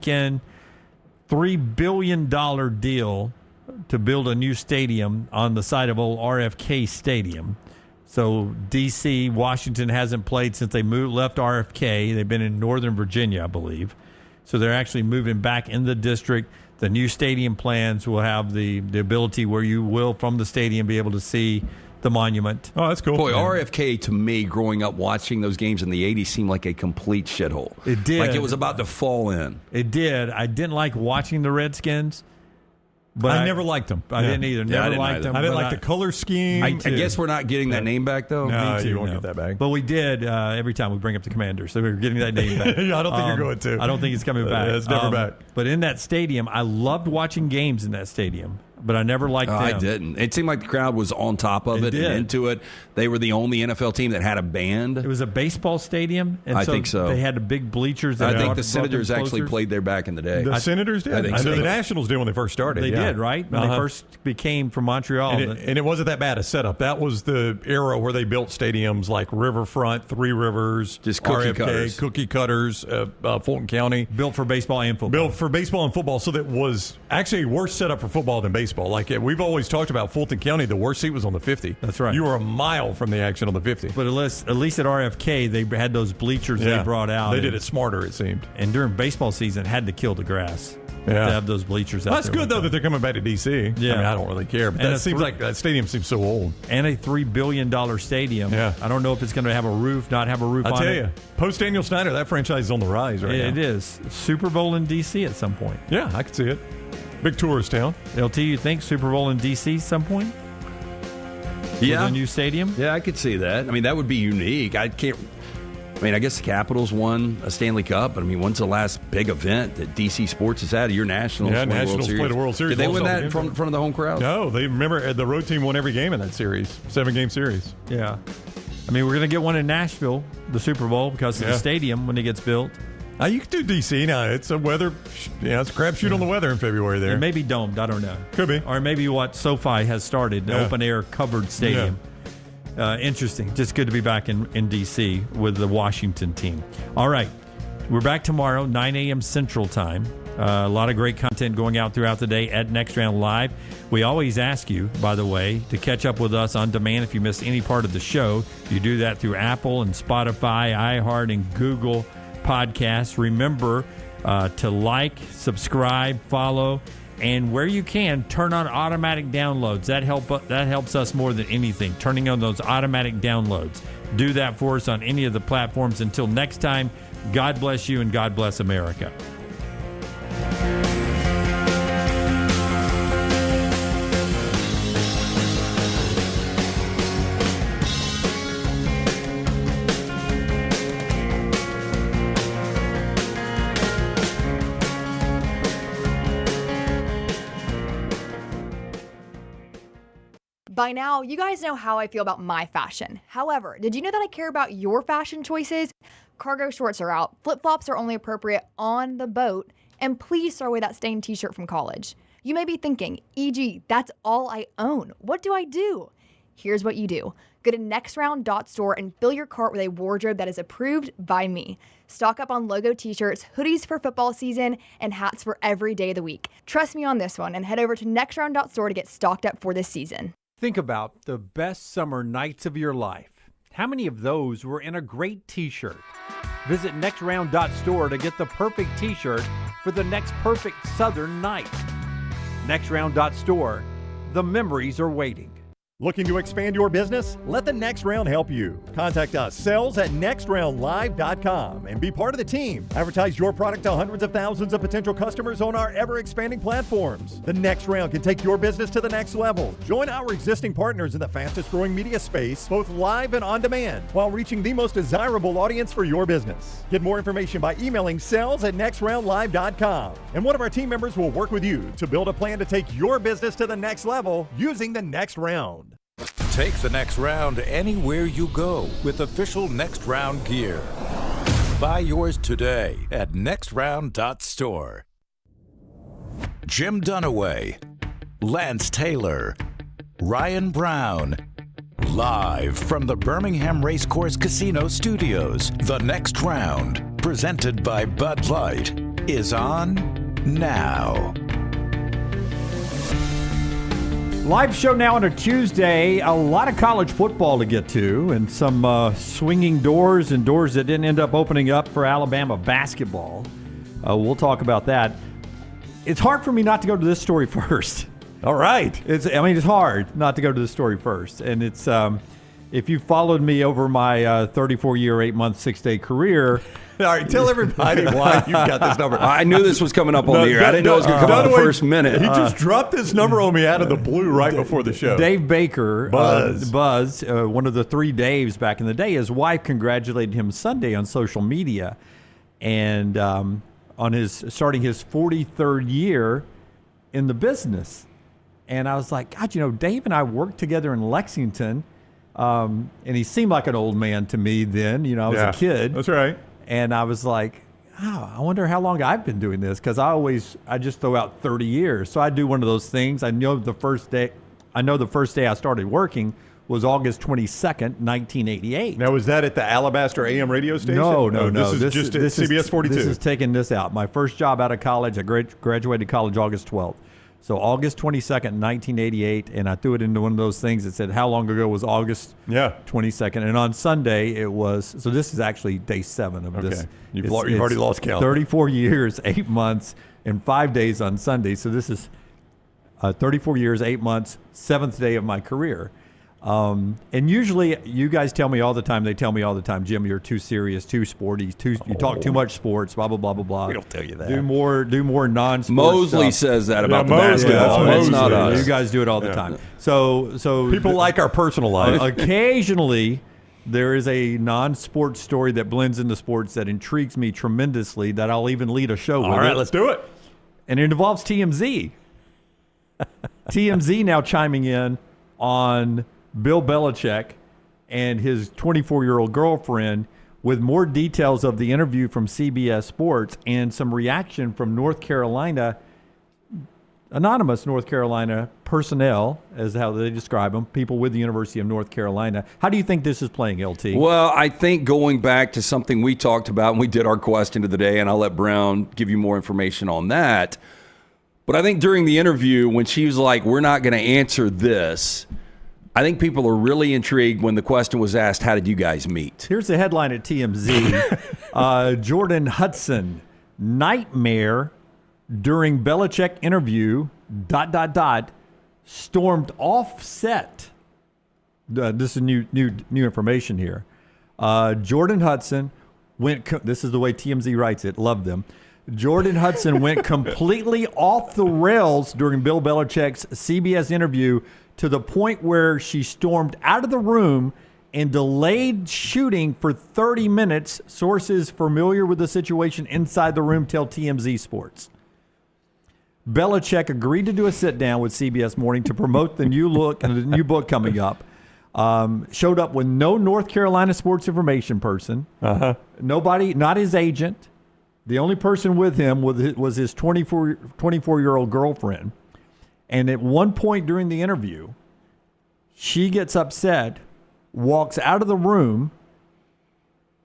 weekend, $3 billion deal to build a new stadium on the site of old RFK Stadium. So D.C., Washington hasn't played since they left RFK. They've been in Northern Virginia, I believe. So they're actually moving back in the district. The new stadium plans will have the ability where you will, from the stadium, be able to see the monument. Oh, that's cool. Boy, RFK, to me, growing up watching those games in the 80s, seemed like a complete shithole. It did. Like it was about to fall in. It did. I didn't like watching the Redskins. But I never liked them. I didn't either. Never liked them. I didn't like the color scheme. I guess we're not getting that name back, though. No, Me too, you won't get that back. But we did every time we bring up the Commanders. So we're getting that name back. I don't think you're going to. I don't think it's coming back. It's never back. But in that stadium, I loved watching games in that stadium. But I never liked them. I didn't. It seemed like the crowd was on top of it and into it. They were the only NFL team that had a band. It was a baseball stadium. And I think so. They had the big bleachers. I think the Senators actually played there back in the day. The Senators did? I think so. The Nationals did when they first started. They did, right? When they first became from Montreal. And it wasn't that bad a setup. That was the era where they built stadiums like Riverfront, Three Rivers, just cookie cutters, Fulton County. Built for baseball and football. Built for baseball and football. So that was actually a worse setup for football than baseball. Like we've always talked about Fulton County, the worst seat was on the 50. That's right. You were a mile from the action on the 50. But at least at RFK, they had those bleachers they brought out. They did it smarter, it seemed. And during baseball season, had to kill the grass to have those bleachers out. That's good, though, that they're coming back to D.C. Yeah. I mean, I don't really care. But that seems like that stadium seems so old. And a $3 billion stadium. Yeah. I don't know if it's going to have a roof, not have a roof on it. I'll tell you, post-Daniel Snyder, that franchise is on the rise right now. It is. Super Bowl in D.C. at some point. Yeah, I could see it. Big tourist town. LT, you think Super Bowl in D.C. at some point? Yeah. With a new stadium? Yeah, I could see that. I mean, that would be unique. I guess the Capitals won a Stanley Cup, but I mean, when's the last big event that DC Sports has had? Your Nationals won Nationals played a World Series. Did they win that in front of the home crowd? No, they remember the road team won every game in that series, 7-game series. Yeah. I mean, we're going to get one in Nashville, the Super Bowl, because of the stadium when it gets built. You can do D.C. now. It's a weather, it's a crapshoot on the weather in February there. It may be domed. I don't know. Could be. Or maybe what SoFi has started, the open-air covered stadium. Interesting. Just good to be back in D.C. with the Washington team. All right. We're back tomorrow, 9 a.m. Central Time. A lot of great content going out throughout the day at Next Round Live. We always ask you, by the way, to catch up with us on demand if you missed any part of the show. You do that through Apple and Spotify, iHeart, and Google Podcasts. Remember to like, subscribe, follow, and where you can, turn on automatic downloads. That helps us more than anything, turning on those automatic downloads. Do that for us on any of the platforms. Until next time, God bless you and God bless America. By now, you guys know how I feel about my fashion. However, did you know that I care about your fashion choices? Cargo shorts are out, flip-flops are only appropriate on the boat, and please throw away that stained t-shirt from college. You may be thinking, EG, that's all I own. What do I do? Here's what you do. Go to nextround.store and fill your cart with a wardrobe that is approved by me. Stock up on logo t-shirts, hoodies for football season, and hats for every day of the week. Trust me on this one and head over to nextround.store to get stocked up for this season. Think about the best summer nights of your life. How many of those were in a great t-shirt? Visit nextround.store to get the perfect t-shirt for the next perfect southern night. Nextround.store. The memories are waiting. Looking to expand your business? Let the Next Round help you. Contact us, sales@nextroundlive.com, and be part of the team. Advertise your product to hundreds of thousands of potential customers on our ever-expanding platforms. The Next Round can take your business to the next level. Join our existing partners in the fastest-growing media space, both live and on demand, while reaching the most desirable audience for your business. Get more information by emailing sales@nextroundlive.com, and one of our team members will work with you to build a plan to take your business to the next level using the Next Round. Take the Next Round anywhere you go with official Next Round gear. Buy yours today at nextround.store. Jim Dunaway, Lance Taylor, Ryan Brown. Live from the Birmingham Racecourse Casino Studios, the Next Round, presented by Bud Light, is on now. Live show now on a Tuesday. A lot of college football to get to, and some swinging doors and doors that didn't end up opening up for Alabama basketball. We'll talk about that. It's hard for me not to go to this story first. All right. It's hard not to go to this story first. And it's if you followed me over my 34-year, 8-month, 6-day career. All right, tell everybody why you've got this number. I knew this was coming up on the air. I didn't know it was going to come out the first minute. He just dropped this number on me out of the blue right before the show. Dave Baker, Buzz, one of the three Daves back in the day, his wife congratulated him Sunday on social media, and on starting his 43rd year in the business. And I was like, God, Dave and I worked together in Lexington, and he seemed like an old man to me then. I was a kid. That's right. And I was like, I wonder how long I've been doing this, because I just throw out 30 years. So I do one of those things. I know the first day I started working was August 22nd, 1988. Now, was that at the Alabaster AM radio station? No. This is just at CBS 42. This is taking this out. My first job out of college, I graduated college August 12th. So August 22nd, 1988, and I threw it into one of those things that said, how long ago was August 22nd? And on Sunday, it was, so this is actually day 7 of this. You've already lost count. 34 years, 8 months, and 5 days on Sunday. So this is 34 years, 8 months, 7th day of my career. And usually, you guys tell me all the time, Jim, you're too serious, too sporty, you talk too much sports, blah, blah, blah, blah, blah. We don't tell you that. Do more non-sports Mosley stuff. says that about the Mosley, basketball. that's It's not us. You guys do it all the time. So People like our personal life. Occasionally, there is a non-sports story that blends into sports that intrigues me tremendously that I'll even lead a show with. All right, let's do it. And it involves TMZ. TMZ now chiming in on Bill Belichick and his 24-year-old girlfriend with more details of the interview from CBS Sports and some reaction from North Carolina, anonymous North Carolina personnel, as how they describe them, people with the University of North Carolina. How do you think this is playing, LT? Well, I think going back to something we talked about, and we did our question of the day, and I'll let Brown give you more information on that. But I think during the interview, when she was like, we're not going to answer this, I think people are really intrigued when the question was asked, how did you guys meet? Here's the headline at TMZ. Jordon Hudson, nightmare during Belichick interview, ... stormed off set. This is new information here. Jordon Hudson this is the way TMZ writes it, love them. Jordon Hudson went completely off the rails during Bill Belichick's CBS interview to the point where she stormed out of the room and delayed shooting for 30 minutes. Sources familiar with the situation inside the room tell TMZ Sports. Belichick agreed to do a sit-down with CBS Morning to promote the new look and the new book coming up. Showed up with no North Carolina sports information person. Nobody, not his agent. The only person with him was his 24-year-old girlfriend. And at one point during the interview, she gets upset, walks out of the room,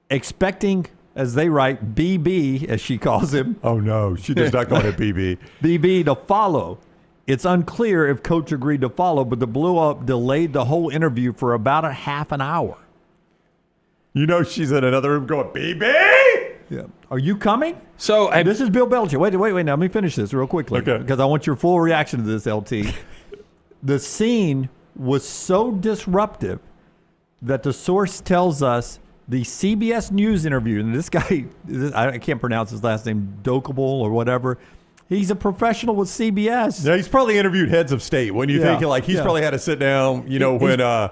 expecting, as they write, BB, as she calls him. Oh, no. She does not call it BB. BB to follow. It's unclear if Coach agreed to follow, but the blow-up delayed the whole interview for about a half an hour. She's in another room going, BB! Yeah. Are you coming? So this is Bill Belichick. Wait. Now let me finish this real quickly, because I want your full reaction to this, LT. The scene was so disruptive that the source tells us the CBS News interview, and this guy, I can't pronounce his last name, Dokable or whatever. He's a professional with CBS. Yeah, he's probably interviewed heads of state. When you think, he's probably had to sit down,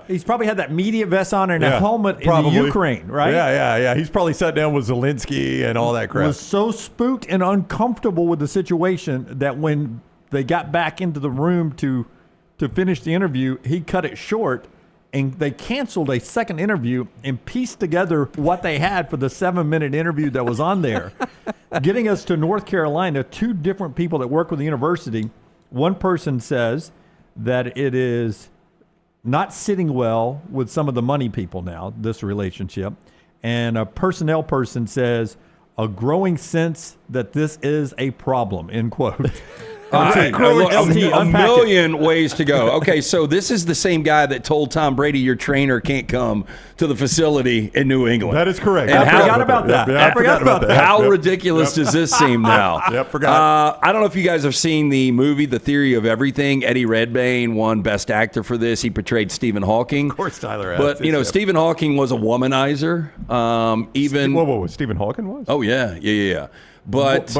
He's probably had that media vest on and a helmet in the Ukraine, right? Yeah. He's probably sat down with Zelensky and all that crap. Was so spooked and uncomfortable with the situation that when they got back into the room to finish the interview, he cut it short, and they canceled a second interview and pieced together what they had for the 7-minute interview that was on there. Getting us to North Carolina, 2 different people that work with the university. One person says that it is not sitting well with some of the money people now, this relationship. And a personnel person says, a growing sense that this is a problem, end quote. A unpack million ways to go. Okay, so this is the same guy that told Tom Brady your trainer can't come to the facility in New England. That is correct. And I forgot about that. I forgot about that. How ridiculous does this seem now? Yep, forgot. I don't know if you guys have seen the movie The Theory of Everything. Eddie Redmayne won Best Actor for this. He portrayed Stephen Hawking. Of course Tyler has. But, Stephen Hawking was a womanizer. Whoa, Stephen Hawking was? Oh, yeah. But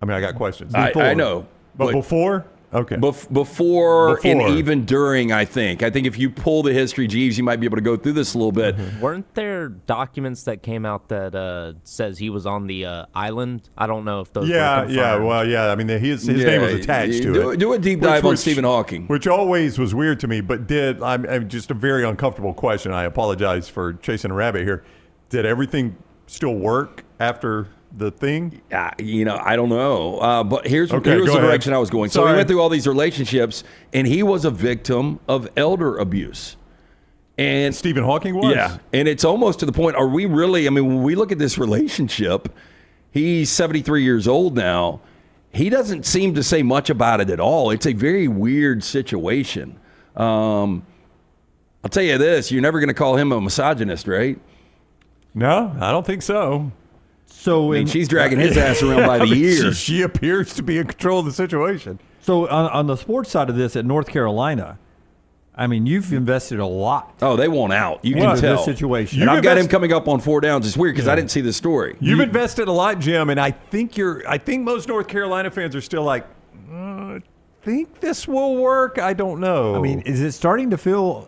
I mean, I got questions. I know. But before? Okay. Before and even during, I think. I think if you pull the history, Jeeves, you might be able to go through this a little bit. Weren't there documents that came out that says he was on the island? I don't know if those were confirmed. I mean, his name was attached to it. Do a deep dive on Stephen Hawking. Which always was weird to me, but I'm just a very uncomfortable question. I apologize for chasing a rabbit here. Did everything still work after the thing? I don't know. But here's the go direction ahead. I was going. So Sorry. we went through all these relationships, and he was a victim of elder abuse. And Stephen Hawking was? Yeah. And it's almost to the point, are we really, when we look at this relationship, he's 73 years old now. He doesn't seem to say much about it at all. It's a very weird situation. I'll tell you this, you're never going to call him a misogynist, right? No, I don't think so. So she's dragging his ass around by the ear. She appears to be in control of the situation. So on the sports side of this at North Carolina, you've invested a lot. Oh, they want out. You can into tell. This situation. And I've got him coming up on 4 downs. It's weird because I didn't see the story. You've invested a lot, Jim, and I think most North Carolina fans are still like, I think this will work. I don't know. Is it starting to feel?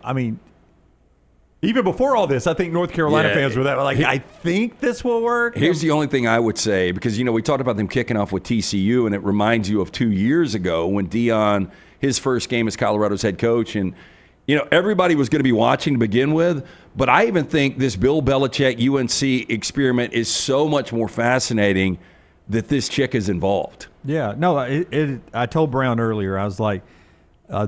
Even before all this, I think North Carolina fans were I think this will work. Here's the only thing I would say, because, we talked about them kicking off with TCU, and it reminds you of 2 years ago when Deion, his first game as Colorado's head coach, and, everybody was going to be watching to begin with, but I even think this Bill Belichick UNC experiment is so much more fascinating that this chick is involved. Yeah. No, I told Brown earlier, I was like,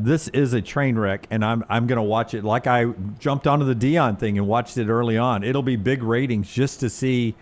this is a train wreck, and I'm going to watch it like I jumped onto the Deion thing and watched it early on. It'll be big ratings just to see.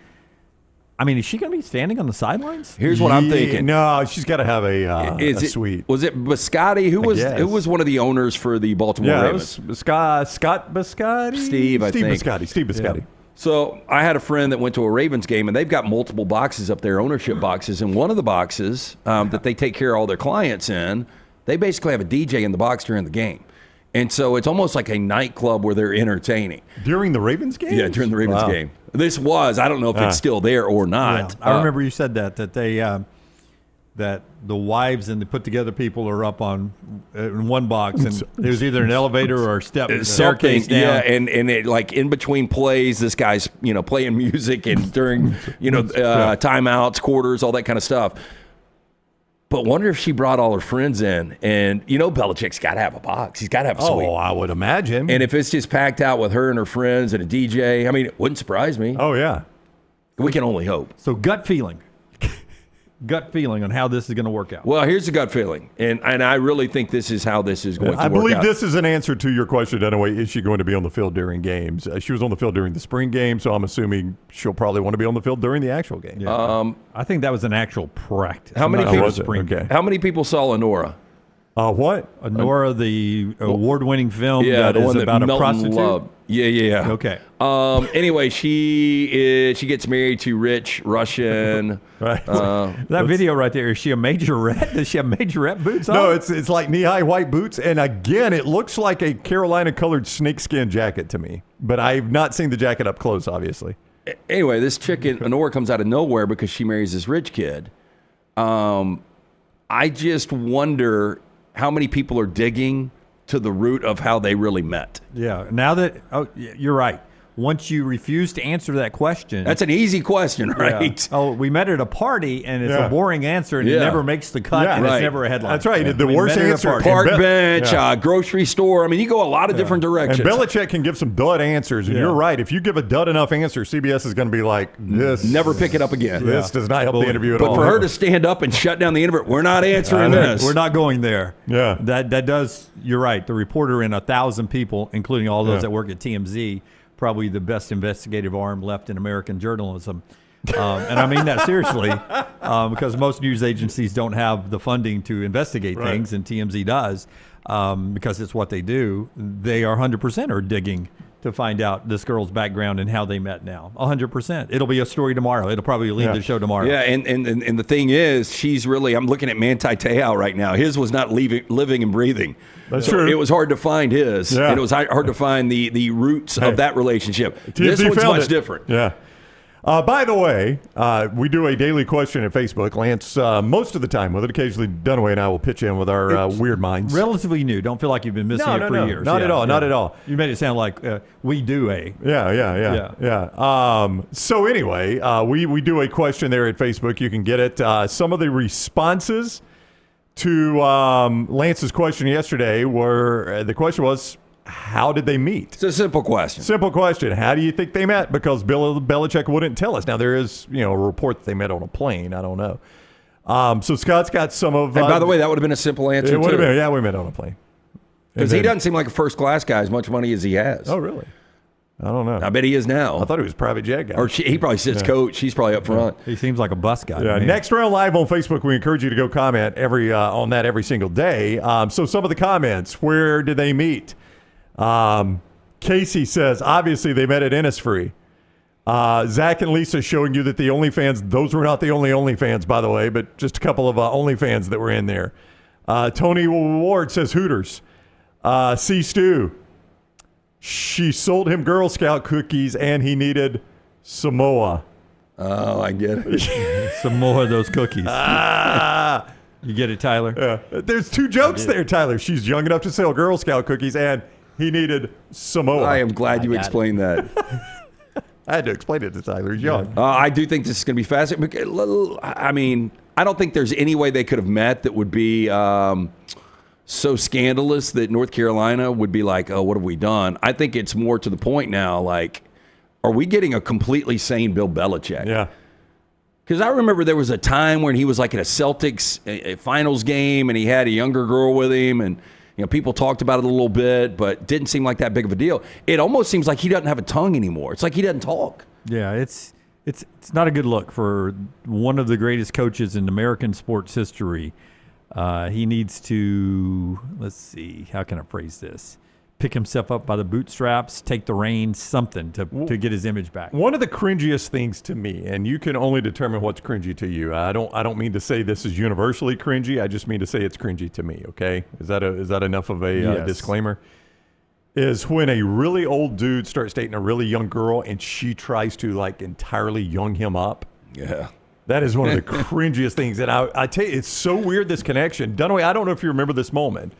Is she going to be standing on the sidelines? Here's what I'm thinking. No, she's got to have a suite. Was it Biscotti? Who was one of the owners for the Baltimore Ravens? That was Scott Biscotti? Steve Biscotti. Yeah. So I had a friend that went to a Ravens game, and they've got multiple boxes up there, ownership boxes, and one of the boxes that they take care of all their clients in, they basically have a DJ in the box during the game. And so it's almost like a nightclub where they're entertaining. During the Ravens game? Yeah, during the Ravens game. This was, I don't know if it's still there or not. Yeah. I remember you said that they that the wives and the put together people are up on in one box, and it was either an elevator or a staircase down. Yeah, and it, like in between plays, this guy's playing music, and during timeouts, quarters, all that kind of stuff. But wonder if she brought all her friends in, and Belichick's got to have a box. He's got to have a suite. Oh, I would imagine. And if it's just packed out with her and her friends and a DJ, it wouldn't surprise me. Oh yeah, we can only hope. So gut feeling on how this is going to work out. Well, here's the gut feeling, and I really think this is how this is going to work out. I believe this is an answer to your question, Dunaway. Is she going to be on the field during games? She was on the field during the spring game, so I'm assuming she'll probably want to be on the field during the actual game. Yeah. I think that was an actual practice. How many people? Okay. How many people saw Lenora? What? Nora, the award-winning film that is one about that a prostitute? Loved. Yeah. Okay. Anyway, she gets married to rich Russian. Right. That video right there, is she a majorette? Does she have majorette boots on? No, it's like knee-high white boots. And again, it looks like a Carolina-colored snakeskin jacket to me. But I've not seen the jacket up close, obviously. Anyway, this chick in Nora comes out of nowhere because she marries this rich kid. I just wonder how many people are digging to the root of how they really met. Yeah. Now that you're right. Once you refuse to answer that question, that's an easy question, right? Yeah. Oh, we met at a party, and it's a boring answer, and it never makes the cut, and it's never a headline. That's right. The worst answer. Park bench, grocery store. You go a lot of different directions. And Belichick can give some dud answers, and you're right. If you give a dud enough answer, CBS is going to be like, this. Never pick it up again. This does not help the interview at all. But for her to stand up and shut down the interview, we're not answering this. We're not going there. Yeah. That does, you're right. The reporter and 1,000 people, including all those that work at TMZ, probably the best investigative arm left in American journalism. And I mean that seriously, because most news agencies don't have the funding to investigate things, and TMZ does, because it's what they do. They are 100% are digging to find out this girl's background and how they met now. 100%. It'll be a story tomorrow. It'll probably lead the show tomorrow. Yeah, and the thing is, she's really, I'm looking at Manti Te'o right now. His was not living and breathing. That's true. It was hard to find his. Yeah. And it was hard to find the roots of that relationship. This TMZ one's found much it. different. Yeah. By the way, we do a daily question at Facebook. Lance, most of the time with it. Occasionally, Dunaway and I will pitch in with our weird minds. Relatively new. Don't feel like you've been missing it for years. Not at all. Not at all. You made it sound like we do a. Yeah. So anyway, we do a question there at Facebook. You can get it. Some of the responses to Lance's question yesterday were, the question was, how did they meet? It's a simple question. Simple question. How do you think they met? Because Bill Belichick wouldn't tell us. Now, there is, a report that they met on a plane. I don't know. So Scott's got some of... And by the way, that would have been a simple answer, it would have been. Yeah, we met on a plane. Because he doesn't seem like a first-class guy as much money as he has. Oh, really? I don't know. I bet he is now. I thought he was a private jet guy. Or he probably sits coach. He's probably up front. He seems like a bus guy. Yeah. Man. Next Round Live on Facebook. We encourage you to go comment on that every single day. So some of the comments. Where did they meet? Casey says, obviously they met at Innisfree. Zach and Lisa showing you that the OnlyFans, those were not the only OnlyFans, by the way, but just a couple of OnlyFans that were in there. Tony Ward says Hooters. C. Stu, she sold him Girl Scout cookies and he needed Samoa. Oh, I get it. Some more of those cookies. You get it, Tyler? Yeah. There's two jokes there, Tyler. She's young enough to sell Girl Scout cookies and he needed Samoa. I am glad you explained that. I had to explain it to Tyler. He's young. I do think this is going to be fascinating. I mean, I don't think there's any way they could have met that would be so scandalous that North Carolina would be like, oh, what have we done? I think it's more to the point now, like, are we getting a completely sane Bill Belichick? Yeah. Because I remember there was a time when he was like at a Celtics a finals game and he had a younger girl with him and people talked about it a little bit, but didn't seem like that big of a deal. It almost seems like he doesn't have a tongue anymore. It's like he doesn't talk. Yeah, it's not a good look for one of the greatest coaches in American sports history. He needs to, let's see, how can I phrase this? Pick himself up by the bootstraps, take the reins, something to get his image back. One of the cringiest things to me, and you can only determine what's cringy to you. I don't mean to say this is universally cringy. I just mean to say it's cringy to me. Okay, is that enough of a disclaimer? Is when a really old dude starts dating a really young girl and she tries to like entirely young him up. Yeah. That is one of the cringiest things. And I tell you, it's so weird, this connection. Dunaway, I don't know if you remember this moment,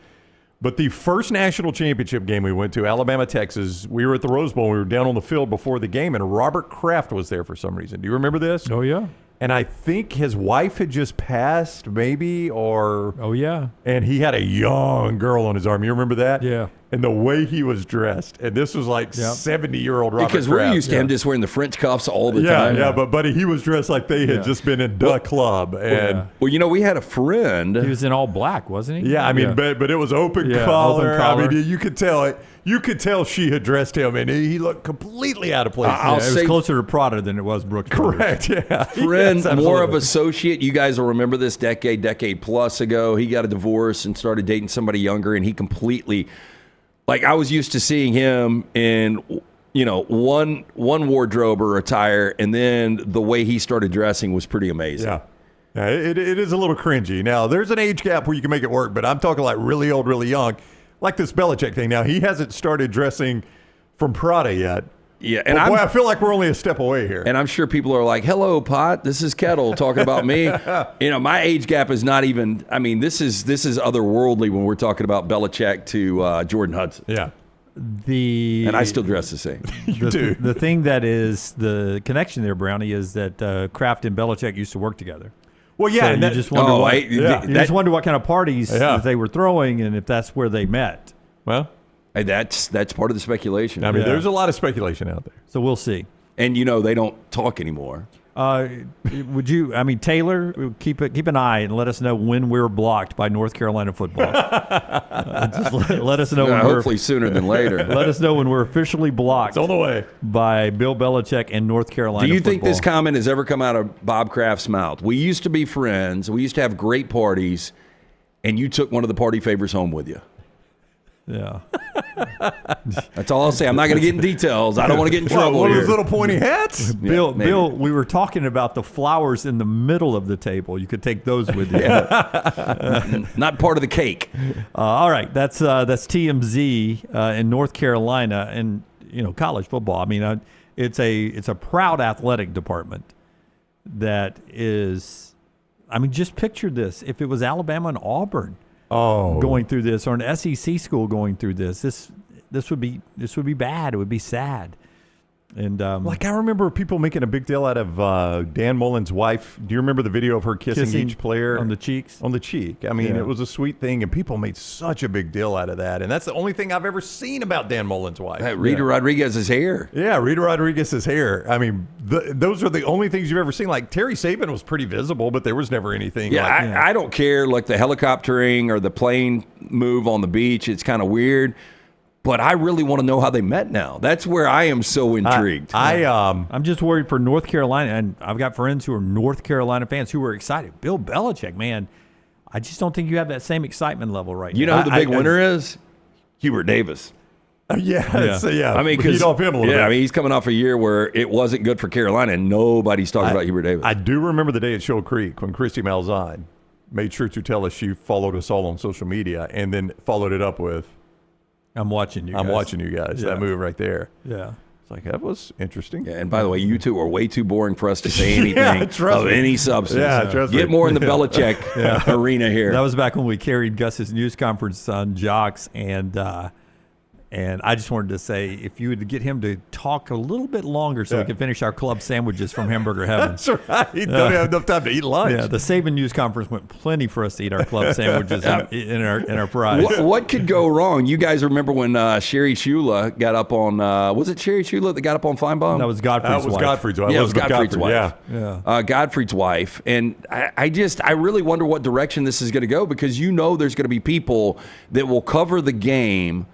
but the first national championship game we went to, Alabama, Texas, we were at the Rose Bowl. We were down on the field before the game, and Robert Kraft was there for some reason. Do you remember this? Oh, yeah. And I think his wife had just passed, maybe, or... Oh, yeah. And he had a young girl on his arm. You remember that? Yeah. And the way he was dressed. And this was like 70-year-old Robert Because Kraft. we're used to him just wearing the French cuffs all the time. Yeah, but buddy, he was dressed like they had just been in the club. And Well, we had a friend. He was in all black, wasn't he? yeah, I mean, but it was open collar. Open collar. I mean, you could tell it. You could tell she had dressed him, and he looked completely out of place. I'll It was say- closer to Prada than it was Brooks Brothers. Correct, yeah. Friend, Yes, more of absolutely. associate. You guys will remember this decade plus ago. He got a divorce and started dating somebody younger, and he completely, like, I was used to seeing him in, one wardrobe or attire, and then the way he started dressing was pretty amazing. Yeah. Yeah, it is a little cringy. Now, there's an age gap where you can make it work, but I'm talking like really old, really young. Like this Belichick thing. Now, he hasn't started dressing from Prada yet. Yeah, and Boy, I feel like we're only a step away here. And I'm sure people are like, hello, Pot, this is Kettle talking about me. My age gap is not even, this is otherworldly when we're talking about Belichick to Jordon Hudson. Yeah. And I still dress the same. The thing that is the connection there, Brownie, is that Kraft and Belichick used to work together. Well, yeah. So and you just wonder you just wonder what kind of parties that they were throwing and if that's where they met. Well, hey, that's part of the speculation. I mean, there's a lot of speculation out there. So we'll see. And they don't talk anymore. Would you? I mean, Taylor, keep an eye and let us know when we're blocked by North Carolina football. Just let us know. Hopefully sooner than later. Let us know when we're officially blocked. It's on the way by Bill Belichick and North Carolina. Do you football. think this comment has ever come out of Bob Kraft's mouth? We used to be friends. We used to have great parties, and you took one of the party favors home with you. Yeah. That's all I'll say. I'm not going to get in details. I don't want to get in trouble One of here. those little pointy hats? Bill, maybe. we were talking about the flowers in the middle of the table. You could take those with you. Not part of the cake. All right, that's TMZ in North Carolina, and college football. I mean, it's a proud athletic department that is. I mean, just picture this: if it was Alabama and Auburn going through this, or an SEC school going through this would be bad. It would be sad. And I remember people making a big deal out of Dan Mullen's wife. Do you remember the video of her kissing each player on the cheeks? On the cheek. I mean, It was a sweet thing, and people made such a big deal out of that. And that's the only thing I've ever seen about Dan Mullen's wife. Rita Rodriguez's hair. Yeah, Rita Rodriguez's hair. I mean, those are the only things you've ever seen. Like Terry Saban was pretty visible, but there was never anything. Yeah, like, I don't care, like the helicoptering or the plane move on the beach. It's kind of weird. But I really want to know how they met now. That's where I am so intrigued. I'm just worried for North Carolina, and I've got friends who are North Carolina fans who are excited. Bill Belichick, man, I just don't think you have that same excitement level right now. You know who the big winner is? Hubert Davis. Yeah. I mean, heat off him a little bit. I mean, he's coming off a year where it wasn't good for Carolina, and nobody's talking about Hubert Davis. I do remember the day at Shoal Creek when Christy Malzahn made sure to tell us she followed us all on social media, and then followed it up with, I'm watching you guys. Yeah. That move right there. Yeah. It's like, that was interesting. Yeah, and by the way, you two are way too boring for us to say anything of any substance. Yeah, trust me. Get more in the Belichick arena here. That was back when we carried Gus's news conference on Jocks, and I just wanted to say, if you would get him to talk a little bit longer so we can finish our club sandwiches from Hamburger Heaven. That's right. He don't have enough time to eat lunch. Yeah, the Saban news conference went plenty for us to eat our club sandwiches in our fries. What could go wrong? You guys remember when Sherry Shula got up on, was it Sherry Shula that got up on Feinbaum? That was Godfrey's wife. Godfrey's wife. Yeah, it was Godfrey's wife. Yeah. Godfrey's wife. And I really wonder what direction this is going to go, because there's going to be people that will cover the game,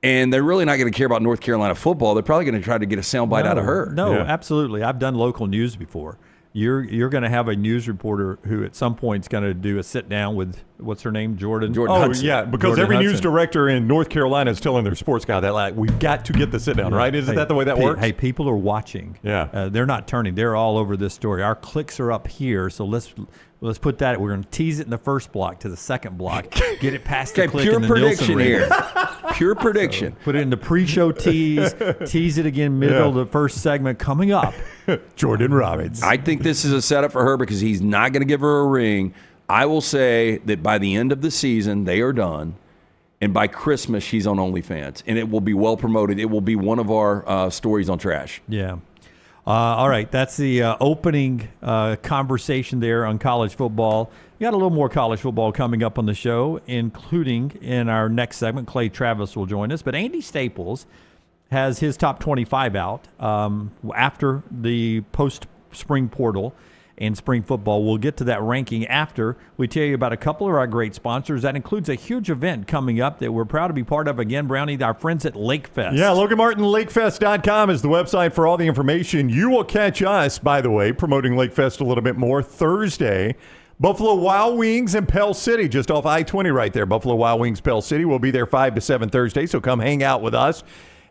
and they're really not going to care about North Carolina football. They're probably going to try to get a soundbite out of her. No, absolutely. I've done local news before. You're going to have a news reporter who at some point is going to do a sit down with, what's her name, Jordon Hudson. Yeah, because Jordon every Hudson. News director in North Carolina is telling their sports guy that, like, we've got to get the sit down, right? Isn't that the way that works? Hey, people are watching. Yeah. They're not turning. They're all over this story. Our clicks are up here, so let's put that. We're going to tease it in the first block to the second block. Get it past the click pure in the prediction Nielsen here. rating. Pure prediction. So put it in the pre-show tease. Tease it again middle of the first segment coming up. Jordan Robbins. I think this is a setup for her, because he's not going to give her a ring. I will say that by the end of the season, they are done. And by Christmas, she's on OnlyFans. And it will be well promoted. It will be one of our stories on Trash. Yeah. All right. That's the opening conversation there on college football. We got a little more college football coming up on the show, including in our next segment. Clay Travis will join us. But Andy Staples has his top 25 out after the post-spring portal and spring football. We'll get to that ranking after we tell you about a couple of our great sponsors. That includes a huge event coming up that we're proud to be part of again, Brownie, our friends at Lake Fest. Yeah, LoganMartinLakeFest.com is the website for all the information. You will catch us, by the way, promoting Lake Fest a little bit more Thursday. Buffalo Wild Wings in Pell City, just off I-20 right there. Buffalo Wild Wings, Pell City. We'll be there 5 to 7 Thursday, so come hang out with us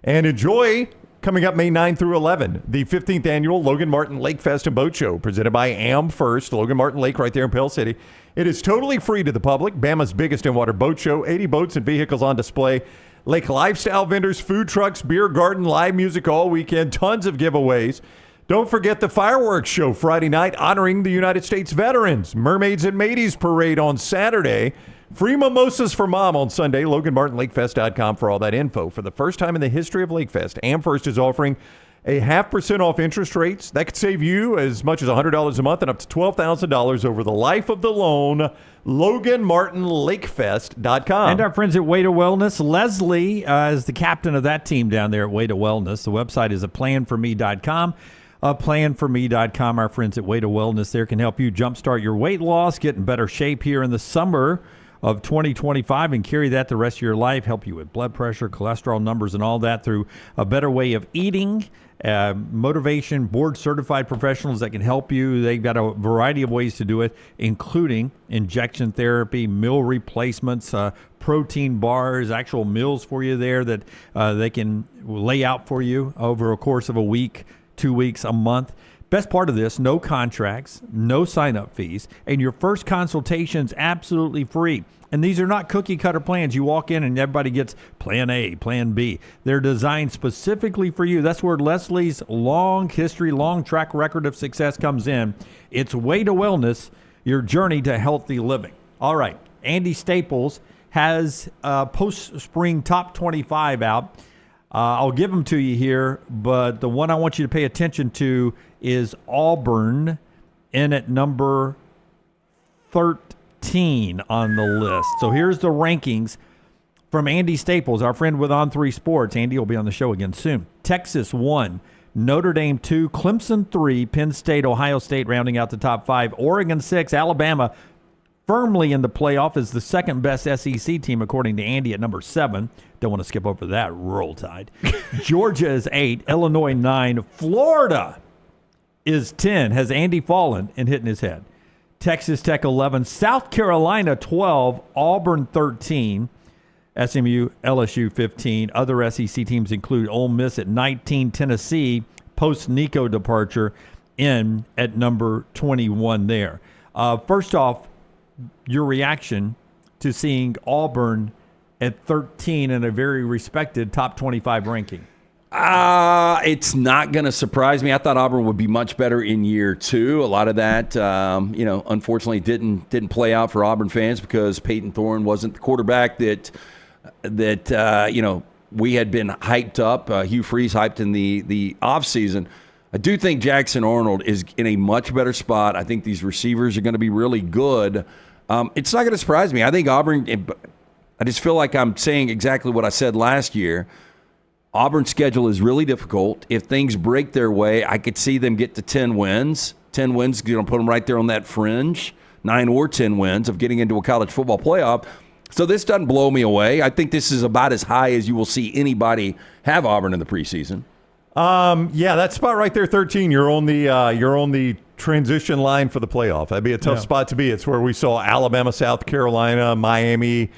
and enjoy. Coming up May 9 through 11, the 15th annual Logan Martin Lake Fest and Boat Show, presented by Am First, Logan Martin Lake right there in Pell City. It is totally free to the public. Bama's biggest in-water boat show, 80 boats and vehicles on display. Lake lifestyle vendors, food trucks, beer garden, live music all weekend, tons of giveaways. Don't forget the fireworks show Friday night honoring the United States veterans. Mermaids and Mateys parade on Saturday. Free mimosas for Mom on Sunday. LoganMartinLakeFest.com for all that info. For the first time in the history of Lake Fest, AmFirst is offering a 0.5% off interest rates. That could save you as much as $100 a month and up to $12,000 over the life of the loan. LoganMartinLakeFest.com. And our friends at Way to Wellness. Leslie is the captain of that team down there at Way to Wellness. The website is aplanforme.com. planforme.com. Our friends at Weight of Wellness there can help you jumpstart your weight loss, get in better shape here in the summer of 2025 and carry that the rest of your life, help you with blood pressure, cholesterol numbers, and all that through a better way of eating, motivation, board-certified professionals that can help you. They've got a variety of ways to do it, including injection therapy, meal replacements, protein bars, actual meals for you there that they can lay out for you over a course of a week, 2 weeks, a month. Best part of this, no contracts, no sign-up fees, and your first consultation's absolutely free. And these are not cookie-cutter plans. You walk in and everybody gets plan A, plan B. They're designed specifically for you. That's where Leslie's long history, long track record of success comes in. It's Way to Wellness, your journey to healthy living. All right, Andy Staples has post-spring top 25 out. I'll give them to you here, but the one I want you to pay attention to is Auburn in at number 13 on the list. So here's the rankings from Andy Staples, our friend with On3 Sports. Andy will be on the show again soon. Texas 1, Notre Dame 2, Clemson 3, Penn State, Ohio State rounding out the top 5, Oregon 6, Alabama firmly in the playoff is the second best SEC team, according to Andy, at number 7. Don't want to skip over that, Rural Tide. Georgia is 8, Illinois 9, Florida is 10. Has Andy fallen and hitting his head? Texas Tech 11, South Carolina 12, Auburn 13, SMU, LSU 15. Other SEC teams include Ole Miss at 19, Tennessee, post-Nico departure, in at number 21 there. First off, your reaction to seeing Auburn at 13 in a very respected top 25 ranking. It's not going to surprise me. I thought Auburn would be much better in year 2. A lot of that, unfortunately didn't play out for Auburn fans because Peyton Thorne wasn't the quarterback that we had been hyped up. Hugh Freeze hyped in the offseason. I do think Jackson Arnold is in a much better spot. I think these receivers are going to be really good. It's not going to surprise me. I think Auburn, I just feel like I'm saying exactly what I said last year. Auburn's schedule is really difficult. If things break their way, I could see them get to 10 wins. 10 wins, going to put them right there on that fringe, 9 or 10 wins of getting into a college football playoff. So this doesn't blow me away. I think this is about as high as you will see anybody have Auburn in the preseason. Yeah, that spot right there, 13. You're on the transition line for the playoff. That'd be a tough spot to be. It's where we saw Alabama, South Carolina, Miami,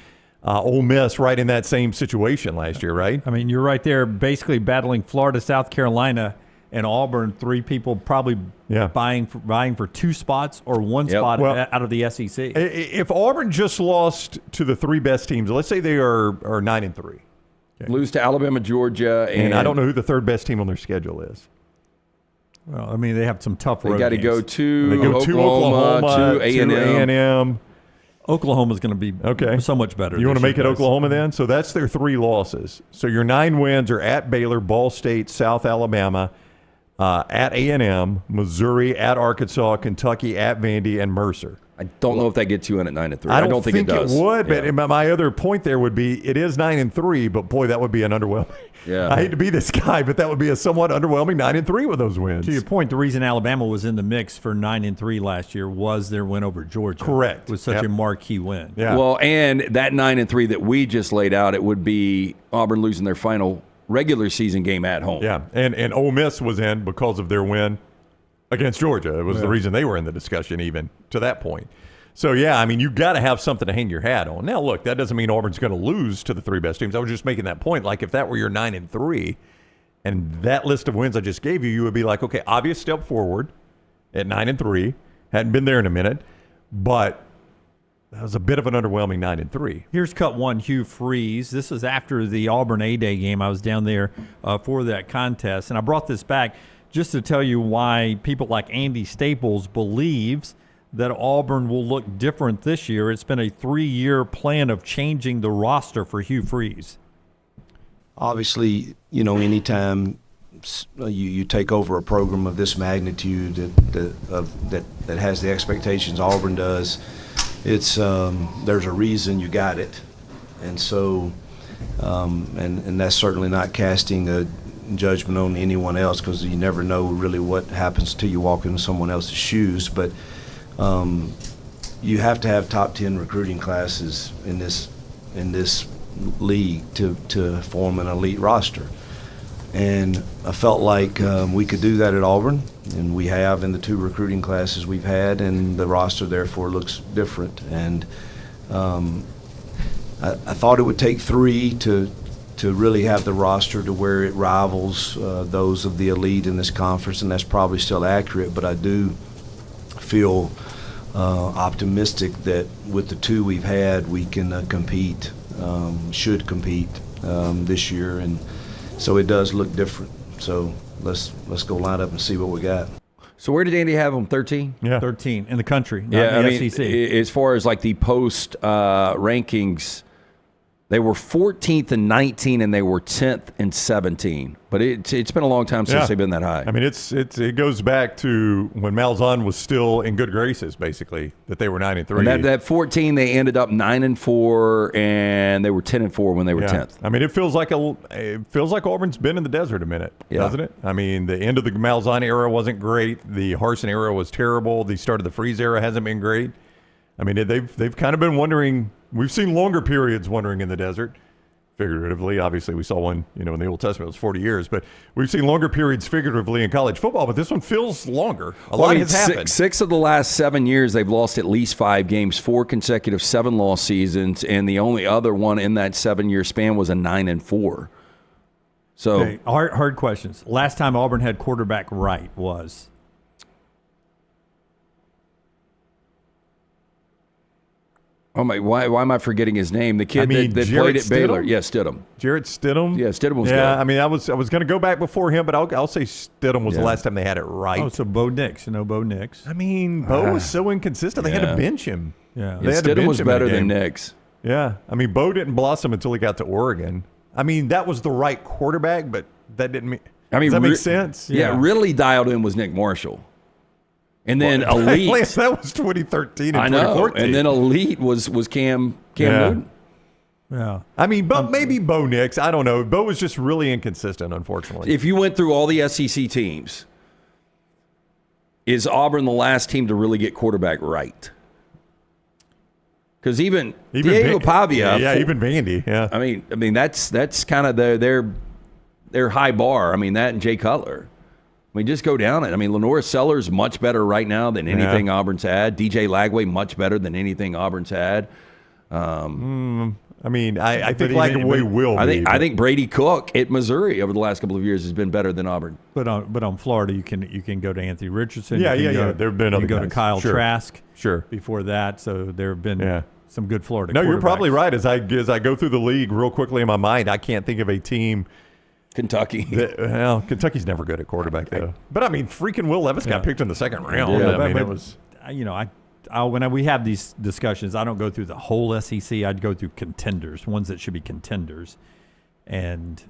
Ole Miss right in that same situation last year, right? I mean, you're right there basically battling Florida, South Carolina, and Auburn. 3 people probably vying for 2 spots or 1 spot out of the SEC. If Auburn just lost to the 3 best teams, let's say they are 9-3. Okay. Lose to Alabama, Georgia, and I don't know who the 3rd best team on their schedule is. Well, I mean, they have some tough road games. They got to go to Oklahoma, to A&M. Oklahoma's going to be so much better. You want to make it Oklahoma then? So that's their 3 losses. So your 9 wins are at Baylor, Ball State, South Alabama, at A&M, Missouri, at Arkansas, Kentucky, at Vandy, and Mercer. I don't know if that gets you in at 9-3. I don't think it does. It would, but my other point there would be it is 9-3, but boy, that would be an underwhelming. Yeah. I hate to be this guy, but that would be a somewhat underwhelming 9-3 with those wins. To your point, the reason Alabama was in the mix for 9-3 last year was their win over Georgia. Correct. It was such a marquee win. Yeah. Well, and that 9-3 that we just laid out, it would be Auburn losing their final regular season game at home. Yeah, and Ole Miss was in because of their win against Georgia. It was the reason they were in the discussion even to that point. So, yeah, I mean, you've got to have something to hang your hat on. Now, look, that doesn't mean Auburn's going to lose to the 3 best teams. I was just making that point. Like, if that were your 9-3 and that list of wins I just gave you, you would be like, okay, obvious step forward at 9-3. Hadn't been there in a minute, but that was a bit of an underwhelming 9-3. Here's cut 1, Hugh Freeze. This is after the Auburn A-Day game. I was down there for that contest, and I brought this back just to tell you why people like Andy Staples believes that Auburn will look different this year. It's been a 3-year plan of changing the roster for Hugh Freeze. Obviously, anytime you take over a program of this magnitude that has the expectations Auburn does, it's there's a reason you got it, and so and that's certainly not casting judgment on anyone else because you never know really what happens till you walk into someone else's shoes. But you have to have top 10 recruiting classes in this league to form an elite roster. And I felt like we could do that at Auburn, and we have in the 2 recruiting classes we've had, and the roster therefore looks different. And I thought it would take 3 to really have the roster to where it rivals those of the elite in this conference, and that's probably still accurate. But I do feel optimistic that with the 2 we've had, we can compete, should compete this year, and so it does look different. So let's go line up and see what we got. So where did Andy have them? 13? Yeah, 13 in the country, not in the SEC. As far as like the post rankings, they were 14th and 19, and they were 10th and 17. But it's been a long time since they've been that high. I mean, it goes back to when Malzahn was still in good graces, basically, that they were 9-3. And that 14, they ended up 9-4, and they were 10-4 when they were 10th. I mean, it feels like Auburn's been in the desert a minute, doesn't it? I mean, the end of the Malzahn era wasn't great. The Harsin era was terrible. The start of the Freeze era hasn't been great. I mean, they've kind of been wondering. We've seen longer periods wandering in the desert, figuratively. Obviously, we saw one, in the Old Testament, it was 40 years. But we've seen longer periods figuratively in college football, but this one feels longer. A lot has happened. 6 of the last 7 years, they've lost at least 5 games, 4 consecutive 7-loss seasons, and the only other one in that 7-year span was a 9-4. So okay, hard questions. Last time Auburn had quarterback right was? Oh my! Why am I forgetting his name? The kid that played at Baylor. Yeah, Stidham. Jarrett Stidham. Yeah, Stidham was good. Yeah, I mean, I was going to go back before him, but I'll say Stidham was the last time they had it right. Oh, so Bo Nix. Bo Nix. I mean, Bo was so inconsistent. They had to bench him. Yeah, Stidham was better than Nix. Yeah, I mean, Bo didn't blossom until he got to Oregon. I mean, that was the right quarterback, but that didn't mean. Does that make sense? Yeah, really dialed in was Nick Marshall. And then elite. That was 2013 and I know. 2014. And then elite was Cam Newton. Yeah. I mean, maybe Bo Nix. I don't know. Bo was just really inconsistent, unfortunately. If you went through all the SEC teams, is Auburn the last team to really get quarterback right? Because even Diego Pavia. Yeah, even Vandy. Yeah. I mean that's kind of their high bar. I mean, that and Jay Cutler. I mean, just go down it. I mean, Lenora Sellers much better right now than anything Auburn's had. DJ Lagway much better than anything Auburn's had. I mean, I think Lagway will be. I think Brady Cook at Missouri over the last couple of years has been better than Auburn. But on Florida, you can go to Anthony Richardson. Yeah. There have been other guys. Go to Kyle Trask. Sure. Before that, so there have been some good Florida. No, you're probably right. As I go through the league real quickly in my mind, I can't think of a team. Kentucky. Kentucky's never good at quarterback, though. But, I mean, freaking Will Levis got picked in the second round. Yeah, I mean, it was... when we have these discussions, I don't go through the whole SEC. I'd go through contenders, ones that should be contenders. And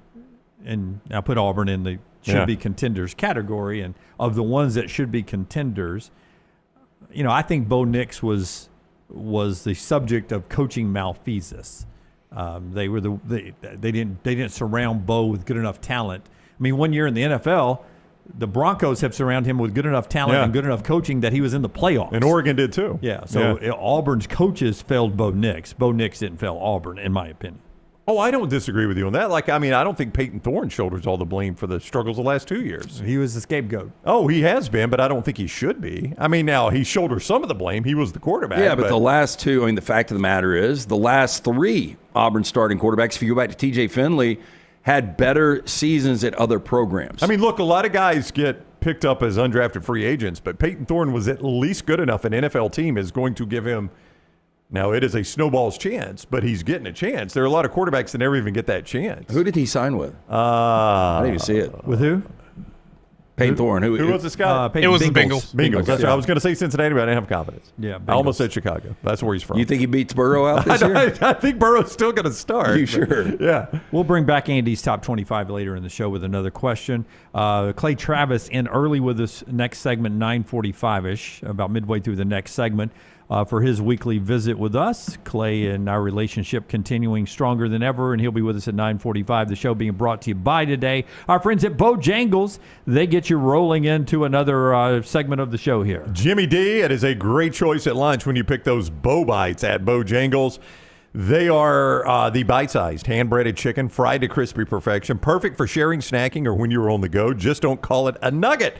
I put Auburn in the should be contenders category. And of the ones that should be contenders, I think Bo Nix was the subject of coaching malfeasance. They didn't surround Bo with good enough talent. I mean, one year in the NFL, the Broncos have surrounded him with good enough talent and good enough coaching that he was in the playoffs. And Oregon did too. Yeah. So Auburn's coaches failed Bo Nix. Bo Nix didn't fail Auburn, in my opinion. Oh, I don't disagree with you on that. I don't think Peyton Thorne shoulders all the blame for the struggles the last 2 years. He was the scapegoat. Oh, he has been, but I don't think he should be. I mean, now he shoulders some of the blame. He was the quarterback. Yeah, but the last 2, the fact of the matter is the last 3 Auburn starting quarterbacks, if you go back to TJ Finley, had better seasons at other programs. I mean, look, a lot of guys get picked up as undrafted free agents, but Peyton Thorne was at least good enough. An NFL team is going to give him. Now, it is a snowball's chance, but he's getting a chance. There are a lot of quarterbacks that never even get that chance. Who did he sign with? I didn't even see it. With who? Peyton Thorne. Who was this guy? It was the Bengals. Bengals. That's what I was going to say Cincinnati, but I didn't have confidence. Yeah, Bengals. I almost said Chicago. That's where he's from. You think he beats Burrow out this year? I think Burrow's still going to start. You sure? Yeah. We'll bring back Andy's top 25 later in the show with another question. Clay Travis in early with us next segment, 9:45-ish, about midway through the next segment. for his weekly visit with us. Clay and our relationship continuing stronger than ever, and he'll be with us at 9:45. The show being brought to you by today our friends at Bojangles. They get you rolling into another segment of the show here. Jimmy D, it is a great choice at lunch when you pick those Bo Bites at Bojangles. They are the bite-sized, hand-breaded chicken, fried to crispy perfection, perfect for sharing, snacking, or when you're on the go. Just don't call it a nugget.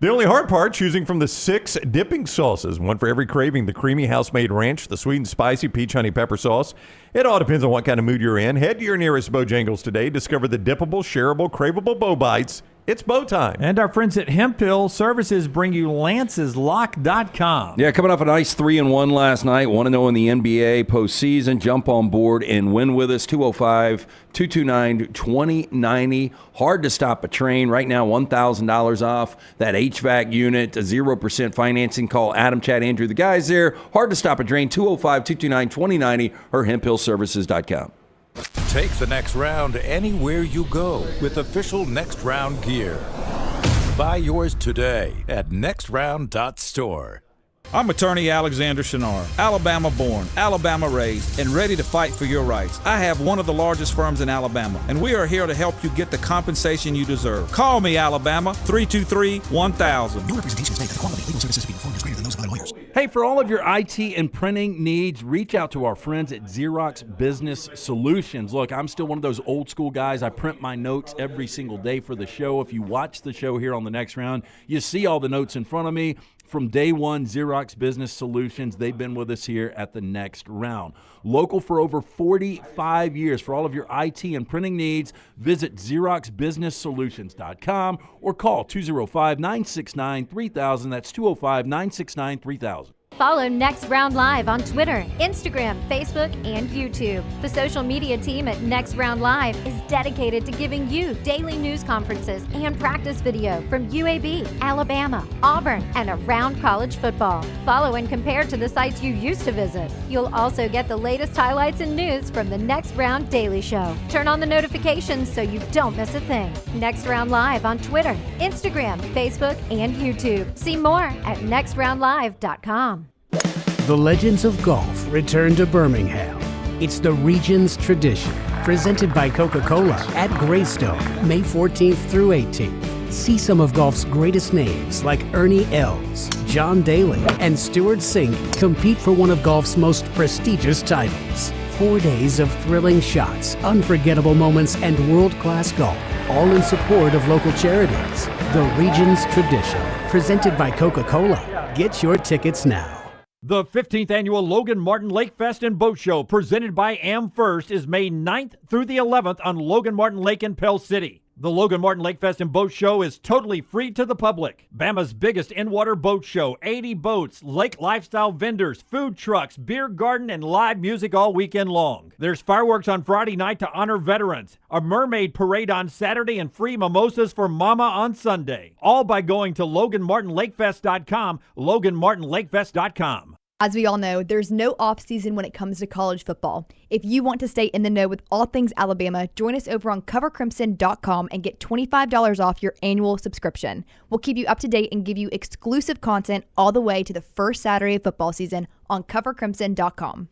The only hard part, choosing from the 6 dipping sauces, one for every craving: the creamy house-made ranch, the sweet and spicy peach honey pepper sauce. It all depends on what kind of mood you're in. Head to your nearest Bojangles today. Discover the dippable, shareable, craveable Bo Bites. It's Bo time. And our friends at Hemp Hill Services bring you Lance'sLock.com. Yeah, coming off a nice 3-1 last night. Want to know in the NBA postseason? Jump on board and win with us. 205-229-2090. Hard to stop a train. Right now, $1,000 off that HVAC unit. 0% financing. Call Adam, Chad, Andrew. The guys there. Hard to stop a train. 205-229-2090 or hemphillservices.com. Take the next round anywhere you go with official Next Round gear. Buy yours today at nextround.store. I'm attorney Alexander Shunnarah, Alabama born, Alabama raised, and ready to fight for your rights. I have one of the largest firms in Alabama, and we are here to help you get the compensation you deserve. Call me, Alabama, 323-1000. No representation is made that the quality of legal services to be performed is greater than those of other lawyers. Hey, for all of your IT and printing needs, reach out to our friends at Xerox Business Solutions. Look, I'm still one of those old school guys. I print my notes every single day for the show. If you watch the show here on the Next Round, you see all the notes in front of me. From day one, Xerox Business Solutions, they've been with us here at the Next Round. Local for over 45 years. For all of your IT and printing needs, visit XeroxBusinessSolutions.com or call 205-969-3000. That's 205-969-3000. Follow Next Round Live on Twitter, Instagram, Facebook, and YouTube. The social media team at Next Round Live is dedicated to giving you daily news conferences and practice video from UAB, Alabama, Auburn, and around college football. Follow and compare to the sites you used to visit. You'll also get the latest highlights and news from the Next Round Daily Show. Turn on the notifications so you don't miss a thing. Next Round Live on Twitter, Instagram, Facebook, and YouTube. See more at nextroundlive.com. The Legends of Golf return to Birmingham. It's the region's tradition, presented by Coca-Cola at Greystone, May 14th through 18th. See some of golf's greatest names like Ernie Els, John Daly, and Stuart Sink compete for one of golf's most prestigious titles. 4 days of thrilling shots, unforgettable moments, and world-class golf, all in support of local charities. The region's tradition, presented by Coca-Cola. Get your tickets now. The 15th annual Logan Martin Lake Fest and Boat Show, presented by AmFirst, is May 9th through the 11th on Logan Martin Lake in Pell City. The Logan Martin Lake Fest and Boat Show is totally free to the public. Bama's biggest in-water boat show, 80 boats, lake lifestyle vendors, food trucks, beer garden, and live music all weekend long. There's fireworks on Friday night to honor veterans, a mermaid parade on Saturday, and free mimosas for Mama on Sunday. All by going to LoganMartinLakeFest.com, LoganMartinLakeFest.com. As we all know, there's no off-season when it comes to college football. If you want to stay in the know with all things Alabama, join us over on CoverCrimson.com and get $25 off your annual subscription. We'll keep you up to date and give you exclusive content all the way to the first Saturday of football season on CoverCrimson.com.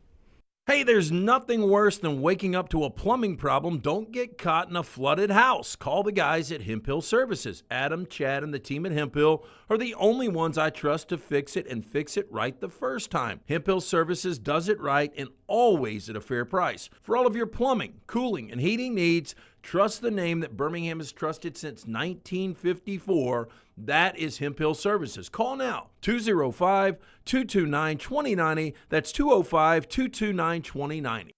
Hey, there's nothing worse than waking up to a plumbing problem. Don't get caught in a flooded house. Call the guys at Hemp Hill Services. Adam, Chad, and the team at Hemp Hill are the only ones I trust to fix it and fix it right the first time. Hemp Hill Services does it right and always at a fair price. For all of your plumbing, cooling, and heating needs, trust the name that Birmingham has trusted since 1954. That is Hemp Hill Services. Call now, 205-229-2090. That's 205-229-2090.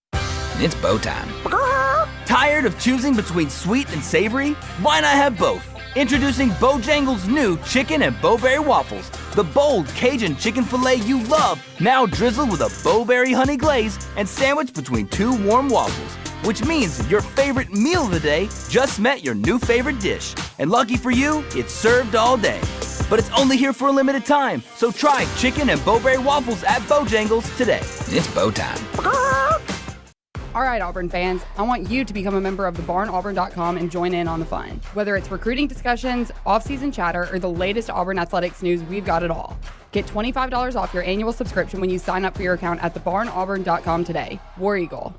It's Bo time. Tired of choosing between sweet and savory? Why not have both? Introducing Bojangles' new chicken and Bo-Berry waffles. The bold Cajun chicken filet you love, now drizzled with a Bo-Berry honey glaze and sandwiched between two warm waffles. Which means your favorite meal of the day just met your new favorite dish. And lucky for you, it's served all day. But it's only here for a limited time, so try chicken and Bo-Berry waffles at Bojangles today. It's Bo time. All right, Auburn fans, I want you to become a member of thebarnauburn.com and join in on the fun. Whether it's recruiting discussions, off-season chatter, or the latest Auburn athletics news, we've got it all. Get $25 off your annual subscription when you sign up for your account at thebarnauburn.com today. War Eagle.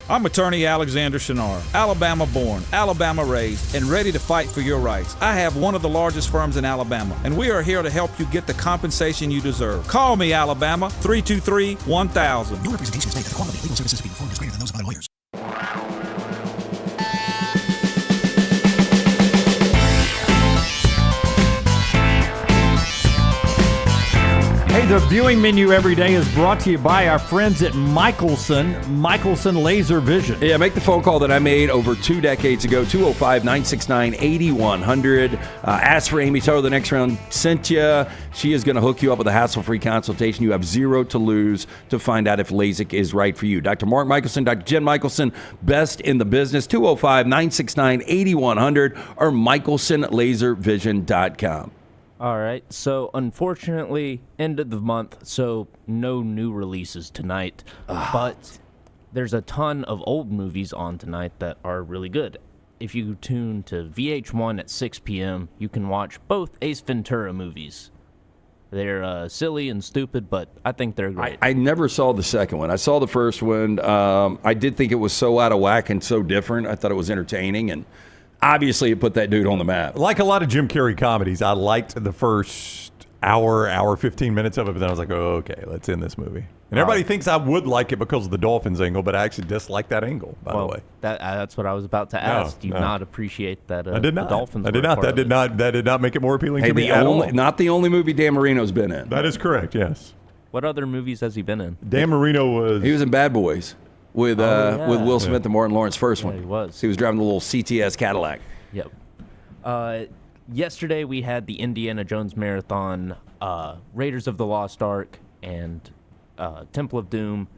I'm attorney Alexander Shunnarah, Alabama born, Alabama raised, and ready to fight for your rights. I have one of the largest firms in Alabama, and we are here to help you get the compensation you deserve. Call me, Alabama, 323-1000. No representation is made that the quality of legal services to be performed is greater than those of other lawyers. Hey, the viewing menu every day is brought to you by our friends at Michelson Laser Vision. Yeah, make the phone call that I made over 2 decades ago, 205-969-8100. Ask for Amy. Tell her the next round sent you. She is going to hook you up with a hassle-free consultation. You have zero to lose to find out if LASIK is right for you. Dr. Mark Michelson, Dr. Jen Michelson, best in the business, 205-969-8100 or michelsonlaservision.com. All right, so unfortunately, end of the month, so no new releases tonight. But there's a ton of old movies on tonight that are really good. If you tune to VH1 at 6 p.m., you can watch both Ace Ventura movies. They're silly and stupid, but I think they're great. I never saw the second one. I saw the first one. I did think it was so out of whack and so different. I thought it was entertaining, and obviously, it put that dude on the map. Like a lot of Jim Carrey comedies, I liked the first hour, 15 minutes of it, but then I was like, oh, okay, let's end this movie. And everybody thinks I would like it because of the Dolphins angle, but I actually dislike that angle, by the way. That's what I was about to ask. Do you not appreciate that I did not. the Dolphins I did not. That did not make it more appealing to me at all. Not the only movie Dan Marino's been in. That is correct, yes. What other movies has he been in? Dan Marino He was in Bad Boys with Will Smith and Martin Lawrence, first one. He was. He was driving the little CTS Cadillac. Yep. Yesterday we had the Indiana Jones Marathon, Raiders of the Lost Ark, and Temple of Doom.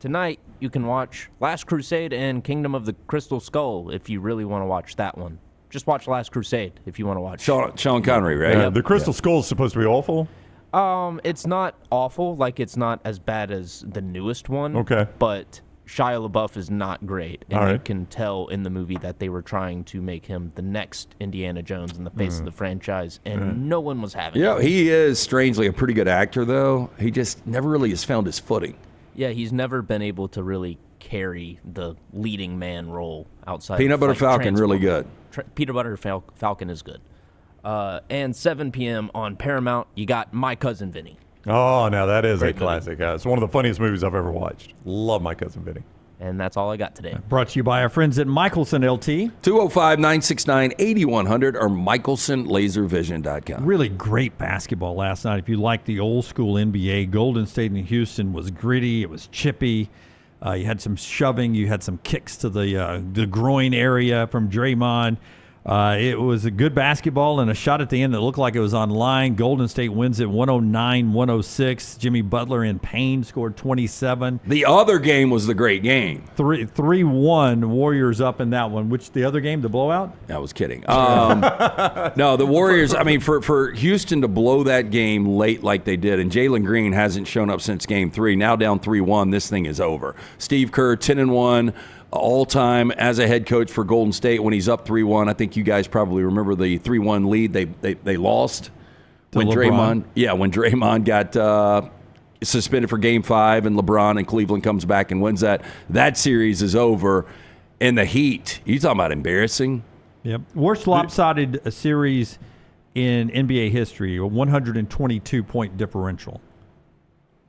Tonight you can watch Last Crusade and Kingdom of the Crystal Skull if you really want to watch that one. Just watch Last Crusade if you want to watch. Sean Connery, right? Yeah, the Crystal Skull is supposed to be awful? It's not awful. Like, it's not as bad as the newest one. Okay. But Shia LaBeouf is not great. And All right. you can tell in the movie that they were trying to make him the next Indiana Jones in the face of the franchise, and no one was having it. He is strangely a pretty good actor, though. He just never really has found his footing. Yeah, he's never been able to really carry the leading man role outside. Peanut of, Butter like, Falcon, really good. Peanut Butter Falcon is good. And 7 p.m. on Paramount, you got My Cousin Vinny. Oh, now that is Great a classic. It's one of the funniest movies I've ever watched. Love My Cousin Vinny. And that's all I got today. Brought to you by our friends at Michelson LT. 205-969-8100 or michelsonlaservision.com. Really great basketball last night. If you like the old school NBA, Golden State and Houston was gritty. It was chippy. You had some shoving. You had some kicks to the groin area from Draymond. It was a good basketball and a shot at the end that looked like it was on line. Golden State wins it 109-106. Jimmy Butler in pain scored 27. The other game was the great game. 3-1 Warriors up in that one. Which the other game, the blowout? I was kidding. No, the Warriors, I mean, for Houston to blow that game late like they did, and Jalen Green hasn't shown up since game 3. Now down 3-1, this thing is over. Steve Kerr, 10-1. All-time as a head coach for Golden State when he's up 3-1. I think you guys probably remember the 3-1 lead they lost when LeBron. Draymond got suspended for Game 5 and LeBron and Cleveland comes back and wins that. That series is over. And the Heat, you talking about embarrassing? Yep. Worst lopsided series in NBA history, a 122-point differential.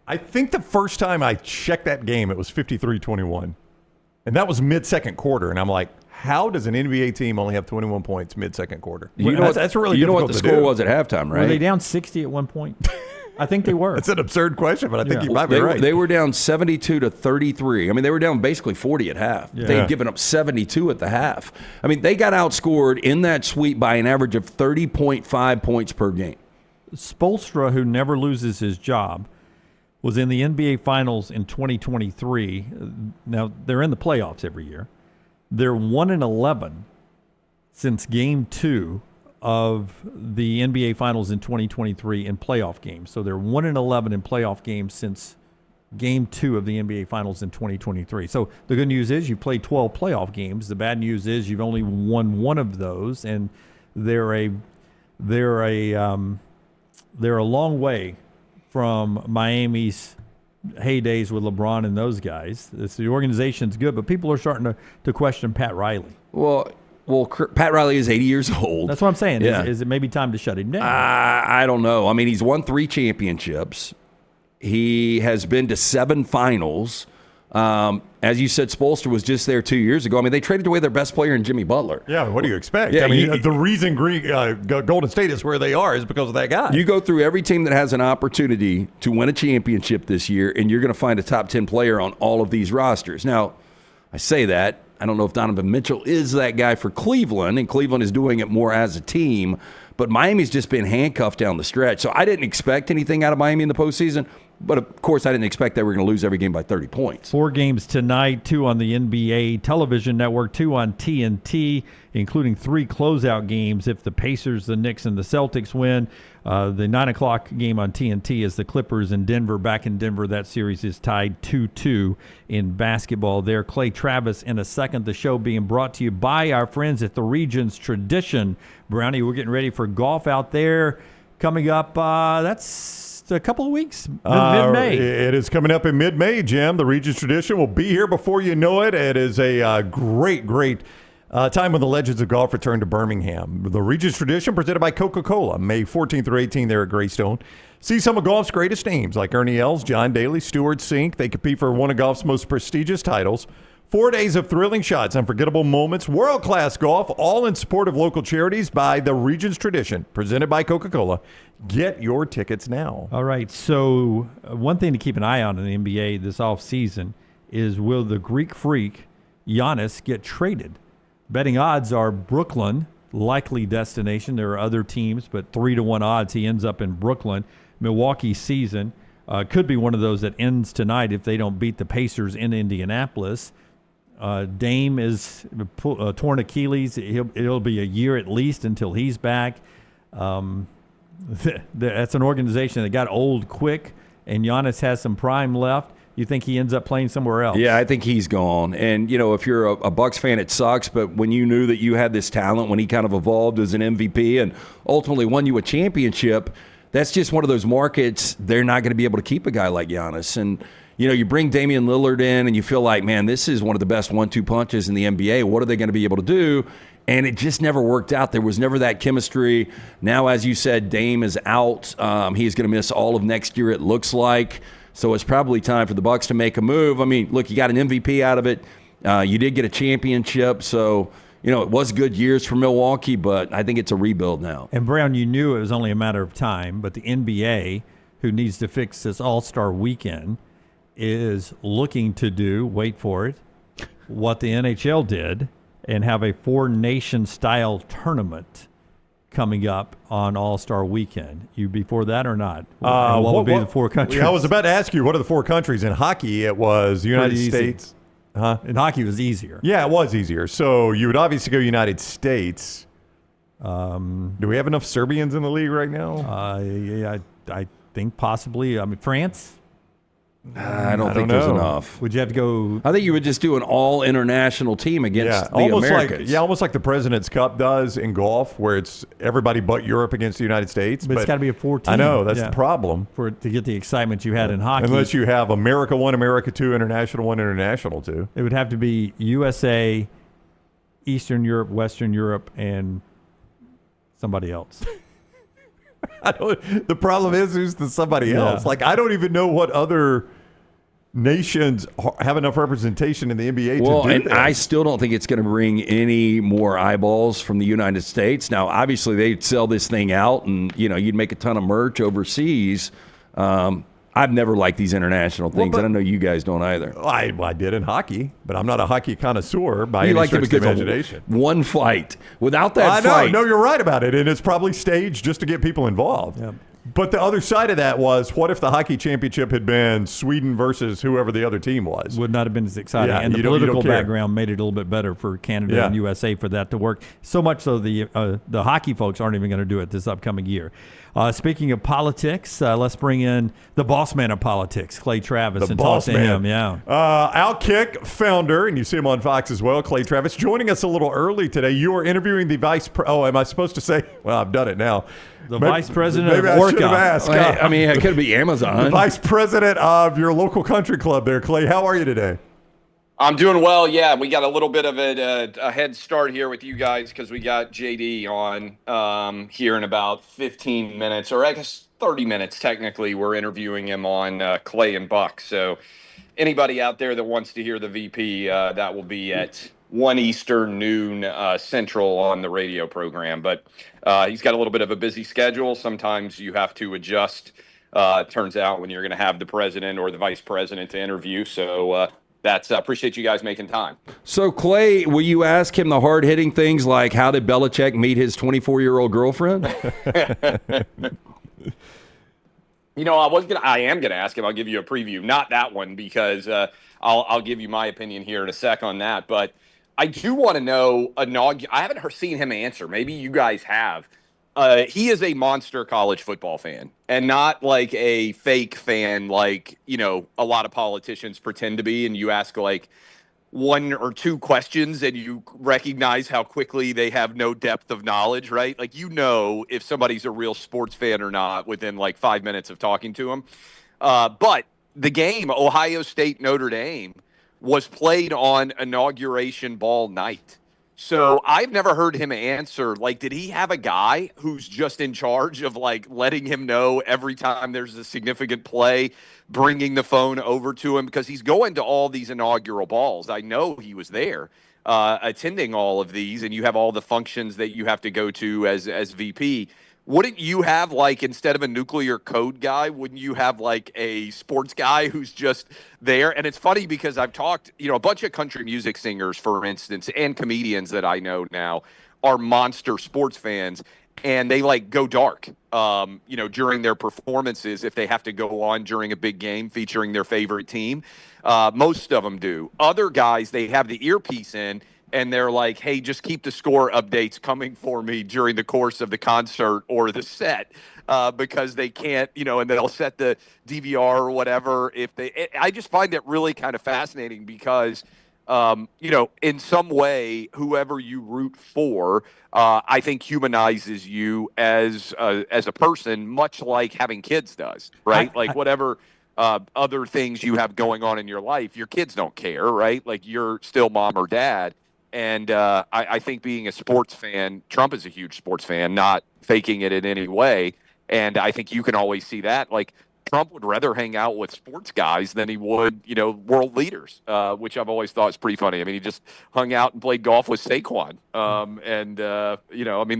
I think the first time I checked that game, it was 53-21. And that was mid-second quarter, and I'm like, how does an NBA team only have 21 points mid-second quarter? That's really you know difficult what the to score do. was at halftime, right? Were they down 60 at one point? I think they were. That's an absurd question, but I think you might be right. They were down 72-33. I mean, they were down basically 40 at half. Yeah. They had given up 72 at the half. I mean, they got outscored in that sweep by an average of 30.5 points per game. Spoelstra, who never loses his job, was in the NBA Finals in 2023. Now, they're in the playoffs every year. They're 1-11 since Game 2 of the NBA Finals in 2023 in playoff games. So they're 1-11 in playoff games since Game 2 of the NBA Finals in 2023. So the good news is you played 12 playoff games. The bad news is you've only won one of those, and they're a long way from Miami's heydays with LeBron and those guys. The organization's good, but people are starting to question Pat Riley. Well, Pat Riley is 80 years old. That's what I'm saying. Yeah. Is it maybe time to shut him down? I don't know. I mean, he's won 3 championships. He has been to 7 finals. As you said, Spoelstra was just there 2 years ago. I mean, they traded away their best player in Jimmy Butler. Yeah, what do you expect? Yeah, I mean, the reason Golden State is where they are is because of that guy. You go through every team that has an opportunity to win a championship this year, and you're going to find a top 10 player on all of these rosters. Now, I say that. I don't know if Donovan Mitchell is that guy for Cleveland, and Cleveland is doing it more as a team. But Miami's just been handcuffed down the stretch. So I didn't expect anything out of Miami in the postseason. But, of course, I didn't expect that we were going to lose every game by 30 points. 4 games tonight, 2 on the NBA television network, 2 on TNT, including 3 closeout games if the Pacers, the Knicks, and the Celtics win. The 9 o'clock game on TNT is the Clippers in Denver. Back in Denver, that series is tied 2-2 in basketball there. Clay Travis in a second. The show being brought to you by our friends at the Regions Tradition. Brownie, we're getting ready for golf out there. Coming up, that's a couple of weeks, mid-May. It is coming up in mid-May, Jim. The Regions Tradition will be here before you know it. It is a great time when the Legends of Golf return to Birmingham. The Regions Tradition presented by Coca-Cola, May 14th through 18th there at Greystone. See some of golf's greatest names like Ernie Els, John Daly, Stuart Sink. They compete for one of golf's most prestigious titles. 4 days of thrilling shots, unforgettable moments, world-class golf, all in support of local charities by the Regions Tradition, presented by Coca-Cola. Get your tickets now. All right, so one thing to keep an eye on in the NBA this offseason is will the Greek freak Giannis get traded? Betting odds are Brooklyn, likely destination. There are other teams, but 3-1 odds he ends up in Brooklyn. Milwaukee's season could be one of those that ends tonight if they don't beat the Pacers in Indianapolis. Dame is torn Achilles. It'll be a year at least until he's back. That's an organization that got old quick, and Giannis has some prime left. You think he ends up playing somewhere else? Yeah, I think he's gone. And, you know, if you're a Bucks fan, it sucks. But when you knew that you had this talent, when he kind of evolved as an MVP and ultimately won you a championship, that's just one of those markets. They're not going to be able to keep a guy like Giannis. And, you know, you bring Damian Lillard in and you feel like, man, this is one of the best 1-2 punches in the NBA. What are they going to be able to do? And it just never worked out. There was never that chemistry. Now, as you said, Dame is out. He's going to miss all of next year, it looks like. So it's probably time for the Bucks to make a move. I mean, look, you got an MVP out of it. You did get a championship. So, you know, it was good years for Milwaukee, but I think it's a rebuild now. And, Brown, you knew it was only a matter of time, but the NBA, who needs to fix this All-Star weekend, is looking to do, wait for it, what the NHL did and have a 4-nation-style tournament coming up on All-Star weekend. You before that or not? What would be the 4 countries? I was about to ask you, what are the 4 countries? In hockey, it was the United States. Huh? In hockey, it was easier. Yeah, it was easier. So you would obviously go United States. Do we have enough Serbians in the league right now? Yeah, I think possibly. I mean, France? I don't think there's enough. Would you have to go? I think you would just do an all-international team against the Americas. Almost like the President's Cup does in golf, where it's everybody but Europe against the United States. But it's got to be a 4-team. I know, that's the problem. For it to get the excitement you had in hockey. Unless you have America 1, America 2, International 1, International 2. It would have to be USA, Eastern Europe, Western Europe, and somebody else. The problem is who's the somebody else. Like, I don't even know what other nations have enough representation in the NBA to do that. I still don't think it's going to bring any more eyeballs from the United States. Now, obviously, they'd sell this thing out and, you know, you'd make a ton of merch overseas. I've never liked these international things, and I know you guys don't either. I did in hockey, but I'm not a hockey connoisseur by any stretch of the imagination. One fight. Without that fight. No, you're right about it, and it's probably staged just to get people involved. Yep. But the other side of that was, what if the hockey championship had been Sweden versus whoever the other team was? Would not have been as exciting. Yeah, and the you don't political care. background made it a little bit better for Canada and USA for that to work. So much so the hockey folks aren't even going to do it this upcoming year. Speaking of politics, let's bring in the boss man of politics, Clay Travis, and boss talk to man. him. Yeah. Outkick founder, and you see him on Fox as well, Clay Travis, joining us a little early today. You are interviewing the am I supposed to say? Well, I've done it now. The vice president maybe of I should have Orca. asked. I mean, it could be Amazon. The vice president of your local country club there, Clay. How are you today? I'm doing well. Yeah, we got a little bit of a head start here with you guys because we got JD on here in about 15 minutes, or I guess 30 minutes technically. We're interviewing him on Clay and Buck. So anybody out there that wants to hear the VP, that will be at 1 Eastern, noon Central on the radio program. But he's got a little bit of a busy schedule. Sometimes you have to adjust, it turns out, when you're going to have the president or the vice president to interview. So appreciate you guys making time. So, Clay, will you ask him the hard-hitting things like how did Belichick meet his 24-year-old girlfriend? I am gonna ask him. I'll give you a preview, not that one, because I'll give you my opinion here in a sec on that. But I do want to know. I haven't seen him answer. Maybe you guys have. He is a monster college football fan, and not like a fake fan like, a lot of politicians pretend to be, and you ask like one or two questions and you recognize how quickly they have no depth of knowledge, right? Like, if somebody's a real sports fan or not within like 5 minutes of talking to them. But the game, Ohio State Notre Dame, was played on Inauguration Ball night. So I've never heard him answer, like, did he have a guy who's just in charge of, like, letting him know every time there's a significant play, bringing the phone over to him? Because he's going to all these inaugural balls. I know he was there attending all of these, and you have all the functions that you have to go to as VP. Wouldn't you have, like, instead of a nuclear code guy, wouldn't you have, like, a sports guy who's just there? And it's funny because I've talked, a bunch of country music singers, for instance, and comedians that I know now are monster sports fans, and they, like, go dark, during their performances if they have to go on during a big game featuring their favorite team. Most of them do. Other guys, they have the earpiece in, and they're like, hey, just keep the score updates coming for me during the course of the concert or the set, because they can't, and they'll set the DVR or whatever. I just find it really kind of fascinating because, in some way, whoever you root for, I think humanizes you as a person, much like having kids does, right? Whatever other things you have going on in your life, your kids don't care, right? Like, you're still mom or dad. And I think being a sports fan, Trump is a huge sports fan, not faking it in any way. And I think you can always see that. Like, Trump would rather hang out with sports guys than he would, world leaders, which I've always thought is pretty funny. I mean, he just hung out and played golf with Saquon.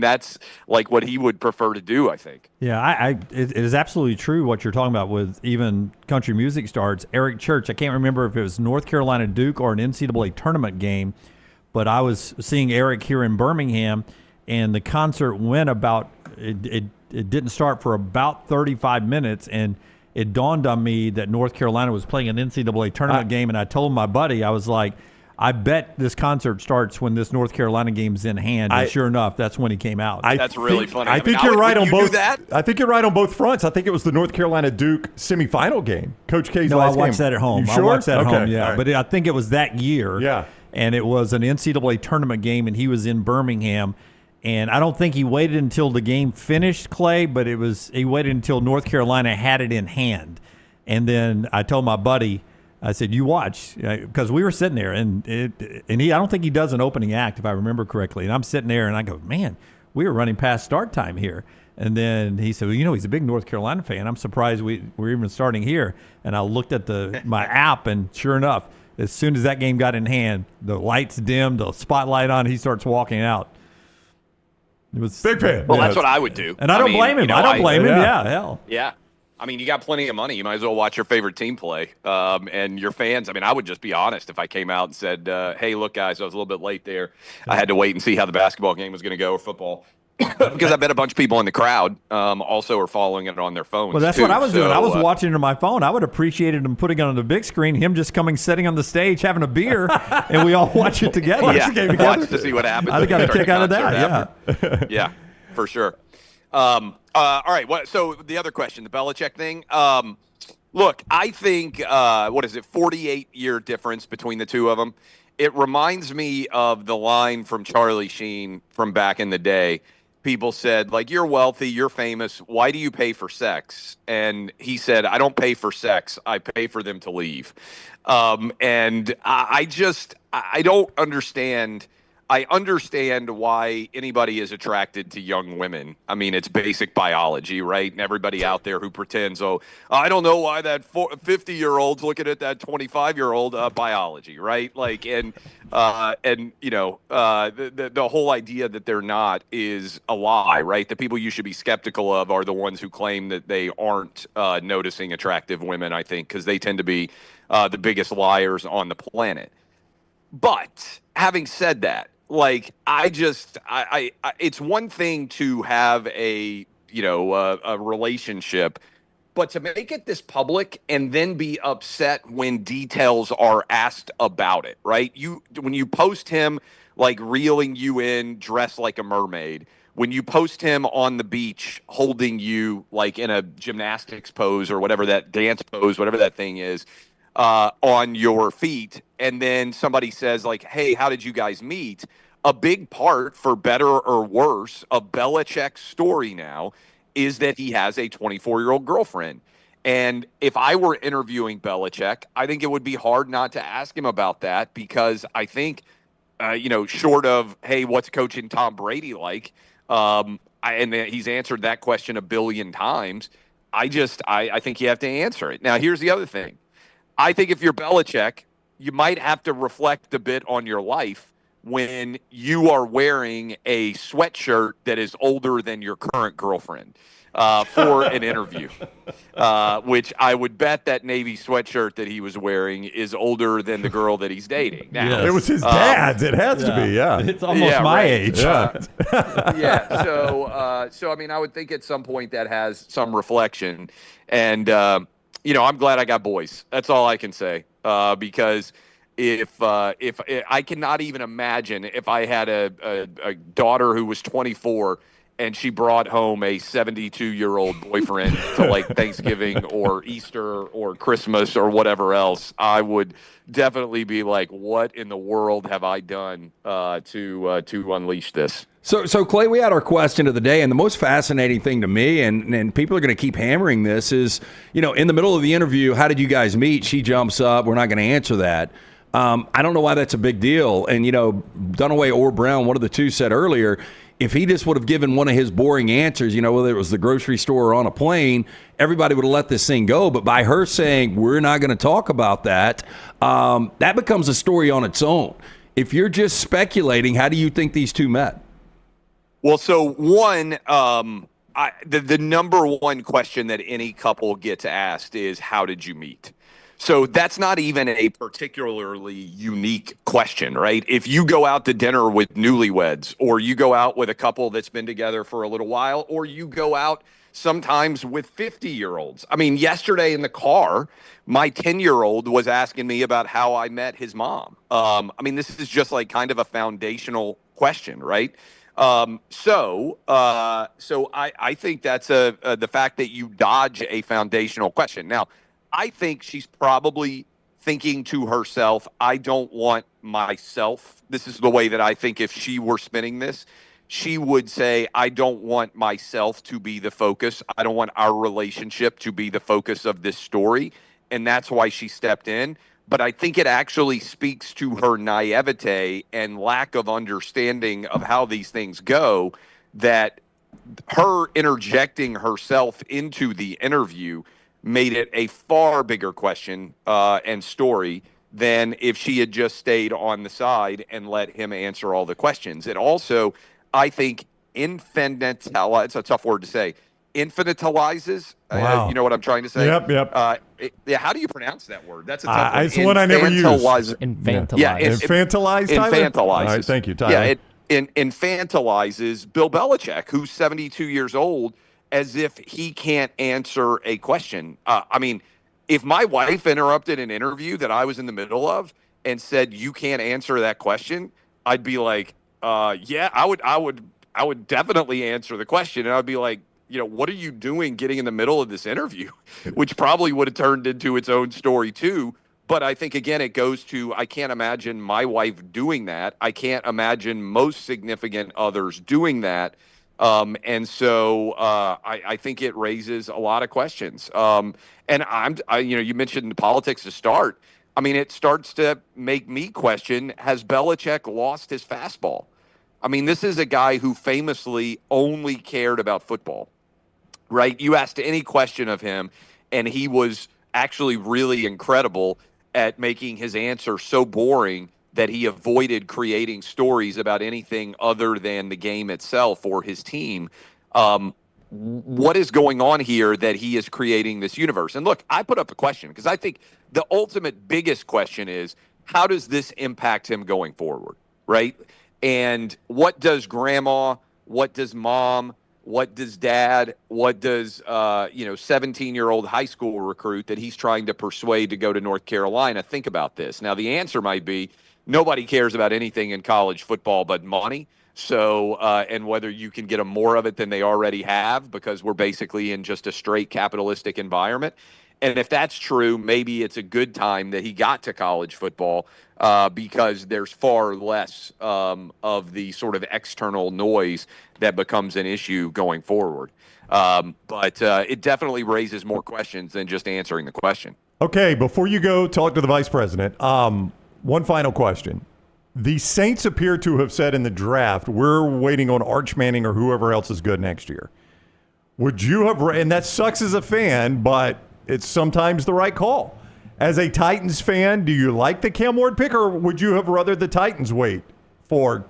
That's like what he would prefer to do, I think. Yeah, it is absolutely true what you're talking about with even country music stars. Eric Church, I can't remember if it was North Carolina Duke or an NCAA tournament game, but I was seeing Eric here in Birmingham, and the concert went it didn't start for about 35 minutes, and it dawned on me that North Carolina was playing an NCAA tournament game, and I told my buddy, I was like, I bet this concert starts when this North Carolina game's in hand, and sure enough, that's when he came out. That's really funny. I think you're right on both. I think you're right on both fronts. I think it was the North Carolina Duke semifinal game, Coach K's last game. I watched that at home. You sure? I watched that at home, yeah. Right. But I think it was that year. Yeah. And it was an NCAA tournament game, and he was in Birmingham. And I don't think he waited until the game finished, Clay, but he waited until North Carolina had it in hand. And then I told my buddy, I said, you watch, because we were sitting there, and I don't think he does an opening act, if I remember correctly. And I'm sitting there, and I go, man, we were running past start time here. And then he said, well, he's a big North Carolina fan. I'm surprised we're even starting here. And I looked at my app, and sure enough, as soon as that game got in hand, the lights dimmed, the spotlight on, he starts walking out. It was big fan. Well, that's what I would do. And I don't blame him. I don't blame him. Yeah, hell. Yeah. I mean, you got plenty of money. You might as well watch your favorite team play. And your fans, I would just be honest if I came out and said, hey, look, guys, I was a little bit late there. I had to wait and see how the basketball game was going to go, or football. Because I bet a bunch of people in the crowd also are following it on their phones. Well, that's what I was doing. I was watching it on my phone. I would have appreciated him putting it on the big screen, him just sitting on the stage, having a beer, and we all watch it together. Watch to see what happens. I got a kick out of that, yeah, for sure. All All right. So the other question, the Belichick thing. Look, I think, 48-year difference between the two of them. It reminds me of the line from Charlie Sheen from back in the day. People said, like, you're wealthy, you're famous. Why do you pay for sex? And he said, I don't pay for sex. I pay for them to leave. And I don't understand. I understand why anybody is attracted to young women. I mean, it's basic biology, right? And everybody out there who pretends, I don't know why that 50-year-old's looking at that 25-year-old, biology, right? Like, and you know, the whole idea that they're not is a lie, right? The people you should be skeptical of are the ones who claim that they aren't noticing attractive women, I think, because they tend to be the biggest liars on the planet. But having said that, like, it's one thing to have a relationship, but to make it this public and then be upset when details are asked about it, right? When you post him like reeling you in dressed like a mermaid, when you post him on the beach holding you like in a gymnastics pose or whatever that dance pose, whatever that thing is, on your feet, and then somebody says like, hey, how did you guys meet? A big part, for better or worse, of Belichick's story now is that he has a 24-year-old girlfriend. And if I were interviewing Belichick, I think it would be hard not to ask him about that, because I think, short of, hey, what's coaching Tom Brady like? And he's answered that question a billion times. I think you have to answer it. Now, here's the other thing. I think if you're Belichick, you might have to reflect a bit on your life when you are wearing a sweatshirt that is older than your current girlfriend for an interview, which I would bet that Navy sweatshirt that he was wearing is older than the girl that he's dating. Now, It was his dad's. It has to be, yeah. It's almost my age. Yeah. So I mean, I would think at some point that has some reflection. And, I'm glad I got boys. That's all I can say. Because if I cannot even imagine if I had a daughter who was 24 and she brought home a 72-year-old boyfriend to like Thanksgiving or Easter or Christmas or whatever else, I would definitely be like, what in the world have I done to unleash this? So Clay, we had our question of the day, and the most fascinating thing to me, and people are going to keep hammering this, is, in the middle of the interview, how did you guys meet? She jumps up. We're not going to answer that. I don't know why that's a big deal. And, Dunaway or Brown, one of the two, said earlier, if he just would have given one of his boring answers, whether it was the grocery store or on a plane, everybody would have let this thing go. But by her saying, we're not going to talk about that, that becomes a story on its own. If you're just speculating, how do you think these two met? Well, so one, the number one question that any couple gets asked is, how did you meet? So that's not even a particularly unique question, right? If you go out to dinner with newlyweds, or you go out with a couple that's been together for a little while, or you go out sometimes with 50-year-olds. I mean, yesterday in the car, my 10-year-old was asking me about how I met his mom. I mean, this is just like kind of a foundational question, right? So I think that's the fact that you dodge a foundational question. Now, I think she's probably thinking to herself, I don't want myself. This is the way that I think if she were spinning this, she would say, I don't want myself to be the focus. I don't want our relationship to be the focus of this story. And that's why she stepped in. But I think it actually speaks to her naivete and lack of understanding of how these things go, that her interjecting herself into the interview made it a far bigger question and story than if she had just stayed on the side and let him answer all the questions. It also, I think, it's a tough word to say, infantilizes. Wow. You know what I'm trying to say? Yep. How do you pronounce that word? That's a tough one. It's one I never use. Infantilize. Yeah, Infantilize, Tyler? Infantilizes. All right, thank you, Tyler. Yeah, it infantilizes Bill Belichick, who's 72 years old, as if he can't answer a question. I mean, if my wife interrupted an interview that I was in the middle of and said, you can't answer that question, I'd be like, yeah, I would definitely answer the question. And I'd be like, what are you doing getting in the middle of this interview? Which probably would have turned into its own story too. But I think, again, it goes to, I can't imagine my wife doing that. I can't imagine most significant others doing that. And so I think it raises a lot of questions. And you mentioned politics to start. I mean, it starts to make me question, has Belichick lost his fastball? I mean, this is a guy who famously only cared about football, right? You asked any question of him, and he was actually really incredible at making his answer so boring that he avoided creating stories about anything other than the game itself or his team. What is going on here that he is creating this universe? And look, I put up a question because I think the ultimate biggest question is, how does this impact him going forward, right? And what does grandma, what does mom, what does dad, what does 17-year-old high school recruit that he's trying to persuade to go to North Carolina think about this? Now, the answer might be nobody cares about anything in college football but money. So, and whether you can get them more of it than they already have, because we're basically in just a straight capitalistic environment. And if that's true, maybe it's a good time that he got to college football because there's far less of the sort of external noise that becomes an issue going forward. But it definitely raises more questions than just answering the question. Okay, before you go talk to the vice president, one final question. The Saints appear to have said in the draft, we're waiting on Arch Manning or whoever else is good next year. Would you have, and that sucks as a fan, but it's sometimes the right call. As a Titans fan, do you like the Cam Ward pick, or would you have rather the Titans wait for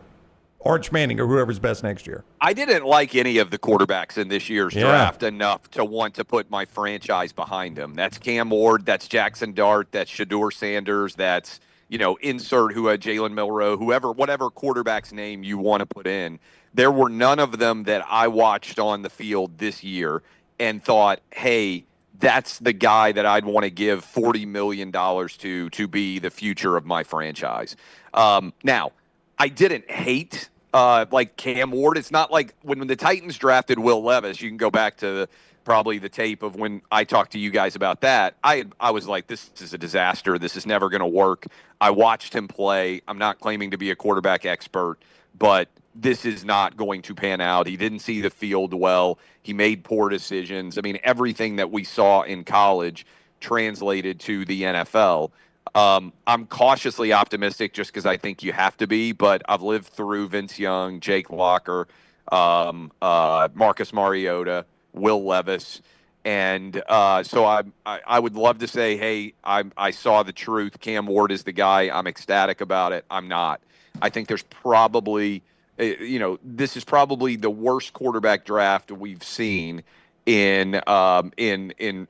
Arch Manning or whoever's best next year? I didn't like any of the quarterbacks in this year's draft enough to want to put my franchise behind them. That's Cam Ward, that's Jackson Dart, that's Shedeur Sanders, that's, insert Jalen Milroe, whatever quarterback's name you want to put in. There were none of them that I watched on the field this year and thought, hey, that's the guy that I'd want to give $40 million to be the future of my franchise. Now, I didn't hate like Cam Ward. It's not like when the Titans drafted Will Levis, you can go back to probably the tape of when I talked to you guys about that. I was like, this is a disaster. This is never going to work. I watched him play. I'm not claiming to be a quarterback expert, but this is not going to pan out. He didn't see the field well. He made poor decisions. I mean, everything that we saw in college translated to the NFL. I'm cautiously optimistic just because I think you have to be, but I've lived through Vince Young, Jake Locker, Marcus Mariota, Will Levis. And so I would love to say, hey, I saw the truth. Cam Ward is the guy. I'm ecstatic about it. I'm not. I think there's probably – this is probably the worst quarterback draft we've seen in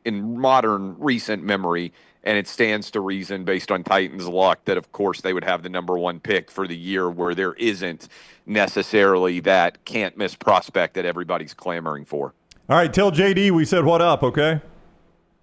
modern recent memory, and it stands to reason based on Titans' luck that, of course, they would have the number one pick for the year where there isn't necessarily that can't-miss prospect that everybody's clamoring for. All right, tell JD we said what up, okay?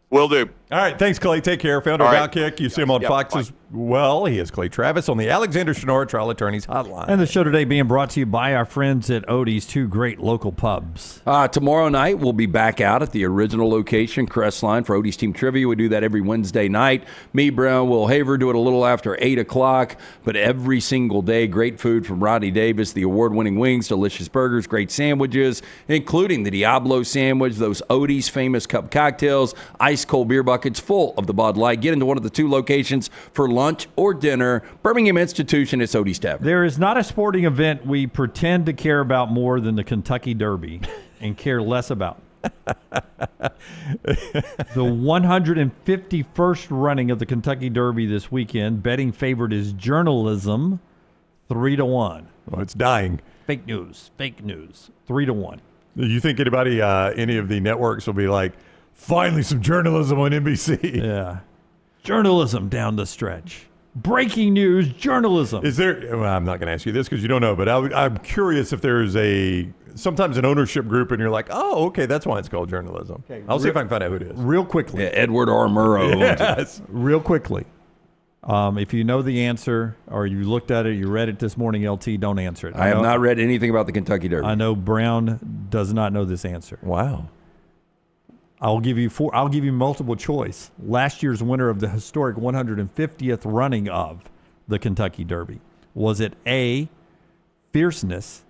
Will do. All right, thanks, Clay. Take care. Founder of Outkick. You see him on Fox as bye. well. He is Clay Travis on the Alexander Shunnarah Trial Attorneys Hotline. And the show today being brought to you by our friends at Odie's, two great local pubs. Tomorrow night, we'll be back out at the original location, Crestline, for Odie's Team Trivia. We do that every Wednesday night. Me, Brown, Will Haver do it a little after 8 o'clock. But every single day, great food from Rodney Davis, the award-winning wings, delicious burgers, great sandwiches, including the Diablo sandwich, those Odie's famous cup cocktails, ice-cold beer buckets full of the Bud Light. Get into one of the two locations for lunch or dinner. Birmingham Institution, it's Odie's Tavern. There is not a sporting event we pretend to care about more than the Kentucky Derby and care less about. The 151st running of the Kentucky Derby this weekend. Betting favorite is Journalism, 3-1. Well, it's dying. Fake news. 3-1. Do you think anybody, any of the networks will be like, finally some journalism on NBC? Yeah. Journalism down the stretch. Breaking news, journalism. Is there, well, I'm not going to ask you this because you don't know, but I'm curious if there's sometimes an ownership group and you're like, oh, okay, that's why it's called journalism. Okay, I'll see if I can find out who it is. Real quickly. Yeah, Edward R. Murrow. Yes. Real quickly. If you know the answer or you looked at it, you read it this morning, LT, don't answer it. I have not read anything about the Kentucky Derby. I know Brown does not know this answer. Wow. I'll give you multiple choice. Last year's winner of the historic 150th running of the Kentucky Derby. Was it A, Fierceness,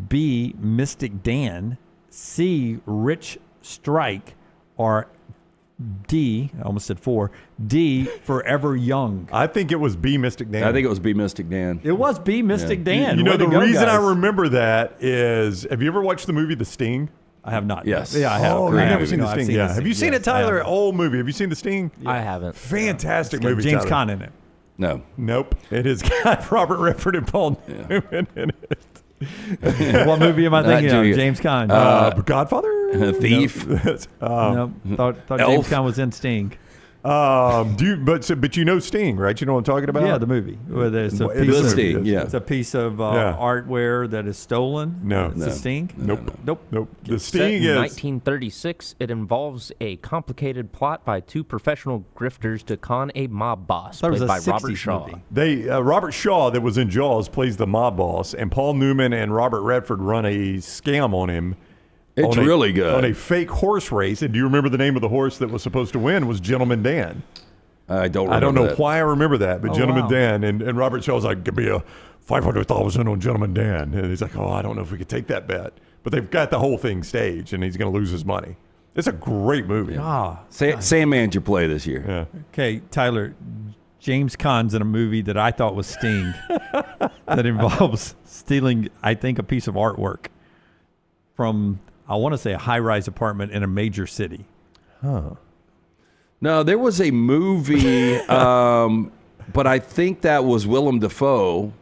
B, Mystic Dan, C, Rich Strike, or D, I almost said 4, D, Forever Young? I think it was B, Mystic Dan. I think it was B, Mystic Dan. It was B, Mystic Dan. You know, Way to the go, reason guys. I remember that is, have you ever watched the movie The Sting? I have not. Yes. Yeah, I have. Oh, Great you've never movie. seen The No, I've Sting? seen Yeah. The Have you Sting. seen Yes, it, Tyler? I have. Old movie. Have you seen The Sting? I haven't. Fantastic It's got movie. James Tyler. Caan in it. No. Nope. It has got Robert Redford and Paul Newman in it. What movie am I thinking of? James Caan. Godfather? Thief? Nope. Thought Elf? James Caan was in Sting. But you know Sting, right? You know what I'm talking about? Yeah, the movie. Where there's a It piece is of, Sting, yeah. It's a piece of Yeah. artware that is stolen. No. It's a Sting. Nope. Nope. The Set Sting in is 1936, it involves a complicated plot by two professional grifters to con a mob boss, Thought it was played a by Robert 60s Shaw. movie. Robert Shaw that was in Jaws plays the mob boss, and Paul Newman and Robert Redford run a scam on him. It's really good. On a fake horse race. And do you remember the name of the horse that was supposed to win was Gentleman Dan? I don't know that. why I remember that, but Oh, Gentleman wow. Dan and Robert Shaw's like, give me a $500,000 on Gentleman Dan, and he's like, oh, I don't know if we could take that bet, but they've got the whole thing staged, and he's going to lose his monny. It's a great movie. Ah. Sandman's your play this year. Yeah. Okay, Tyler. James Caan's in a movie that I thought was Sting that involves stealing, I think, a piece of artwork from, I want to say, a high-rise apartment in a major city. Huh. No, there was a movie, but I think that was Willem Dafoe,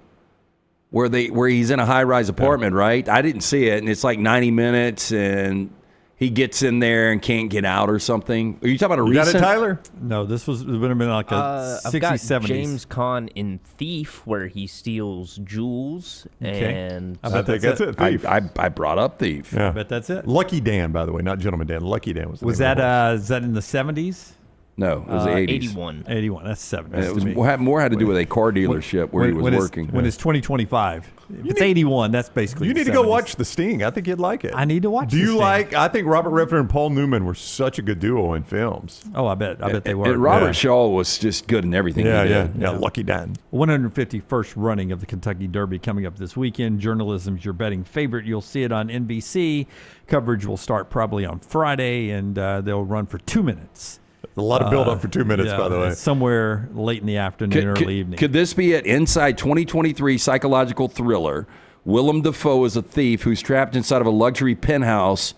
where he's in a high-rise apartment, right? I didn't see it, and it's like 90 minutes, and he gets in there and can't get out or something. Are you talking about a recent? Got it, Tyler? No, this would have been like a I've 60s, got 70s. James Caan in Thief, where he steals jewels, and I bet that's it. Thief. I brought up Thief. Yeah. I bet that's it. Lucky Dan, by the way, not Gentleman Dan. Lucky Dan was the Was name of that the horse. is that in the 70s? No, it was the 80s. 81. 81. That's 70s. And it was to me. more had to do with a car dealership where he was working. When it's 2025. If it's 81, that's basically You need the to go 70s. watch The Sting. I think you'd like it. I need to watch Do The you Sting. like? I think Robert Redford and Paul Newman were such a good duo in films. Oh, I bet they were. And Robert Yeah. Shaw was just good in everything he did. Yeah. Lucky Dan. 151st running of the Kentucky Derby coming up this weekend. Journalism's your betting favorite. You'll see it on NBC. Coverage will start probably on Friday, and they'll run for 2 minutes. A lot of build up for 2 minutes, by the way. Somewhere late in the afternoon, early evening. Could this be an inside 2023 psychological thriller? Willem Dafoe is a thief who's trapped inside of a luxury penthouse.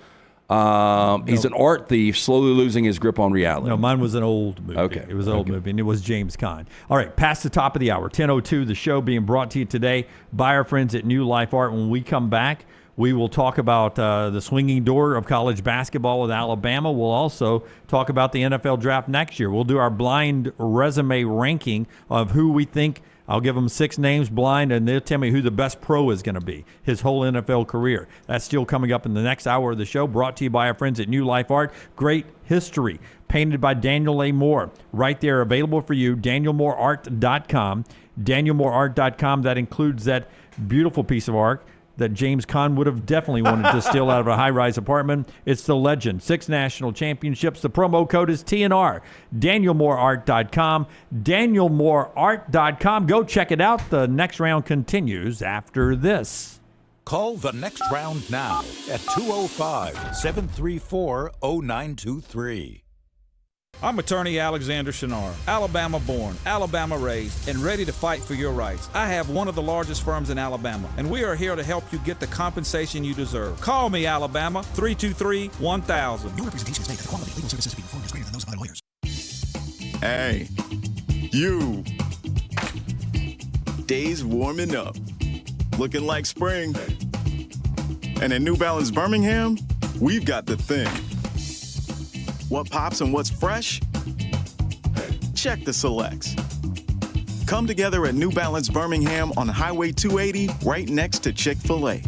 He's an art thief, slowly losing his grip on reality. No, mine was an old movie. Okay. It was an old movie, and it was James Caan. All right, past the top of the hour, 10:02, the show being brought to you today by our friends at New Life Art. When we come back, we will talk about the swinging door of college basketball with Alabama. We'll also talk about the NFL draft next year. We'll do our blind resume ranking of who we think. I'll give them 6 names blind, and they'll tell me who the best pro is going to be, his whole NFL career. That's still coming up in the next hour of the show, brought to you by our friends at New Life Art. Great history, painted by Daniel A. Moore. Right there, available for you, danielmooreart.com. danielmooreart.com, that includes that beautiful piece of art that James Caan would have definitely wanted to steal out of a high-rise apartment. It's the legend. 6 national championships. The promo code is TNR. DanielMooreArt.com. DanielMooreArt.com. Go check it out. The next round continues after this. Call the next round now at 205-734-0923. I'm attorney Alexander Shunnarah, Alabama born, Alabama raised, and ready to fight for your rights. I have one of the largest firms in Alabama, and we are here to help you get the compensation you deserve. Call me, Alabama, 323-1000. Your representation is made that the quality of legal services to be performed is greater than those of other lawyers. Hey, you. Days warming up, looking like spring. And at New Balance Birmingham, we've got the thing. What pops and what's fresh? Check the selects. Come together at New Balance Birmingham on Highway 280, right next to Chick-fil-A.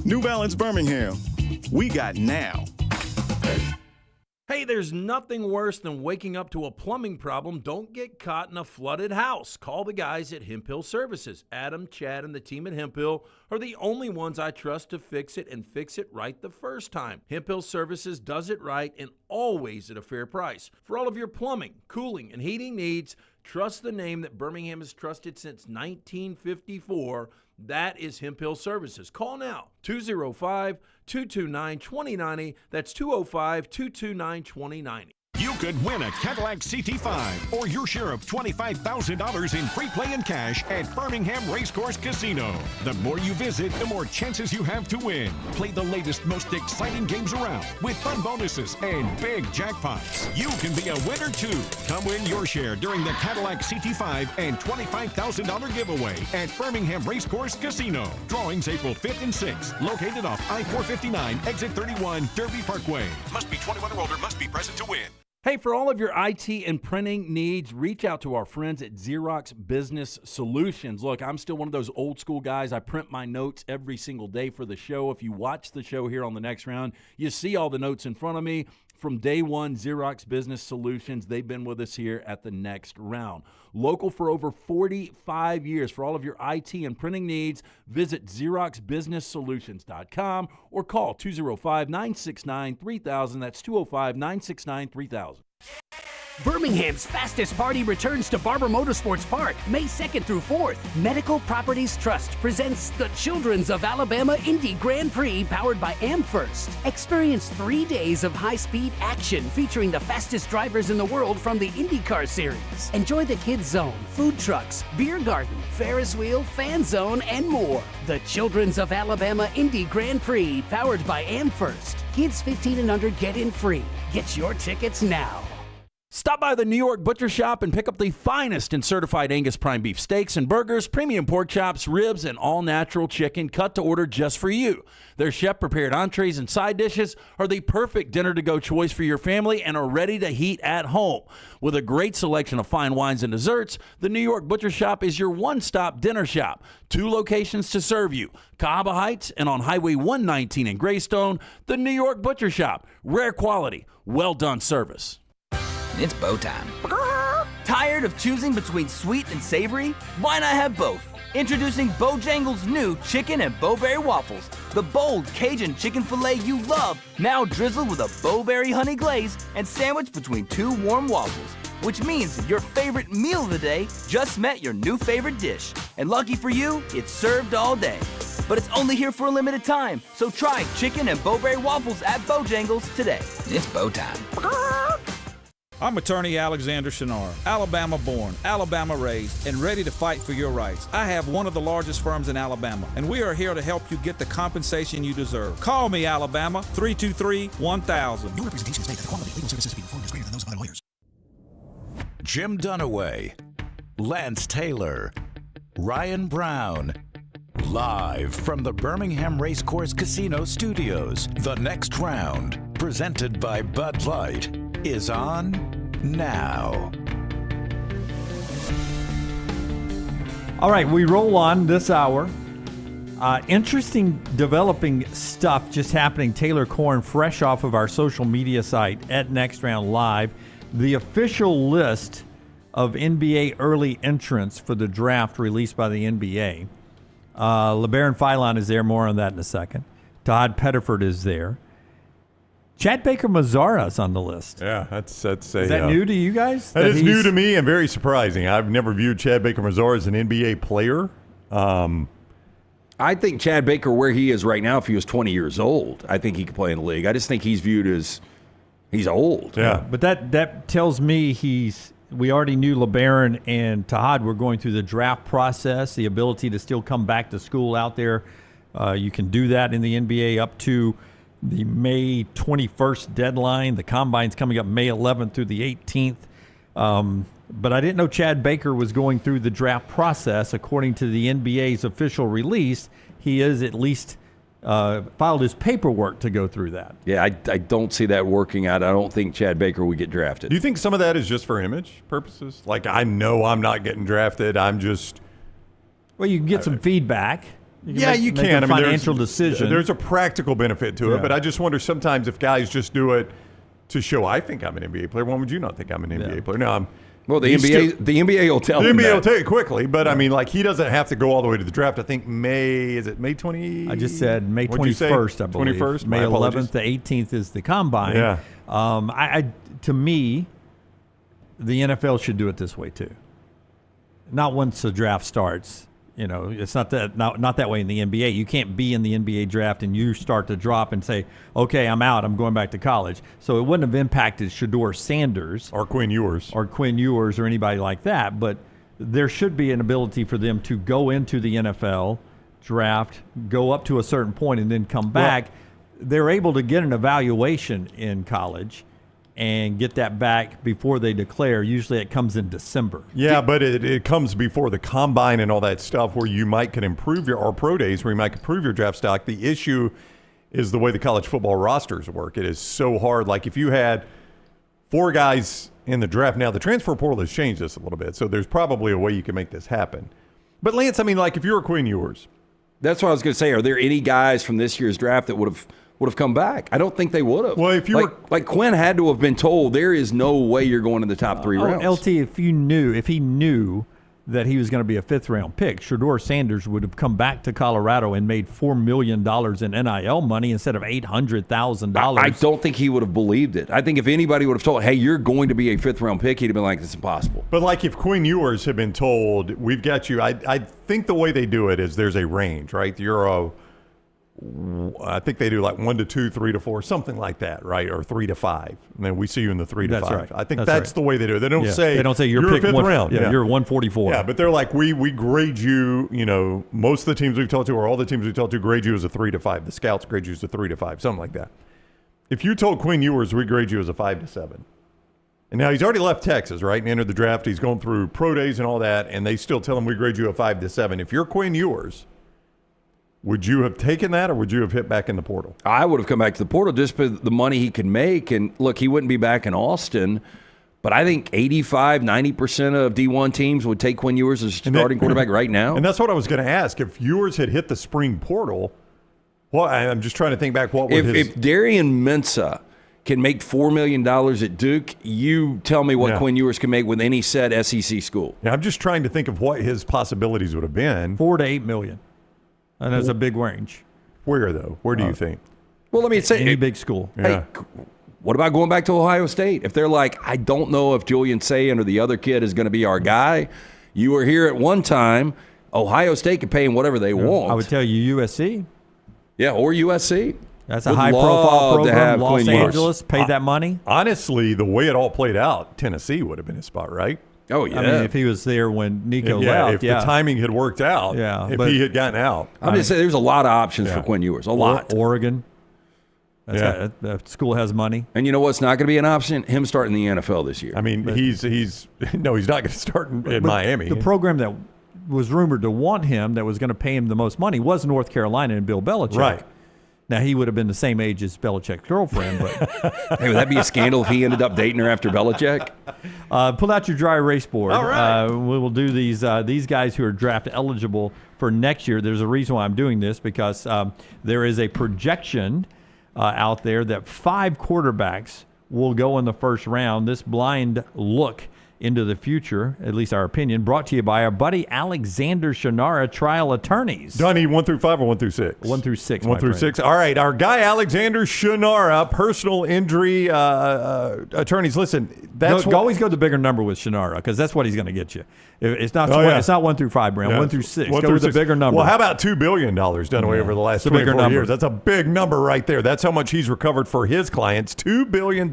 New Balance Birmingham, we got now. Hey, there's nothing worse than waking up to a plumbing problem. Don't get caught in a flooded house. Call the guys at Hemp Hill Services. Adam, Chad, and the team at Hemp Hill are the only ones I trust to fix it and fix it right the first time. Hemp Hill Services does it right and always at a fair price. For all of your plumbing, cooling, and heating needs, trust the name that Birmingham has trusted since 1954. That is Hemp Hill Services. Call now, 205-229-2090. That's 205-229-2090. You could win a Cadillac CT5 or your share of $25,000 in free play and cash at Birmingham Racecourse Casino. The more you visit, the more chances you have to win. Play the latest, most exciting games around with fun bonuses and big jackpots. You can be a winner too. Come win your share during the Cadillac CT5 and $25,000 giveaway at Birmingham Racecourse Casino. Drawings April 5th and 6th. Located off I-459, exit 31, Derby Parkway. Must be 21 or older, must be present to win. Hey, for all of your IT and printing needs, reach out to our friends at Xerox Business Solutions. Look, I'm still one of those old school guys. I print my notes every single day for the show. If you watch the show here on the Next Round, you see all the notes in front of me. From day one, Xerox Business Solutions, they've been with us here at the Next Round. Local for over 45 years. For all of your IT and printing needs, visit XeroxBusinessSolutions.com or call 205-969-3000. That's 205-969-3000. Birmingham's fastest party returns to Barber Motorsports Park May 2nd through 4th. Medical Properties Trust presents the Children's of Alabama Indy Grand Prix powered by AmFirst. Experience 3 days of high-speed action featuring the fastest drivers in the world from the IndyCar Series. Enjoy the Kids Zone, food trucks, beer garden, Ferris wheel, fan zone, and more. The Children's of Alabama Indy Grand Prix powered by AmFirst. Kids 15 and under get in free. Get your tickets now. Stop by the New York Butcher Shop and pick up the finest in certified Angus prime beef steaks and burgers, premium pork chops, ribs, and all-natural chicken cut to order just for you. Their chef-prepared entrees and side dishes are the perfect dinner-to-go choice for your family and are ready to heat at home. With a great selection of fine wines and desserts, the New York Butcher Shop is your one-stop dinner shop. 2 locations to serve you, Cahaba Heights and on Highway 119 in Greystone. The New York Butcher Shop, rare quality, well-done service. It's bow time. Tired of choosing between sweet and savory? Why not have both? Introducing Bojangles' new chicken and bowberry waffles. The bold Cajun chicken filet you love, now drizzled with a bowberry honey glaze and sandwiched between 2 warm waffles. Which means your favorite meal of the day just met your new favorite dish. And lucky for you, it's served all day. But it's only here for a limited time, so try chicken and bowberry waffles at Bojangles today. It's bow time. I'm attorney Alexander Shunnarah, Alabama born, Alabama raised, and ready to fight for your rights. I have one of the largest firms in Alabama, and we are here to help you get the compensation you deserve. Call me, Alabama, 323-1000. Your representation is made that the quality of legal services being performed is greater than those of other lawyers. Jim Dunaway, Lance Taylor, Ryan Brown. Live from the Birmingham Racecourse Casino Studios, the Next Round, presented by Bud Light, is on now. All right, we roll on this hour. Interesting developing stuff just happening. Taylor Corn, fresh off of our social media site at Next Round Live. The official list of NBA early entrants for the draft released by the NBA. Labaron Philon is there. More on that in a second. Todd Pettiford is there. Chad Baker-Mazara is on the list. Yeah, that's is that new to you guys? That is new to me and very surprising. I've never viewed Chad Baker-Mazara as an NBA player. I think Chad Baker, where he is right now, if he was 20 years old, I think he could play in the league. I just think he's viewed as he's old. Yeah. But that tells me we already knew LeBaron and Todd were going through the draft process, the ability to still come back to school out there. You can do that in the NBA up to the May 21st deadline. The Combine's coming up May 11th through the 18th. But I didn't know Chad Baker was going through the draft process. According to the NBA's official release, he is at least filed his paperwork to go through that. Yeah, I don't see that working out. I don't think Chad Baker would get drafted. Do you think some of that is just for image purposes? Like, I know I'm not getting drafted. I'm just... Well, you can get some feedback. You make can. a financial decision. There's a practical benefit to it, but I just wonder sometimes if guys just do it to show I think I'm an NBA player. When would you not think I'm an NBA player? No, Well, the NBA will tell him The NBA that. will tell you quickly, but I mean, like, he doesn't have to go all the way to the draft. I think May 20? I just said May What'd you say? 21st, I believe. 21st? May My 11th apologies. to 18th is the combine. Yeah. To me, the NFL should do it this way too. Not once the draft starts. You know, it's not that way in the NBA. You can't be in the NBA draft and you start to drop and say, okay, I'm out. I'm going back to college. So it wouldn't have impacted Shedeur Sanders. Or Quinn Ewers. Or anybody like that. But there should be an ability for them to go into the NFL draft, go up to a certain point, and then come back. They're able to get an evaluation in college and get that back before they declare. Usually it comes in December. Yeah, but it comes before the combine and all that stuff where you can improve or pro days where you might improve your draft stock. The issue is the way the college football rosters work. It is so hard. Like if you had 4 guys in the draft, now the transfer portal has changed this a little bit, so there's probably a way you can make this happen. But Lance, I mean, like if you're a Quinn Ewers. That's what I was going to say. Are there any guys from this year's draft that would have come back? I don't think they would have. Well, if you like Quinn had to have been told there is no way you're going in the top 3 rounds. LT, if he knew that he was going to be a 5th-round pick, Shedeur Sanders would have come back to Colorado and made $4 million in NIL money instead of $800,000. I don't think he would have believed it. I think if anybody would have told, hey, you're going to be a 5th-round pick, he'd have been like, it's impossible. But like if Quinn Ewers had been told, we've got you, I think the way they do it is there's a range, right? I think they do like 1 to 2, 3 to 4, something like that, right? Or 3 to 5. And then we see you in the 3 to 5. Right. I think that's the way they do it. They don't say you're pick pick 5th round. Yeah, you're 144. Yeah, but they're like we grade you. You know, most of the teams we've talked to, or all the teams we've talked to, grade you as a 3 to 5. The scouts grade you as a 3 to 5, something like that. If you told Quinn Ewers we grade you as a 5 to 7, and now he's already left Texas, right, and entered the draft. He's going through pro days and all that, and they still tell him we grade you a 5 to 7. If you're Quinn Ewers, would you have taken that, or would you have hit back in the portal? I would have come back to the portal just for the money he could make. And look, he wouldn't be back in Austin, but I think 85, 90% of D1 teams would take Quinn Ewers as starting quarterback right now. And that's what I was going to ask. If Ewers had hit the spring portal, well, I'm just trying to think back. What would if Darian Mensah can make $4 million at Duke, you tell me what Quinn Ewers can make with any said SEC school. Yeah, I'm just trying to think of what his possibilities would have been. 4 to 8 million. And that's a big range. Where, though? Where do you think? Well, let me say any big school. Yeah. Hey, what about going back to Ohio State? If they're like, I don't know if Julian Sayin or the other kid is going to be our guy. You were here at one time. Ohio State can pay him whatever they want. I would tell you USC. Yeah, or USC. That's a high-profile program. Los Angeles, pay that money. Honestly, the way it all played out, Tennessee would have been his spot, right? Oh, yeah. I mean, if he was there when Nico left. If the timing had worked out. Yeah. If he had gotten out. I'm just saying there's a lot of options for Quinn Ewers. A lot. Oregon. That school has money. And you know what's not going to be an option? Him starting the NFL this year. I mean, he's not going to start in Miami. The program that was rumored to want him, that was going to pay him the most money, was North Carolina and Bill Belichick. Right. Now, he would have been the same age as Belichick's girlfriend. But hey, would that be a scandal if he ended up dating her after Belichick? Pull out your dry erase board. All right. We will do these guys who are draft eligible for next year. There's a reason why I'm doing this, because there is a projection out there that 5 quarterbacks will go in the first round. This blind look into the future, at least our opinion, brought to you by our buddy Alexander Shunnarah, trial attorneys. Donnie, 1 through 5 or 1 through 6? 1 through 6. 1 through 6. All right, our guy Alexander Shunnarah, personal injury attorneys. Listen, that's always go the bigger number with Shunnarah, because that's what he's going to get you. It's not. It's not 1 through 5, Brown. 1 through 6. Go with the bigger number. Well, how about $2 billion done away over the last 24 years? That's a big number right there. That's how much he's recovered for his clients. $2 billion.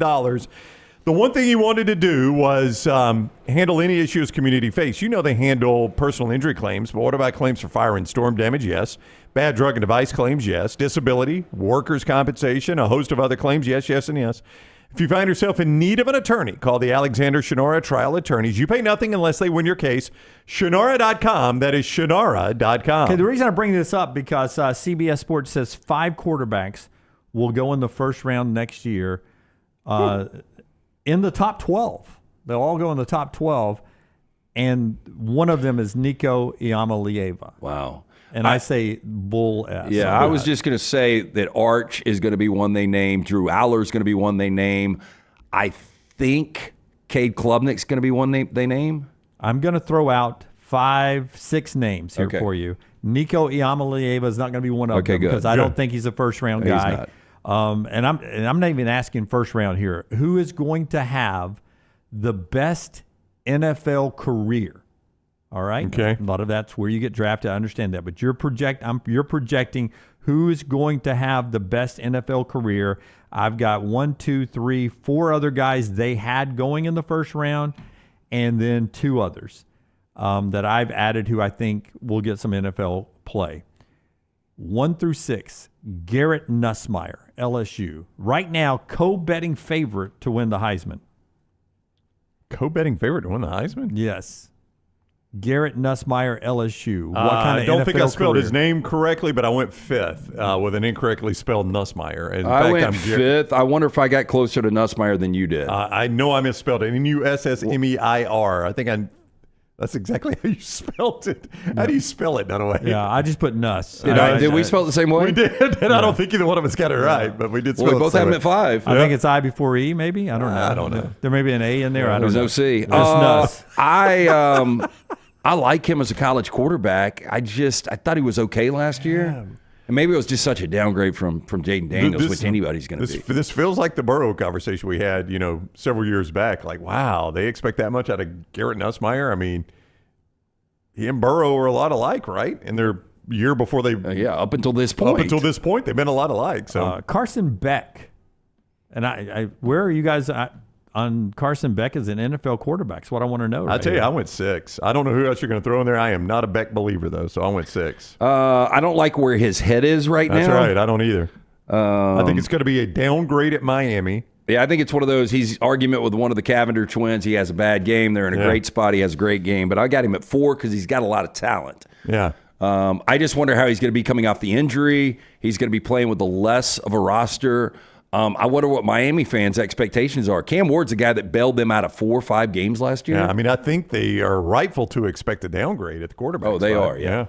The one thing he wanted to do was handle any issues community face. You know they handle personal injury claims, but what about claims for fire and storm damage? Yes. Bad drug and device claims? Yes. Disability, workers' compensation, a host of other claims? Yes, yes, and yes. If you find yourself in need of an attorney, call the Alexander Shunnarah Trial Attorneys. You pay nothing unless they win your case. Shunnarah.com. That is Shunnarah.com. Okay, the reason I bring this up, because CBS Sports says 5 quarterbacks will go in the first round next year. In the top 12. They'll all go in the top 12, and one of them is Nico Iamaleava. Wow. And I say bull ass. Yeah, I was just going to say that Arch is going to be one they name. Drew Aller's going to be one they name. I think Cade Klubnik's going to be one they name. I'm going to throw out 5-6 names here Okay. for you. Nico Iamaleava is not going to be one of them good. because I don't think he's a first-round He's guy. not. And I'm not even asking first round here. Who is going to have the best NFL career? All right. Okay. A lot of that's where you get drafted. I understand that, but you're projecting who is going to have the best NFL career. I've got 1, 2, 3, 4 other guys they had going in the first round, and then 2 others that I've added who I think will get some NFL play. 1 through 6, Garrett Nussmeier, LSU. Right now, co-betting favorite to win the Heisman. Co-betting favorite to win the Heisman? Yes. Garrett Nussmeier, LSU. What kind of I don't NFL think I spelled career? his name correctly, but I went 5th with an incorrectly spelled Nussmeier. In I fact, went I'm 5th. I wonder if I got closer to Nussmeier than you did. I know I misspelled it. Nussmeier. I think that's exactly how you spelled it. How do you spell it, by the way? Yeah, I just put Nuss. Did we spell it the same way? We did, and I don't think either one of us got it right, but we did spell Well, we it both the have same them at 5. I think it's I before E, maybe. I don't know. I don't know. There may be an A in there. I don't There's know. no C. There's Nuss. I like him as a college quarterback. I thought he was okay last year. And maybe it was just such a downgrade from Jaden Daniels, which anybody's going to be. This feels like the Burrow conversation we had, several years back. Like, wow, they expect that much out of Garrett Nussmeier. I mean, he and Burrow are a lot alike, right? In their year before they, up until this point. Up until this point, they've been a lot alike. So Carson Beck, and I where are you guys on Carson Beck as an NFL quarterback? That's what I want to know. I tell you, I went 6. I don't know who else you're going to throw in there. I am not a Beck believer though, so I went 6. I don't like where his head is right That's now. right. I don't either. I think it's going to be a downgrade at Miami. Yeah, I think it's one of those. He's argument with one of the Cavender twins. He has a bad game. They're in a great spot. He has a great game. But I got him at 4 because he's got a lot of talent. Yeah. I just wonder how he's going to be coming off the injury. He's going to be playing with the less of a roster. I wonder what Miami fans' expectations are. Cam Ward's a guy that bailed them out of 4 or 5 games last year. Yeah, I mean, I think they are rightful to expect a downgrade at the quarterback. Oh, they spot. are, yeah.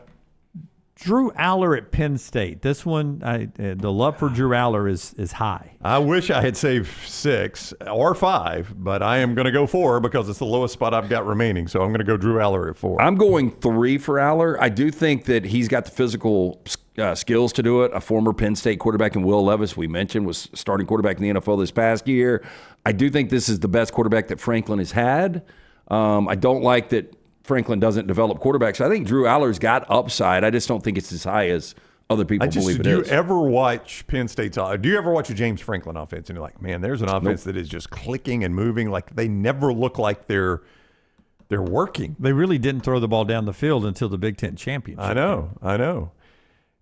Drew Aller at Penn State. This one, the love for Drew Aller is high. I wish I had saved 6 or 5, but I am going to go 4 because it's the lowest spot I've got remaining. So I'm going to go Drew Aller at 4. I'm going 3 for Aller. I do think that he's got the physical skills to do it. A former Penn State quarterback in Will Levis, we mentioned, was starting quarterback in the NFL this past year. I do think this is the best quarterback that Franklin has had. I don't like that Franklin doesn't develop quarterbacks. I think Drew Aller's got upside. I just don't think it's as high as other people believe it is. Do you ever watch Penn State's? Do you ever watch a James Franklin offense and you're like, man, there's an offense that is just clicking and moving. Like they never look like they're working. They really didn't throw the ball down the field until the Big Ten championship. I know.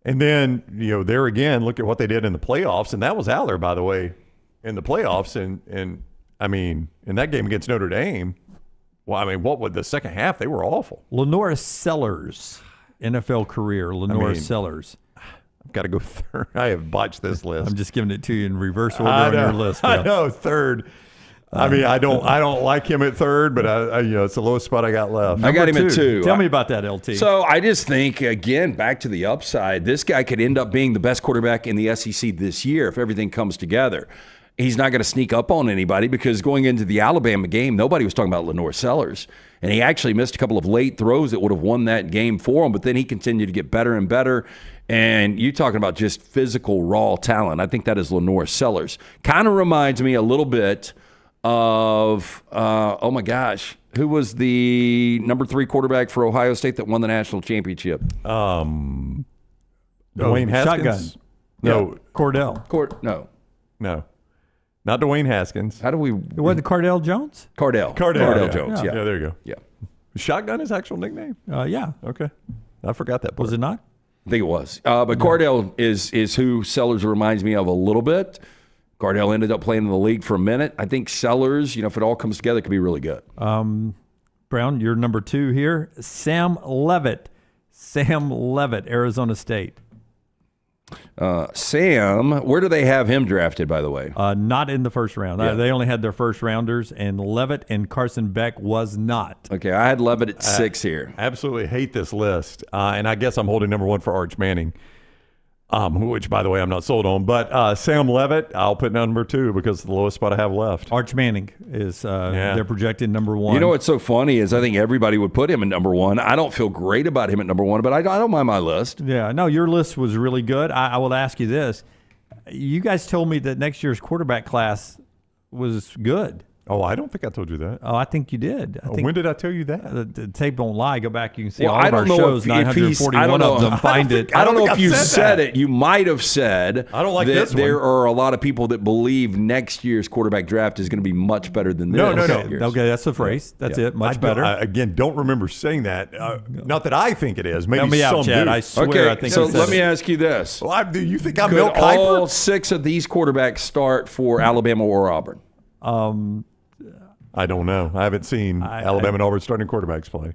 And then there again, look at what they did in the playoffs, and that was Aller, by the way, in the playoffs. And I mean, in that game against Notre Dame. Well, I mean, what would the second half? They were awful. Lenora Sellers, NFL career. Sellers. I've got to go 3rd. I have botched this list. I'm just giving it to you in reverse order on your list. I know 3rd. I mean, I don't like him at 3rd, but I it's the lowest spot I got left. I got him at 2. Tell me about that, LT. So I just think, again, back to the upside, this guy could end up being the best quarterback in the SEC this year if everything comes together. He's not going to sneak up on anybody because going into the Alabama game, nobody was talking about Lenore Sellers. And he actually missed a couple of late throws that would have won that game for him, but then he continued to get better and better. And you talking about just physical, raw talent. I think that is Lenore Sellers. Kind of reminds me a little bit of, oh my gosh, who was the number 3 quarterback for Ohio State that won the national championship? Dwayne Haskins? Shotgun. No. Yeah. Cordell. No. Not Dwayne Haskins. How do we? It wasn't Cardell Jones? Cardell Jones. Yeah, there you go. Yeah. Shotgun his actual nickname? Yeah. Okay. I forgot that part. Was it not? I think it was. But Cardell is who Sellers reminds me of a little bit. Cardell ended up playing in the league for a minute. I think Sellers, if it all comes together, could be really good. Brown, you're number 2 here. Sam Levitt, Arizona State. Sam, where do they have him drafted, by the way? Not in the first round. Yeah. They only had their first rounders, and Levitt and Carson Beck was not. Okay, I had Levitt at 6 here. Absolutely hate this list. And I guess I'm holding number 1 for Arch Manning. which, by the way, I'm not sold on. But Sam Levitt, I'll put number 2 because it's the lowest spot I have left. Arch Manning is they're projected number 1. You know what's so funny is I think everybody would put him at number 1. I don't feel great about him at number 1, but I don't mind my list. Yeah, no, your list was really good. I will ask you this. You guys told me that next year's quarterback class was good. Oh, I don't think I told you that. Oh, I think you did. When did I tell you that? The tape don't lie. Go back. You can see Well, all I of our don't know shows, if he's- 941 of them. Find it. I don't know if I've you said said that. it. You might have said I don't like that this one. there are a lot of people that believe next year's quarterback draft is going to be much better than this. No. Okay, that's the phrase. That's it. Much better. I, again, don't remember saying that. Not that I think it is. Maybe Help me out, some Chad. do. I swear Okay, I think so you said let me it. ask you this. Well, do you think I'm Could Mel all Kiper? 6 of these quarterbacks start for Alabama or Auburn? I don't know. I haven't seen Alabama and Auburn starting quarterbacks play.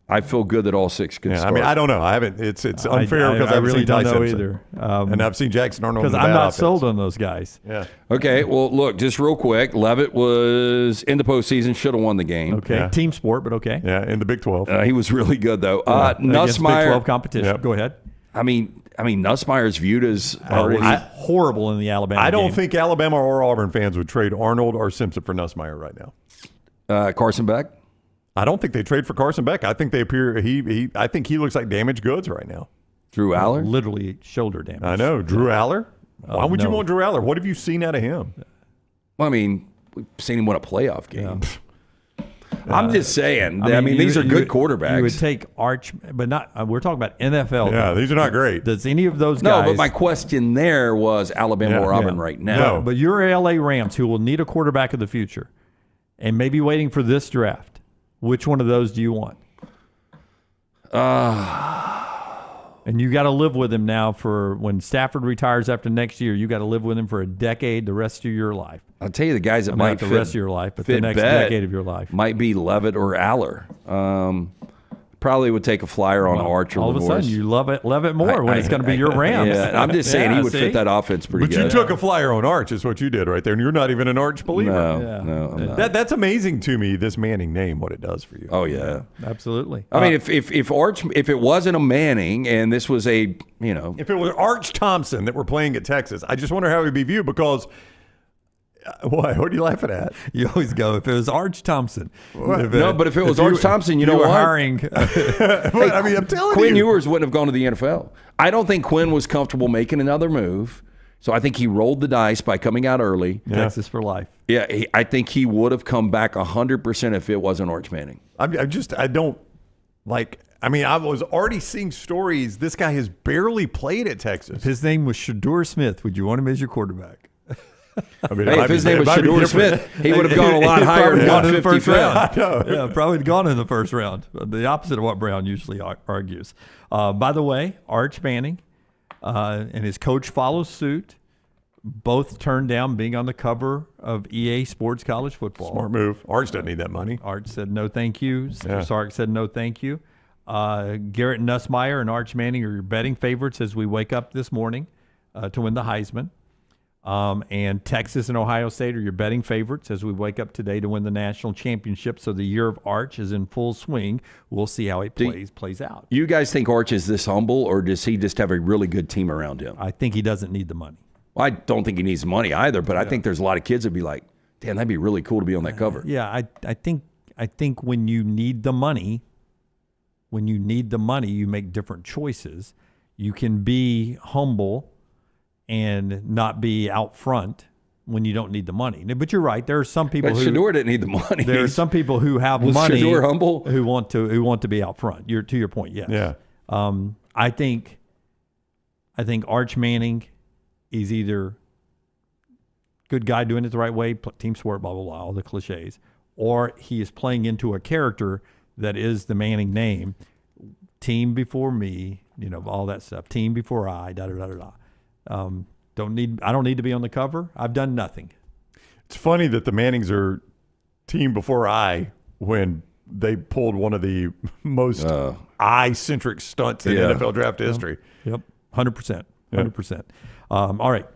I feel good that all 6 could Yeah, start. I mean, I don't know. I haven't. It's unfair because I I've really seen Ty don't know Simpson. either. And I've seen Jackson Arnold. Because I'm not sold on those guys. Yeah. Okay, well, look, just real quick. Levitt was in the postseason, should have won the game. Okay, Yeah. team sport, but okay. Yeah, in the Big 12. He was really good, though. Against Big Nussmeier. 12 competition. Yep. Go ahead. I mean, Nussmeier's viewed as already. Horrible in the Alabama I don't game. think Alabama or Auburn fans would trade Arnold or Simpson for Nussmeier right now. Carson Beck. I don't think they trade for Carson Beck. I think they appear. I think he looks like damaged goods right now. Drew Aller. Literally shoulder damage. I know. Drew Aller. Why would you no. want Drew Aller? What have you seen out of him? Well, I mean, we've seen him win a playoff game. I'm just saying. These are good quarterbacks. You would take Arch, but not. We're talking about NFL. Yeah, though. these are not great. Does any of those No, guys? but my question there was Alabama or Auburn right now. No. But your LA Rams, who will need a quarterback of the future, and maybe waiting for this draft, which one of those do you want? And you got to live with him now for when Stafford retires after next year. You got to live with him for a decade, the rest of your life. I'll tell you the guys that might not the fit, rest of your life, but fit the next bet decade of your life. might be Levitt or Aller. Probably would take a flyer on Arch or All of a LaVoie. sudden, you love it more when it's going to be your Rams. Yeah, I'm just saying he would fit that offense pretty But good. you took a flyer on Arch, is what you did right there, and you're not even an Arch believer. No, I'm not. That's amazing to me. This Manning name, what it does for you. Oh yeah, absolutely. I mean, if Arch, if it wasn't a Manning and this was a, if it was Arch Thompson that were playing at Texas, I just wonder how it would be viewed because. What are you laughing at? You always go, if it was Arch Thompson. But if it was Arch Thompson, you know were what? hiring. I mean, I'm telling Quinn you. Ewers wouldn't have gone to the NFL. I don't think Quinn was comfortable making another move. So I think he rolled the dice by coming out early. Texas for life. Yeah, I think he would have come back 100% if it wasn't Arch Manning. I don't like. I mean, I was already seeing stories. This guy has barely played at Texas. If his name was Shedeur Smith, would you want him as your quarterback? I mean, Hey, if his name was Shedeur Smith, he would have gone a lot higher than gone in the first 155. round. Yeah, probably gone in the first round. The opposite of what Brown usually argues. By the way, Arch Manning and his coach follows suit. Both turned down being on the cover of EA Sports College Football. Smart move. Arch doesn't need that money. Arch said no, thank you. Yeah. Sark said no, thank you. Garrett Nussmeier and Arch Manning are your betting favorites as we wake up this morning to win the Heisman. And Texas and Ohio State are your betting favorites as we wake up today to win the national championship. So the year of Arch is in full swing. We'll see how it plays out. You guys think Arch is this humble, or does he just have a really good team around him? I think he doesn't need the money. Well, I don't think he needs money either, but I think there's a lot of kids that be like, damn, that'd be really cool to be on that cover. Yeah, I think when you need the money, you make different choices. You can be humble and not be out front when you don't need the money. But you're right. There are some people But who Shedeur didn't need the money. There are some people who have Was money Shedeur humble? who want to be out front. To your point, yes. Yeah. I think Arch Manning is either good guy doing it the right way, team sport, blah blah blah, all the cliches, or he is playing into a character that is the Manning name. Team before me, all that stuff. Team before I, da da da da da. I don't need to be on the cover. I've done nothing. It's funny that the Mannings are team before I when they pulled one of the most I-centric stunts in NFL draft history. Yep, 100%. 100%. All right.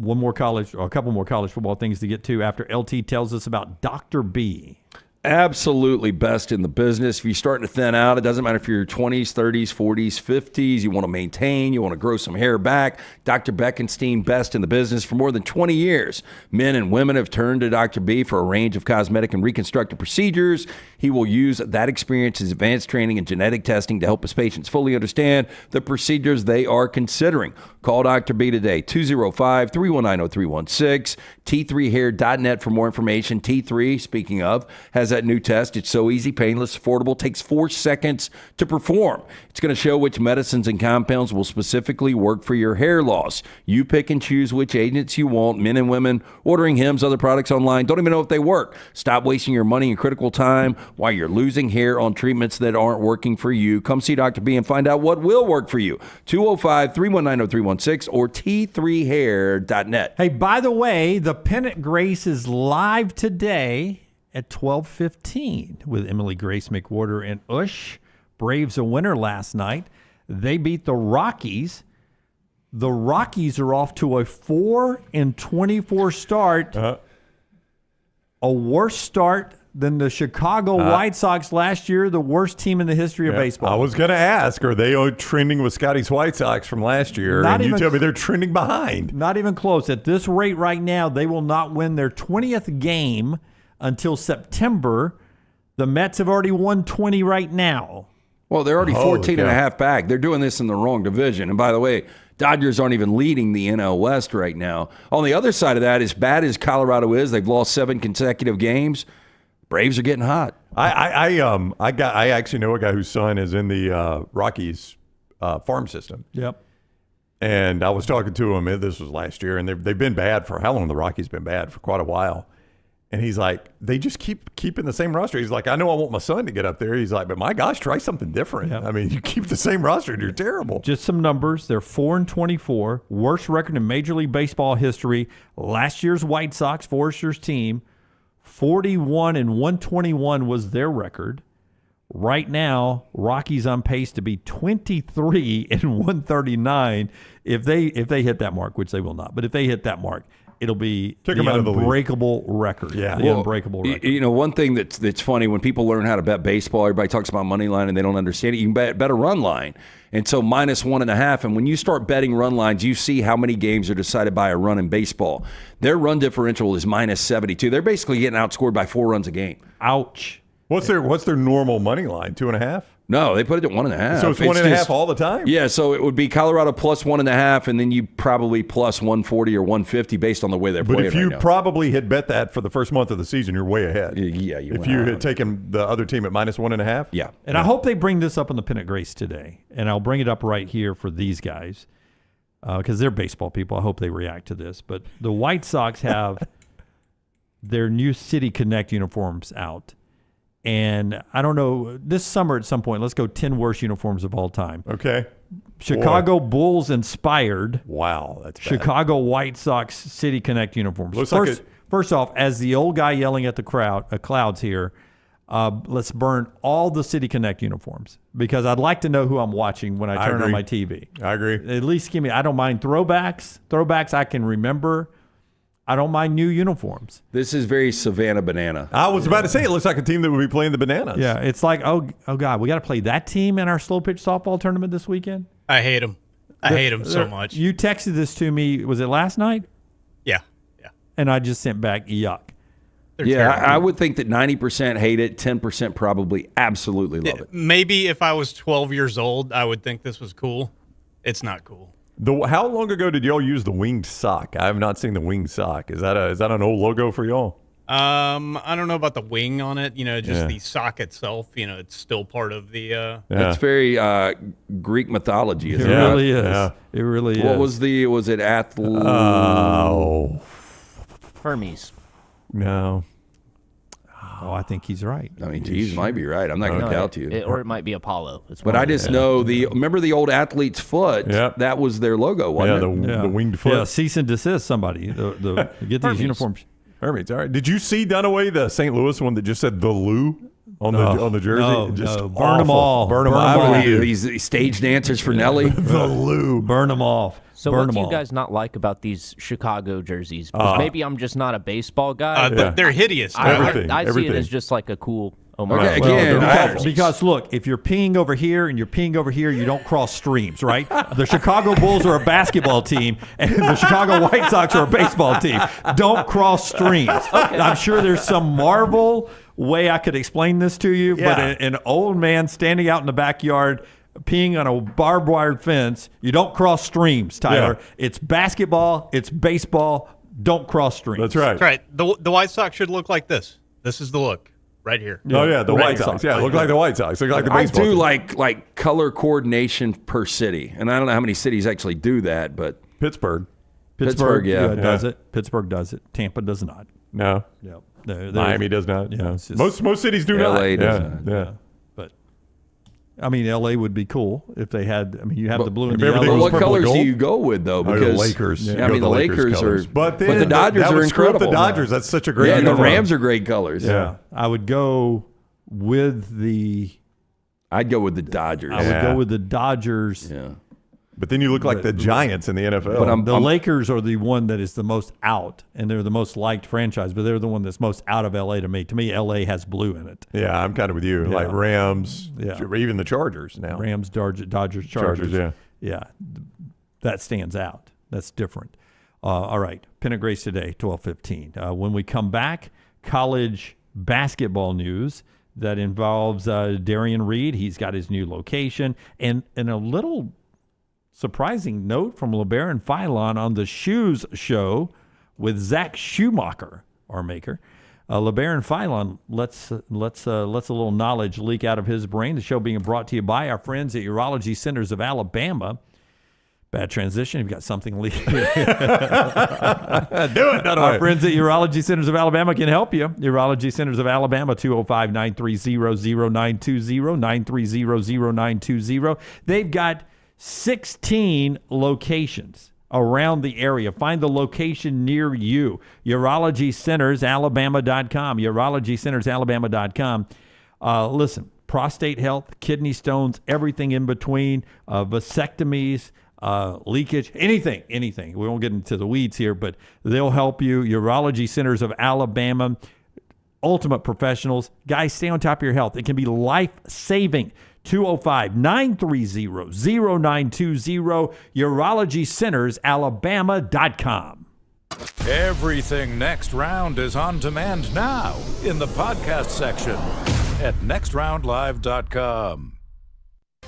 A couple more college football things to get to after LT tells us about Dr. B. Absolutely best in the business. If you're starting to thin out, it doesn't matter if you're 20s, 30s, 40s, 50s, you want to maintain, you want to grow some hair back. Dr. Beckenstein, best in the business for more than 20 years. Men and women have turned to Dr. B for a range of cosmetic and reconstructive procedures. He will use that experience, his advanced training and genetic testing to help his patients fully understand the procedures they are considering. Call Dr. B today, 205-319-0316, T3hair.net for more information. T3, speaking of, has that new test. It's so easy, painless, affordable, takes 4 seconds to perform. It's going to show which medicines and compounds will specifically work for your hair loss. You pick and choose which agents you want. Men and women ordering Hims, other products online, don't even know if they work. Stop wasting your money and critical time while you're losing hair on treatments that aren't working for you. Come see Dr. B and find out what will work for you. 205-319-0316 or T3hair.net. Hey, by the way, the Pennant Grace is live today at 12:15 with Emily Grace McWhorter and Ush. Braves a winner last night. They beat the Rockies. The Rockies are off to a 4-24 start. A worse start than the Chicago White Sox last year, the worst team in the history of baseball. I was going to ask, are they trending with Scotty's White Sox from last year? You tell me they're trending behind. Not even close. At this rate right now, they will not win their 20th game until September. The Mets have already won 20 right now. Well, they're already 14 and a half back. They're doing this in the wrong division. And by the way, Dodgers aren't even leading the NL West right now. On the other side of that, as bad as Colorado is, they've lost 7 consecutive games. Braves are getting hot. I actually know a guy whose son is in the Rockies farm system. Yep. And I was talking to him. This was last year, and they've been bad for how long? The Rockies been bad for quite a while. And he's like, they just keep keeping the same roster. He's like, I know I want my son to get up there. He's like, but my gosh, try something different. Yep. I mean, you keep the same roster, and you're terrible. Just some numbers. They're 4-24, worst record in Major League Baseball history. Last year's White Sox, Forrester's team, 41-121 was their record. Right now, Rockies on pace to be 23-139 if they hit that mark, which they will not. But if they hit that mark, it'll be the unbreakable record. Yeah, the unbreakable record. You know, one thing that's funny, when people learn how to bet baseball, everybody talks about money line and they don't understand it. You can bet a run line. And so -1.5. And when you start betting run lines, you see how many games are decided by a run in baseball. Their run differential is -72. They're basically getting outscored by 4 runs a game. Ouch. What's their normal money line? 2.5? No, they put it at 1.5. So it's 1.5 all the time? Yeah, so it would be Colorado plus 1.5, and then you probably plus 140 or 150 based on the way they're playing. But if you right now. probably had bet that for the first month of the season, you're way ahead. Yeah, if you had taken the other team at -1.5. Yeah. And I hope they bring this up on the Pennant Grace today. And I'll bring it up right here for these guys because they're baseball people. I hope they react to this. But the White Sox have their new City Connect uniforms out. And I don't know, this summer at some point, let's go 10 worst uniforms of all time. Okay. Chicago Bulls inspired. Wow, that's bad. Chicago White Sox City Connect uniforms. Looks First off, as the old guy yelling at the clouds here, let's burn all the City Connect uniforms because I'd like to know who I'm watching when I turn on my TV. I agree. At least give me, I don't mind throwbacks. Throwbacks I can remember. I don't mind new uniforms. This is very Savannah Banana. I was about to say, it looks like a team that would be playing the Bananas. Yeah, it's like, oh God, we got to play that team in our slow pitch softball tournament this weekend? I hate them. I hate them so much. You texted this to me, was it last night? Yeah. And I just sent back, yuck. I would think that 90% hate it, 10% probably absolutely love it. Maybe if I was 12 years old, I would think this was cool. It's not cool. How long ago did y'all use the winged sock? I have not seen the winged sock. Is that an old logo for y'all? I don't know about the wing on it. The sock itself. It's still part of the. It's very Greek mythology. It really is. Yeah. It really is. What was it Hermes. No. Oh, I think he's right. I mean, he might be right. I'm not going to doubt you. Or it might be Apollo. But I just know remember the old athlete's foot? Yeah. That was their logo, wasn't it? The winged foot. Yeah, cease and desist somebody. Get these uniforms. Hermes, all right. Did you see Dunaway, the St. Louis one that just said the Lou? on the jersey. No, Just no. Burn them all. Burn them Burn all. 'em all. These stage dancers for Nelly. The Lou. Burn them off. So Burn what them do you all. guys not like about these Chicago jerseys? Because maybe I'm just not a baseball guy. They're hideous. I see it as just like a cool homage. Okay, again, because look, if you're peeing over here and you're peeing over here, you don't cross streams, right? The Chicago Bulls are a basketball team, and the Chicago White Sox are a baseball team. Don't cross streams. I'm sure there's some marvel way I could explain this to you, but an old man standing out in the backyard peeing on a barbed wire fence, you don't cross streams, Tyler. Yeah. It's basketball, it's baseball. Don't cross streams. That's right. That's right. The White Sox should look like this. This is the look right here. Oh yeah, the White Sox. Yeah, look like the White Sox. Look like the I baseball. do team. like color coordination per city, and I don't know how many cities actually do that, but Pittsburgh. Pittsburgh does Yeah. it. Pittsburgh does it. Tampa does not. No. Yep. Miami does not. Yeah, No. it's just- Most cities do not. LA does Yeah. not. Yeah. But I mean, LA would be cool if they had. I mean, you have the blue and if the everything yellow. was what purple colors gold? do you go with though? The Because Lakers. Yeah, You I go mean, the the Lakers colors. are, But the Dodgers that are would screw up incredible. the Dodgers. That's such a great. Yeah, and the uniform. Rams are great colors. Yeah, I would go with the. I'd go with the Dodgers. I would go with the Dodgers. Yeah. But then you look like the Giants in the NFL. But The Lakers are the one that is the most out, and they're the most liked franchise. But they're the one that's most out of LA to me. To me, LA has blue in it. yeah, I'm kind of with you. Yeah. Like Rams, Yeah. even the Chargers now. Rams, Dodgers, Chargers, yeah. yeah, that stands out. That's different. All right, Pennant Grace today, 12:15. When we come back, college basketball news that involves Darian Reed. He's got his new location, and a little surprising note from Labaron Philon on the Shoes Show with Zach Schumacher, our maker. Labaron Philon lets a little knowledge leak out of his brain. The show being brought to you by our friends at Urology Centers of Alabama. Bad transition. You've got something leaking. Do it. Our friends at Urology Centers of Alabama can help you. Urology Centers of Alabama, 205-930-0920, 930-0920. They've got 16 locations around the area. Find the location near you. UrologyCentersAlabama.com. UrologyCentersAlabama.com. Listen, prostate health, kidney stones, everything in between, vasectomies, leakage, anything. We won't get into the weeds here, but they'll help you. Urology Centers of Alabama, ultimate professionals. Guys, stay on top of your health. It can be life-saving. 205-930-0920, UrologyCentersAlabama.com. Everything Next Round is on demand now in the podcast section at nextroundlive.com.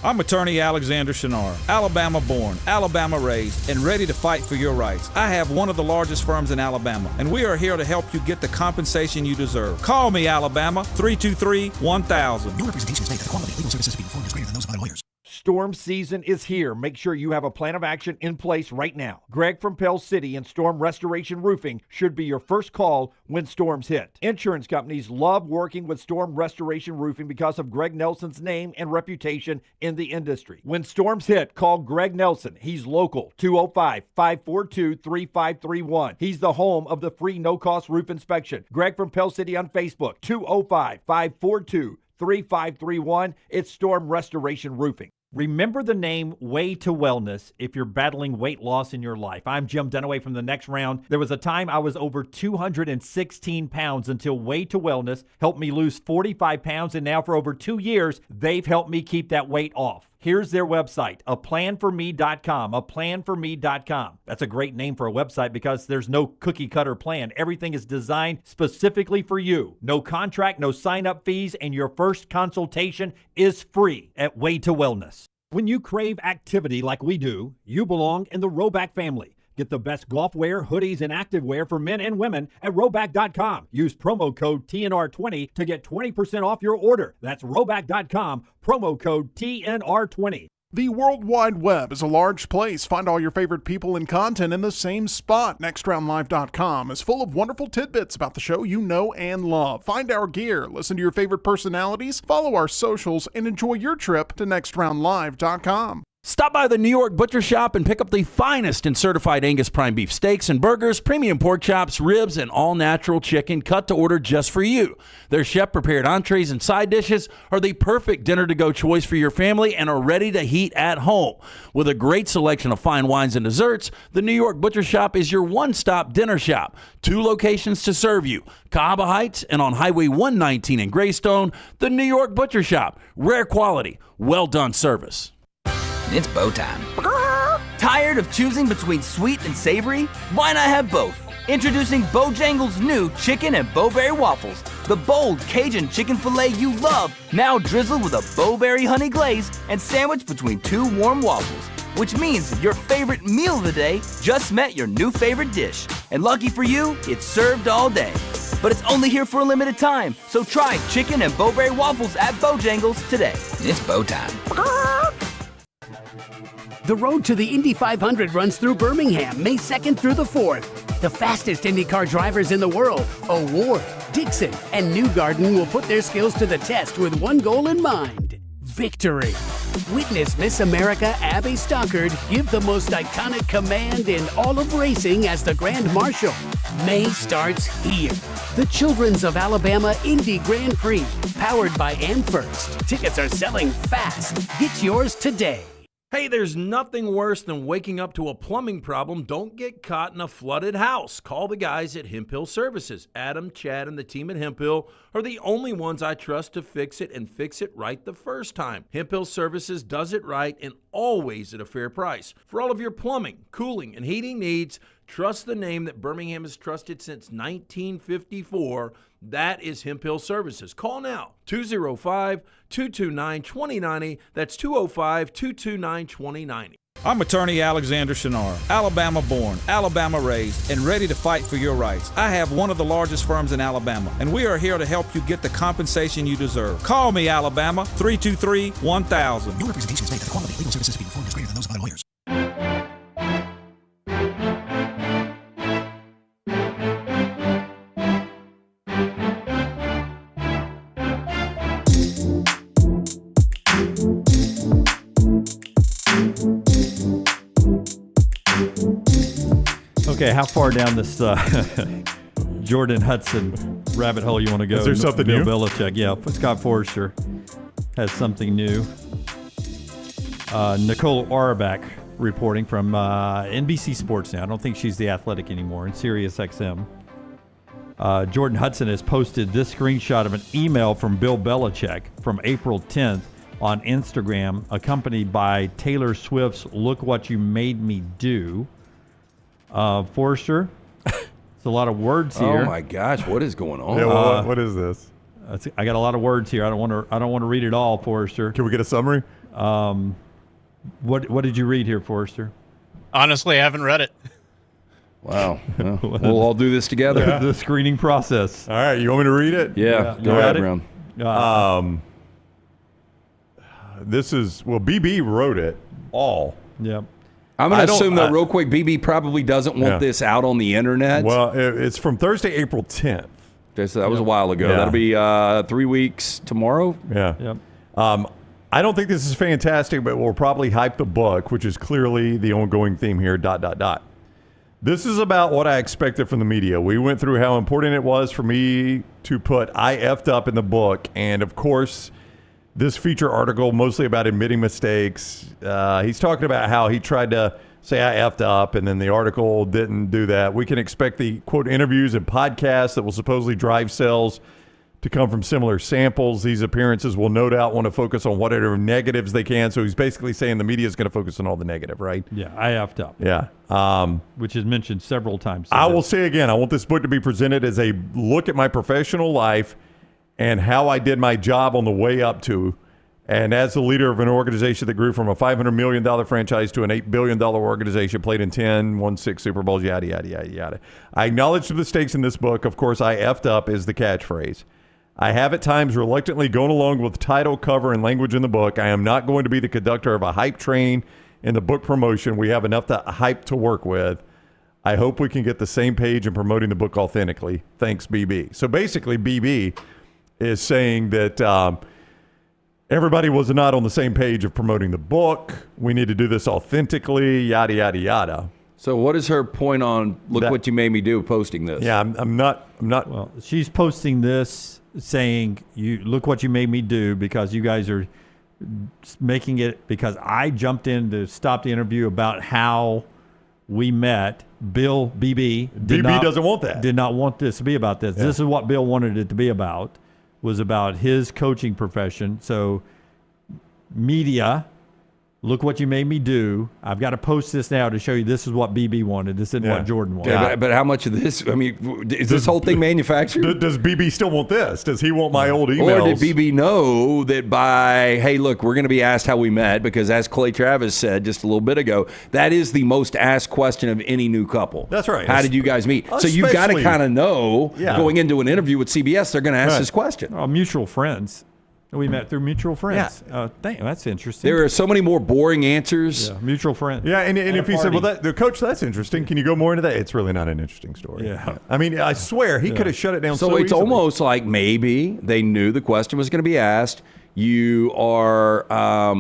I'm attorney Alexander Shunnarah, Alabama born, Alabama raised, and ready to fight for your rights. I have one of the largest firms in Alabama, and we are here to help you get the compensation you deserve. Call me, Alabama, 323-1000. No representation is made that the quality of legal services to be performed is greater than those of other lawyers. Storm season is here. Make sure you have a plan of action in place right now. Greg from Pell City and Storm Restoration Roofing should be your first call when storms hit. Insurance companies love working with Storm Restoration Roofing because of Greg Nelson's name and reputation in the industry. When storms hit, call Greg Nelson. He's local, 205-542-3531. He's the home of the free no-cost roof inspection. Greg from Pell City on Facebook, 205-542-3531. It's Storm Restoration Roofing. Remember the name Way to Wellness if you're battling weight loss in your life. I'm Jim Dunaway from The Next Round. There was a time I was over 216 pounds until Way to Wellness helped me lose 45 pounds, and now for over 2 years, they've helped me keep that weight off. Here's their website, aplanforme.com, aplanforme.com. That's a great name for a website because there's no cookie cutter plan. Everything is designed specifically for you. No contract, no sign-up fees, and your first consultation is free at Way to Wellness. When you crave activity like we do, you belong in the Roback family. Get the best golf wear, hoodies, and activewear for men and women at Roback.com. Use promo code TNR20 to get 20% off your order. That's Roback.com, promo code TNR20. The World Wide Web is a large place. Find all your favorite people and content in the same spot. NextRoundLive.com is full of wonderful tidbits about the show you know and love. Find our gear, listen to your favorite personalities, follow our socials, and enjoy your trip to NextRoundLive.com. Stop by the New York Butcher Shop and pick up the finest in certified Angus prime beef steaks and burgers, premium pork chops, ribs, and all-natural chicken cut to order just for you. Their chef-prepared entrees and side dishes are the perfect dinner-to-go choice for your family and are ready to heat at home. With a great selection of fine wines and desserts, the New York Butcher Shop is your one-stop dinner shop. 2 locations to serve you, Cahaba Heights and on Highway 119 in Greystone. The New York Butcher Shop. Rare quality, well-done service. It's bow time. Tired of choosing between sweet and savory? Why not have both? Introducing Bojangles' new chicken and bowberry waffles. The bold Cajun chicken filet you love, now drizzled with a bowberry honey glaze and sandwiched between 2 warm waffles. Which means your favorite meal of the day just met your new favorite dish. And lucky for you, it's served all day. But it's only here for a limited time, so try chicken and bowberry waffles at Bojangles today. It's bow time. The road to the Indy 500 runs through Birmingham, May 2nd through the 4th. The fastest IndyCar drivers in the world, O'Ward, Dixon, and Newgarden will put their skills to the test with one goal in mind: victory. Witness Miss America Abby Stockard give the most iconic command in all of racing as the Grand Marshal. May starts here. The Children's of Alabama Indy Grand Prix, powered by AmFirst. Tickets are selling fast. Get yours today. Hey, there's nothing worse than waking up to a plumbing problem. Don't get caught in a flooded house. Call the guys at Hemphill Services. Adam, Chad, and the team at Hemphill are the only ones I trust to fix it and fix it right the first time. Hemphill Services does it right and always at a fair price. For all of your plumbing, cooling, and heating needs, trust the name that Birmingham has trusted since 1954. That is Hemphill Services. Call now, 205-229-2090. That's 205-229-2090. I'm attorney Alexander Shunnarah, Alabama born, Alabama raised, and ready to fight for your rights. I have one of the largest firms in Alabama, and we are here to help you get the compensation you deserve. Call me, Alabama, 323-1000. No representation is made that the quality of legal services to be performed is greater than those of other lawyers. Okay, how far down this Jordon Hudson rabbit hole you want to go? Is there something Bill new? Belichick, yeah. Scott Forrester has something new. Nicole Auerbach reporting from NBC Sports now. I don't think she's the Athletic anymore, in Sirius XM. Jordon Hudson has posted this screenshot of an email from Bill Belichick from April 10th on Instagram, accompanied by Taylor Swift's "Look What You Made Me Do." Forrester, it's a lot of words here. Oh my gosh, what is going on? Yeah, well, what is this? I got a lot of words here. I don't want to read it all, Forrester. Can we get a summary? What did you read here, Forrester? Honestly, I haven't read it. Wow. Well, we'll all do this together. Yeah. The screening process. All right, you want me to read it? Yeah, go ahead, Brown. This is, BB wrote it all. Yep. I'm going to assume, though, real quick, BB probably doesn't want this out on the internet. Well, it's from Thursday, April 10th. Okay, so that was a while ago. Yeah. That'll be 3 weeks tomorrow. Yeah. Yep. I don't think this is fantastic, but we'll probably hype the book, which is clearly the ongoing theme here, ... This is about what I expected from the media. We went through how important it was for me to put "I effed up" in the book. And, of course, this feature article, mostly about admitting mistakes. He's talking about how he tried to say "I effed up," and then the article didn't do that. We can expect the, quote, interviews and podcasts that will supposedly drive sales to come from similar samples. These appearances will no doubt want to focus on whatever negatives they can. So he's basically saying the media is going to focus on all the negative, right? Yeah, I effed up. Yeah. Which is mentioned several times. I will say again, I want this book to be presented as a look at my professional life and how I did my job on the way up to, and as the leader of an organization that grew from a $500 million franchise to an $8 billion organization, played in 10, won 6 Super Bowls, yada, yada, yada, yada. I acknowledge the mistakes in this book. Of course, "I effed up" is the catchphrase. I have at times reluctantly gone along with title, cover, and language in the book. I am not going to be the conductor of a hype train in the book promotion. We have enough to hype to work with. I hope we can get the same page in promoting the book authentically. Thanks, BB. So basically, BB is saying that everybody was not on the same page of promoting the book. We need to do this authentically, yada, yada, yada. So what is her point on what you made me do posting this? Yeah, I'm not. Well, she's posting this saying, "You look what you made me do," because you guys are making it because I jumped in to stop the interview about how we met. Bill BB doesn't want that. Did not want this to be about this. Yeah. This is what Bill wanted it to be about. Was about his coaching profession. So media. Look what you made me do. I've got to post this now to show you this is what BB wanted. This isn't what Jordan wanted. Yeah, but how much of this, I mean, is this whole thing manufactured? Does BB still want this? Does he want my old emails? Or did BB know that hey, look, we're going to be asked how we met? Because as Clay Travis said just a little bit ago, that is the most asked question of any new couple. That's right. How did you guys meet? So you've got to kind of know, going into an interview with CBS, they're going to ask this question. Mutual friends. We met through mutual friends. Yeah. That's interesting. There are so many more boring answers. Yeah, mutual friends. Yeah, and if he said, well, the coach, that's interesting. Can you go more into that? It's really not an interesting story. Yeah. I mean, I swear, he could have shut it down so it's easily. almost like maybe they knew the question was going to be asked. You are... I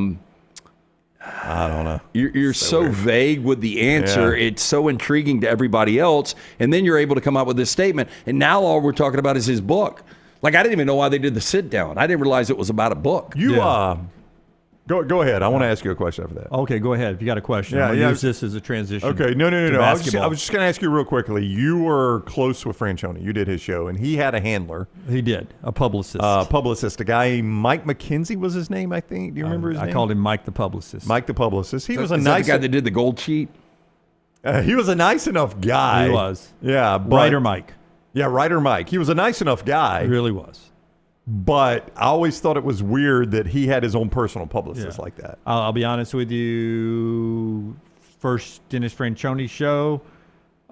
don't know. You're so vague with the answer. Yeah. It's so intriguing to everybody else. And then you're able to come up with this statement. And now all we're talking about is his book. Like, I didn't even know why they did the sit down. I didn't realize it was about a book. Go ahead. I want to ask you a question after that. Okay, go ahead. If you got a question, I'll use this as a transition. Okay, no. I was just going to ask you real quickly. You were close with Franchione. You did his show, and he had a handler. He did, a publicist. A guy, Mike McKenzie was his name, I think. Do you remember his name? I called him Mike the publicist. Mike the publicist. He was a Is nice that the guy that did the gold sheet. He was a nice enough guy. He was. Yeah, Writer Mike. Yeah, Writer Mike. He was a nice enough guy. He really was. But I always thought it was weird that he had his own personal publicist like that. I'll be honest with you. First Dennis Franchione show,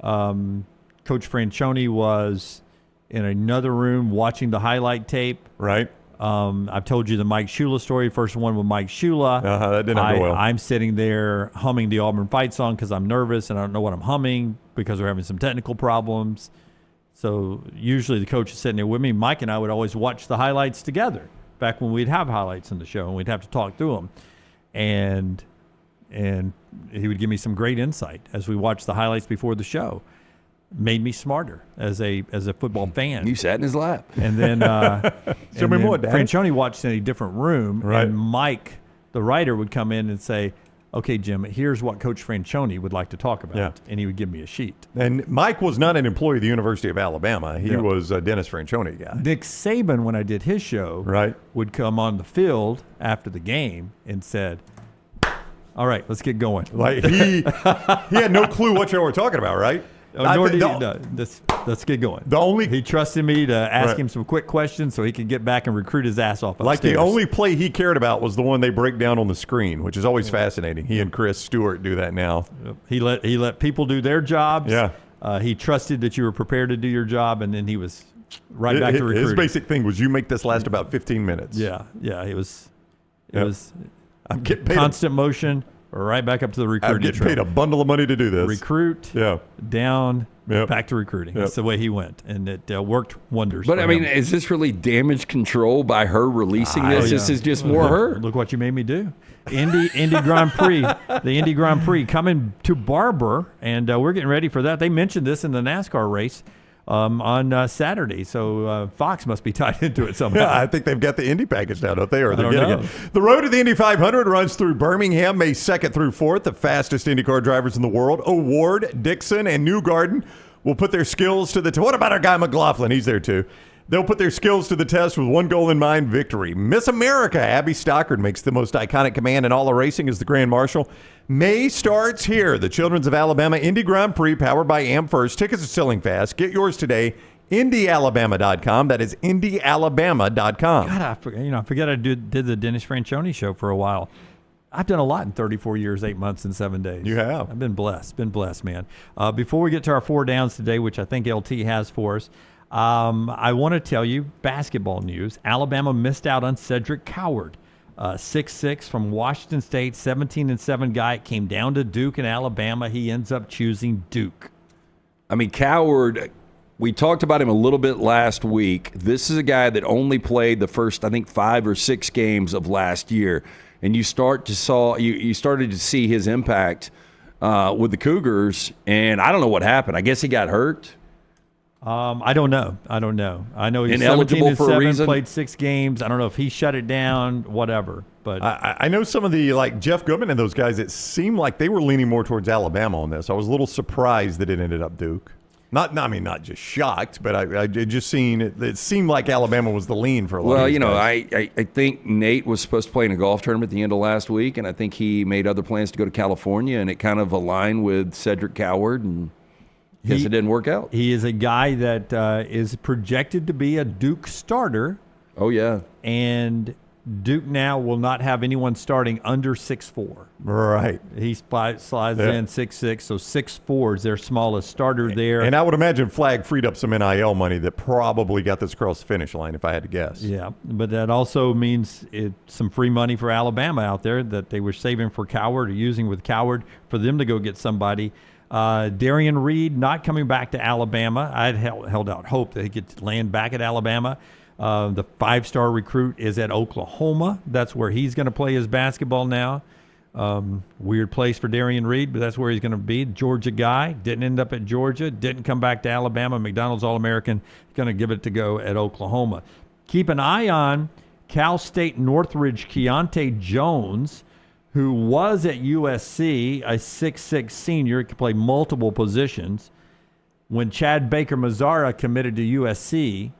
Coach Franchione was in another room watching the highlight tape. Right. I've told you the Mike Shula story. First one with Mike Shula. That did not go well. I'm sitting there humming the Auburn fight song because I'm nervous and I don't know what I'm humming because we're having some technical problems. So usually the coach is sitting there with me. Mike and I would always watch the highlights together back when we'd have highlights in the show and we'd have to talk through them. And he would give me some great insight as we watched the highlights before the show. Made me smarter as a football fan. You sat in his lap. And then Show me more, Dad. Franchione watched in a different room. Right. And Mike, the writer, would come in and say, okay, Jim, here's what Coach Franchione would like to talk about. Yeah. And he would give me a sheet. And Mike was not an employee of the University of Alabama. He was a Dennis Franchione guy. Nick Saban, when I did his show, would come on the field after the game and said, all right, let's get going. Like he had no clue what you were talking about, right? Let's get going. He trusted me to ask him some quick questions so he could get back and recruit his ass off upstairs. Like the only play he cared about was the one they break down on the screen, which is always fascinating. He and Chris Stewart do that now. He let people do their jobs. Yeah. He trusted that you were prepared to do your job, and then he was back to recruiting. His basic thing was you make this last about 15 minutes. Yeah. It was I'm getting paid constant motion. Right back up to the recruiting. I'm getting paid a bundle of money to do this. Recruit, down, back to recruiting. That's the way he went, and it worked wonders. But for I mean, him. is this really damage control by her releasing this? This is just more her. Look what you made me do. Indy Grand Prix, the Indy Grand Prix coming to Barber, and we're getting ready for that. They mentioned this in the NASCAR race on Saturday, so Fox must be tied into it somehow. Yeah, I think they've got the Indy package now, don't they? Or they're I don't getting know. it. The road to the Indy 500 runs through Birmingham, May 2nd through 4th. The fastest IndyCar drivers in the world, O'Ward, Dixon, and Newgarden, will put their skills to the test. What about our guy McLaughlin? He's there too. They'll put their skills to the test with one goal in mind, victory. Miss America, Abby Stockard, makes the most iconic command in all of racing as the Grand Marshal. May starts here. The Children's of Alabama Indy Grand Prix, powered by AmFirst. Tickets are selling fast. Get yours today. IndyAlabama.com. That is IndyAlabama.com. God, I forget I did the Dennis Franchione show for a while. I've done a lot in 34 years, 8 months, and 7 days. You have. I've been blessed, man. Before we get to our 4 downs today, which I think LT has for us, I want to tell you basketball news. Alabama missed out on Cedric Coward, 6'6" from Washington State, 17-7 guy. It came down to Duke and Alabama. He ends up choosing Duke. I mean, Coward We talked about him a little bit last week. This is a guy that only played the first, I think, 5 or 6 games of last year, and you started to see his impact with the Cougars. And I don't know what happened. I guess he got hurt. I don't know. I know he's ineligible 17 for a reason. Played 6 games. I don't know if he shut it down, whatever. But I know some of the, like Jeff Goodman and those guys, it seemed like they were leaning more towards Alabama on this. I was a little surprised that it ended up Duke. Not just shocked, but I just seen it seemed like Alabama was the lean for a lot of these guys. I think Nate was supposed to play in a golf tournament at the end of last week, and I think he made other plans to go to California, and it kind of aligned with Cedric Coward, and I guess it didn't work out. He is a guy that is projected to be a Duke starter. Oh, yeah. And Duke now will not have anyone starting under 6'4". Right. He slides in 6'6", so 6'4" is their smallest starter there. And I would imagine Flag freed up some NIL money that probably got this across the finish line, if I had to guess. Yeah, but that also means some free money for Alabama out there that they were saving for Coward or using with Coward for them to go get somebody. Darian Reed not coming back to Alabama. I'd held out hope that he could land back at Alabama. The 5-star recruit is at Oklahoma. That's where he's going to play his basketball now. Weird place for Darian Reed, but that's where he's going to be. Georgia guy. Didn't end up at Georgia. Didn't come back to Alabama. McDonald's All-American. Going to give it to go at Oklahoma. Keep an eye on Cal State Northridge Keontae Jones, who was at USC, a 6'6" senior. He could play multiple positions. When Chad Baker-Mazara committed to USC,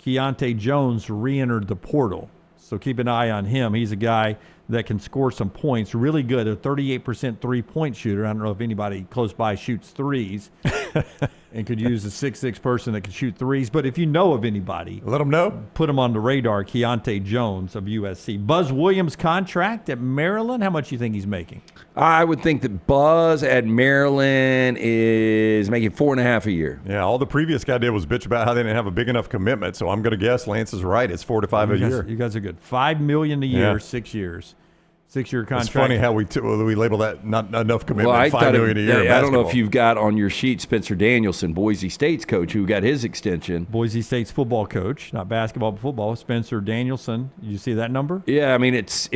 Keontae Jones re-entered the portal. So keep an eye on him. He's a guy that can score some points. Really good. A 38% three-point shooter. I don't know if anybody close by shoots threes and could use a 6'6" person that can shoot threes. But if you know of anybody, let them know. Put them on the radar. Keontae Jones of USC. Buzz Williams' contract at Maryland, how much do you think he's making? I would think that Buzz at Maryland is making $4.5 a year. Yeah, all the previous guy did was bitch about how they didn't have a big enough commitment. So I'm going to guess Lance is right. It's $4 to $5 a year. You guys are good. $5 million a year, 6 years. 6-year contract. It's funny how we label that not enough commitment. Well, $5 million a year. I don't know if you've got on your sheet Spencer Danielson, Boise State's coach, who got his extension. Boise State's football coach, not basketball, but football. Spencer Danielson. You see that number? Yeah, I mean it's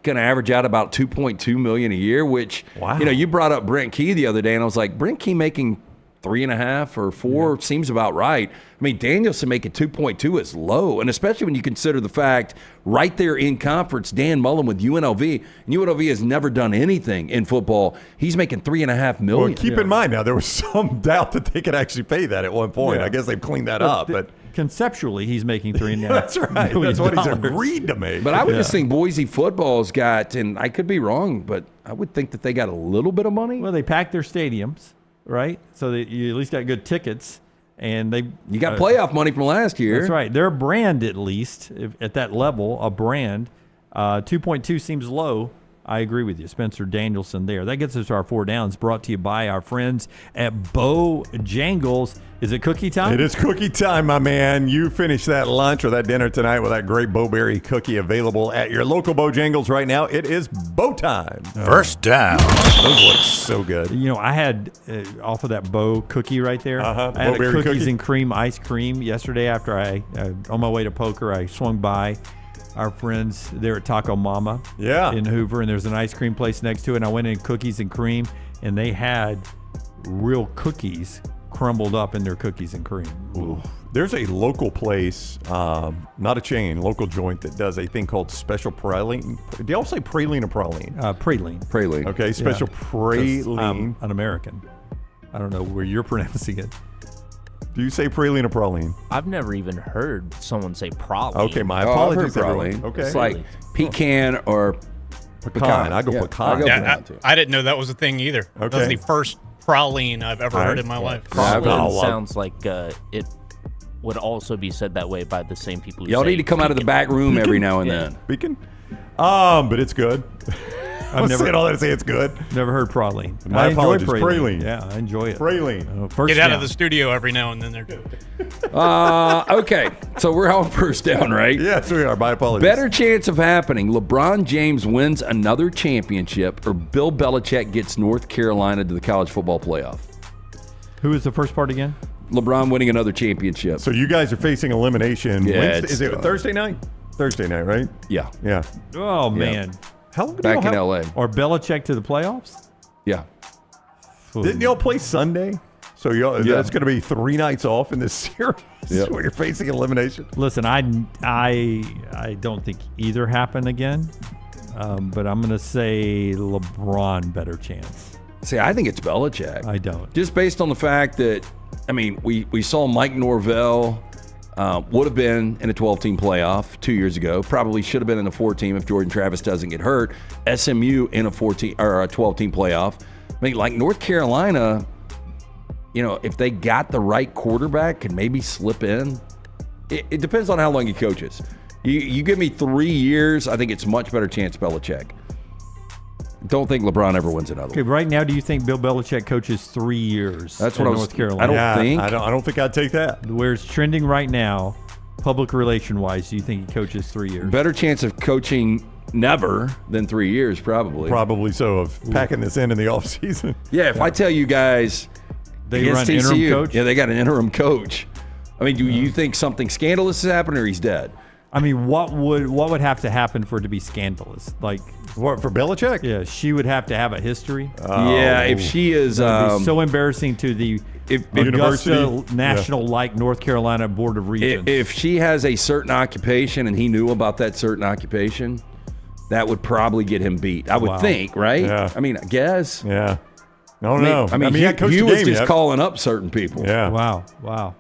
going to average out about $2.2 million a year. Which you brought up Brent Key the other day, and I was like, Brent Key making 3.5 or 4 seems about right. I mean, Danielson making 2.2 is low, and especially when you consider the fact right there in conference, Dan Mullen with UNLV, and UNLV has never done anything in football. He's making $3.5 million. Well, keep in mind now, there was some doubt that they could actually pay that at one point. Yeah. I guess they've cleaned that up, but conceptually, he's making $3.5. That's right. That's what he's agreed to make. But I would just think Boise football's got, and I could be wrong, but I would think that they got a little bit of money. Well, they packed their stadiums. Right, so that you at least got good tickets, and you got playoff money from last year. That's right. Their brand, at least at that level, a brand. 2.2 seems low. I agree with you, Spencer Danielson. There, that gets us to our 4 downs. Brought to you by our friends at Bojangles. Is it cookie time? It is cookie time, my man. You finish that lunch or that dinner tonight with that great Bowberry cookie available at your local Bojangles right now. It is Bow time. First down. Those look so good. You know, I had off of that Bow cookie right there. I had a cookies and cream ice cream yesterday after I on my way to poker. I swung by our friends there at Taco Mama in Hoover, and there's an ice cream place next to it, and I went in cookies and cream, and they had real cookies crumbled up in their cookies and cream. Ooh. There's a local place, not a chain, local joint that does a thing called special praline. Do y'all say praline or praline? Praline. Praline. Okay, special praline. I'm an American. I don't know where you're pronouncing it. Do you say praline or praline? I've never even heard someone say praline. Okay, my apologies, praline. everyone. Okay. It's like pecan or pecan. I go pecan. I didn't know that was a thing either. Okay. That was the first praline I've ever heard in my life. Praline sounds like it would also be said that way by the same people who Y'all say need to come out of the back room every now and then. Beacon? But it's good. I've never said all that to say it's good. Never heard praline. My I enjoy apologies. Praline. Yeah, I enjoy it. Praline. First Get out down. of the studio every now and then. They're good. Okay, so we're on first down, right? Yes, we are. My apologies. Better chance of happening, LeBron James wins another championship or Bill Belichick gets North Carolina to the college football playoff. Who is the first part again? LeBron winning another championship. So you guys are facing elimination. Yeah, Wednesday, is it Thursday night? Thursday night, right? Yeah. Yeah. Oh, man. How long Back in L.A. Or Belichick to the playoffs? Yeah. Didn't y'all play Sunday? So that's going to be 3 nights off in this series where you're facing elimination. Listen, I don't think either happen again, but I'm going to say LeBron better chance. See, I think it's Belichick. I don't. Just based on the fact that, I mean, we saw Mike Norvell would have been in a 12-team playoff 2 years ago. Probably should have been in a 4-team if Jordan Travis doesn't get hurt. SMU in a 12-team playoff. I mean, like North Carolina, if they got the right quarterback, can maybe slip in. It depends on how long he coaches. You give me 3 years, I think it's much better chance Belichick. Don't think LeBron ever wins another Okay, one. right now, do you think Bill Belichick coaches 3 years? That's what I was. North Carolina. I don't think I'd take that. Where it's trending right now, public relation wise, do you think he coaches 3 years? Better chance of coaching never than 3 years, probably. Probably so, of packing this in the offseason. Yeah, if I tell you guys they run TCU, interim coach? Yeah, they got an interim coach. I mean, do you think something scandalous has happened or he's dead? I mean, what would have to happen for it to be scandalous? Like what, for Belichick? Yeah, she would have to have a history. Yeah, if she is so embarrassing to the Augusta University? National like North Carolina Board of Regents. If she has a certain occupation and he knew about that certain occupation, that would probably get him beat. I would think, right? Yeah. I mean, I guess. Yeah. I don't know. I mean, he hadn't coached he the was game just yet. calling up certain people. Yeah. Wow.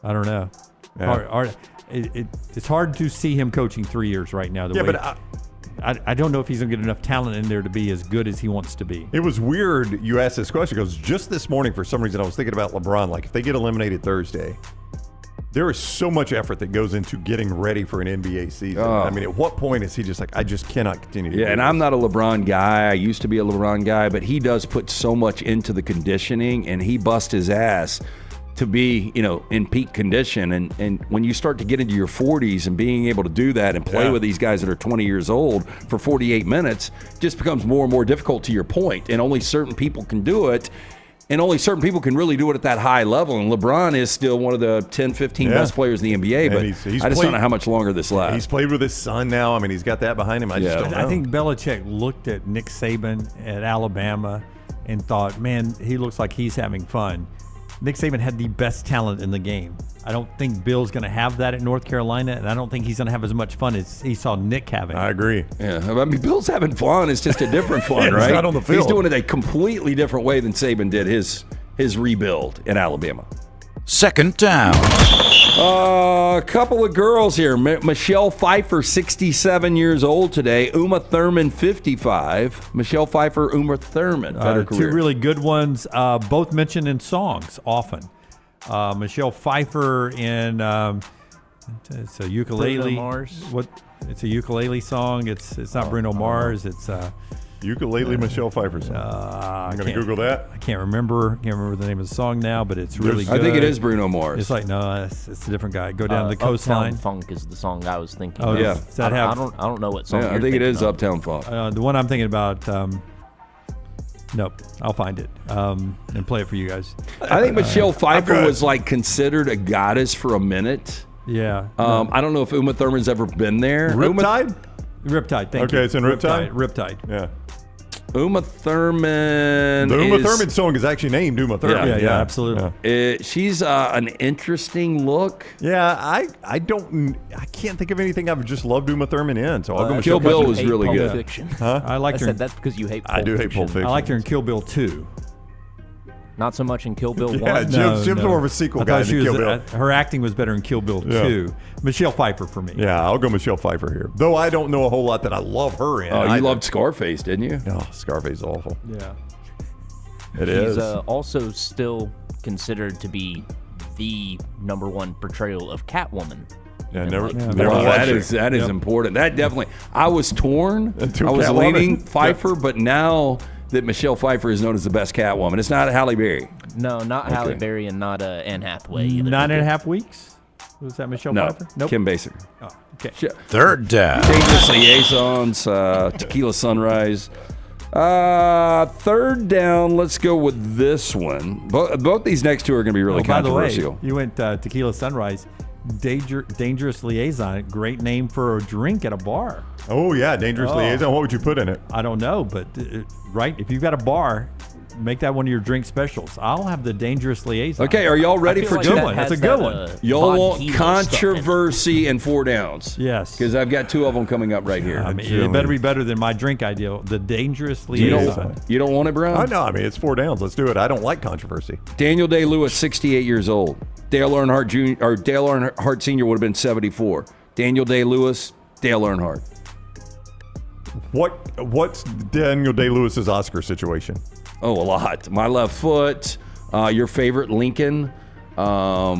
I don't know. Yeah. It's hard to see him coaching 3 years right now. But I don't know if he's going to get enough talent in there to be as good as he wants to be. It was weird you asked this question because just this morning, for some reason, I was thinking about LeBron. Like, if they get eliminated Thursday, there is so much effort that goes into getting ready for an NBA season. I mean, at what point is he just like, I just cannot continue to do and this? I'm not a LeBron guy. I used to be a LeBron guy, but he does put so much into the conditioning, and he busts his ass to be, in peak condition. And when you start to get into your 40s and being able to do that and play with these guys that are 20 years old for 48 minutes, just becomes more and more difficult to your point. And only certain people can do it. And only certain people can really do it at that high level. And LeBron is still one of the 10, 15 best players in the NBA. But I just don't know how much longer this lasts. He's played with his son now. I mean, he's got that behind him. I just don't know. I think Belichick looked at Nick Saban at Alabama and thought, man, he looks like he's having fun. Nick Saban had the best talent in the game. I don't think Bill's going to have that at North Carolina, and I don't think he's going to have as much fun as he saw Nick having. I agree. Yeah, I mean, Bill's having fun. It's just a different fun, right? He's not on the field. He's doing it a completely different way than Saban did his rebuild in Alabama. Second down. A couple of girls here. Michelle Pfeiffer, 67 years old today. Uma Thurman, 55. Michelle Pfeiffer, Uma Thurman. Better career. Two really good ones, both mentioned in songs often. Michelle Pfeiffer in it's a ukulele. Bruno Mars. It's a ukulele song. It's not Bruno Mars. It's ukulele Michelle Pfeiffer song. I'm going to Google that. I can't remember the name of the song now, but it's really good. I think it is Bruno Mars. It's like it's a different guy. Go down the coastline. Uptown Funk is the song I was thinking. Oh of. yeah. I don't know what song. Yeah, I think it is Uptown Funk. The one I'm thinking about. Nope, I'll find it and play it for you guys. I think Michelle Pfeiffer was like considered a goddess for a minute. Yeah. I don't know if Uma Thurman's ever been there. Riptide? Riptide, thank you. Okay, it's in Riptide? Riptide. Yeah. Uma Thurman. The Uma Thurman song is actually named Uma Thurman. Yeah, absolutely. She's an interesting look. Yeah, I can't think of anything I've just loved Uma Thurman in. So I'll go with Kill Bill was really Pulp good. Fiction. Huh? I liked her. said that's because you hate Pulp I do hate Pulp Fiction. I liked her in Kill Bill 2. Not so much in Kill Bill 1. Yeah, Jim's more of a sequel I guy thought than Kill Bill. her acting was better in Kill Bill 2. Michelle Pfeiffer for me. Yeah, I'll go Michelle Pfeiffer here. Though I don't know a whole lot that I love her in. Oh, you loved Scarface, didn't you? Oh, Scarface is awful. Yeah. It is. He's also still considered to be the #1 portrayal of Catwoman. Yeah, never watched that is important. That definitely. I was torn. I was leaning Pfeiffer, but now that Michelle Pfeiffer is known as the best Catwoman, it's not Halle Berry. No, not Halle Berry and not Anne Hathaway either. 9.5 weeks? Was that Michelle Pfeiffer? Nope. Kim Basinger. Oh, okay. Third down. Dangerous Liaisons, Tequila Sunrise. Third down, let's go with this one. Both these next two are going to be really controversial. By the way, you went Tequila Sunrise. Dangerous Liaison, great name for a drink at a bar. Oh, yeah, Dangerous Liaison. What would you put in it? I don't know, but right, if you've got a bar, make that one of your drink specials. I'll have the Dangerous Liaison. Okay, are y'all ready for good one? That's a good one. Y'all want controversy and 4 downs? Yes. Because I've got 2 of them coming up right here. I mean, it better be better than my drink idea, the Dangerous Liaison. You don't want it, Brown? No, I mean, it's 4 downs. Let's do it. I don't like controversy. Daniel Day-Lewis, 68 years old. Dale Earnhardt Jr. or Dale Earnhardt Sr. would have been 74. Daniel Day-Lewis, Dale Earnhardt. What's Daniel Day-Lewis's Oscar situation? Oh, a lot. My Left Foot, your favorite Lincoln. Oh,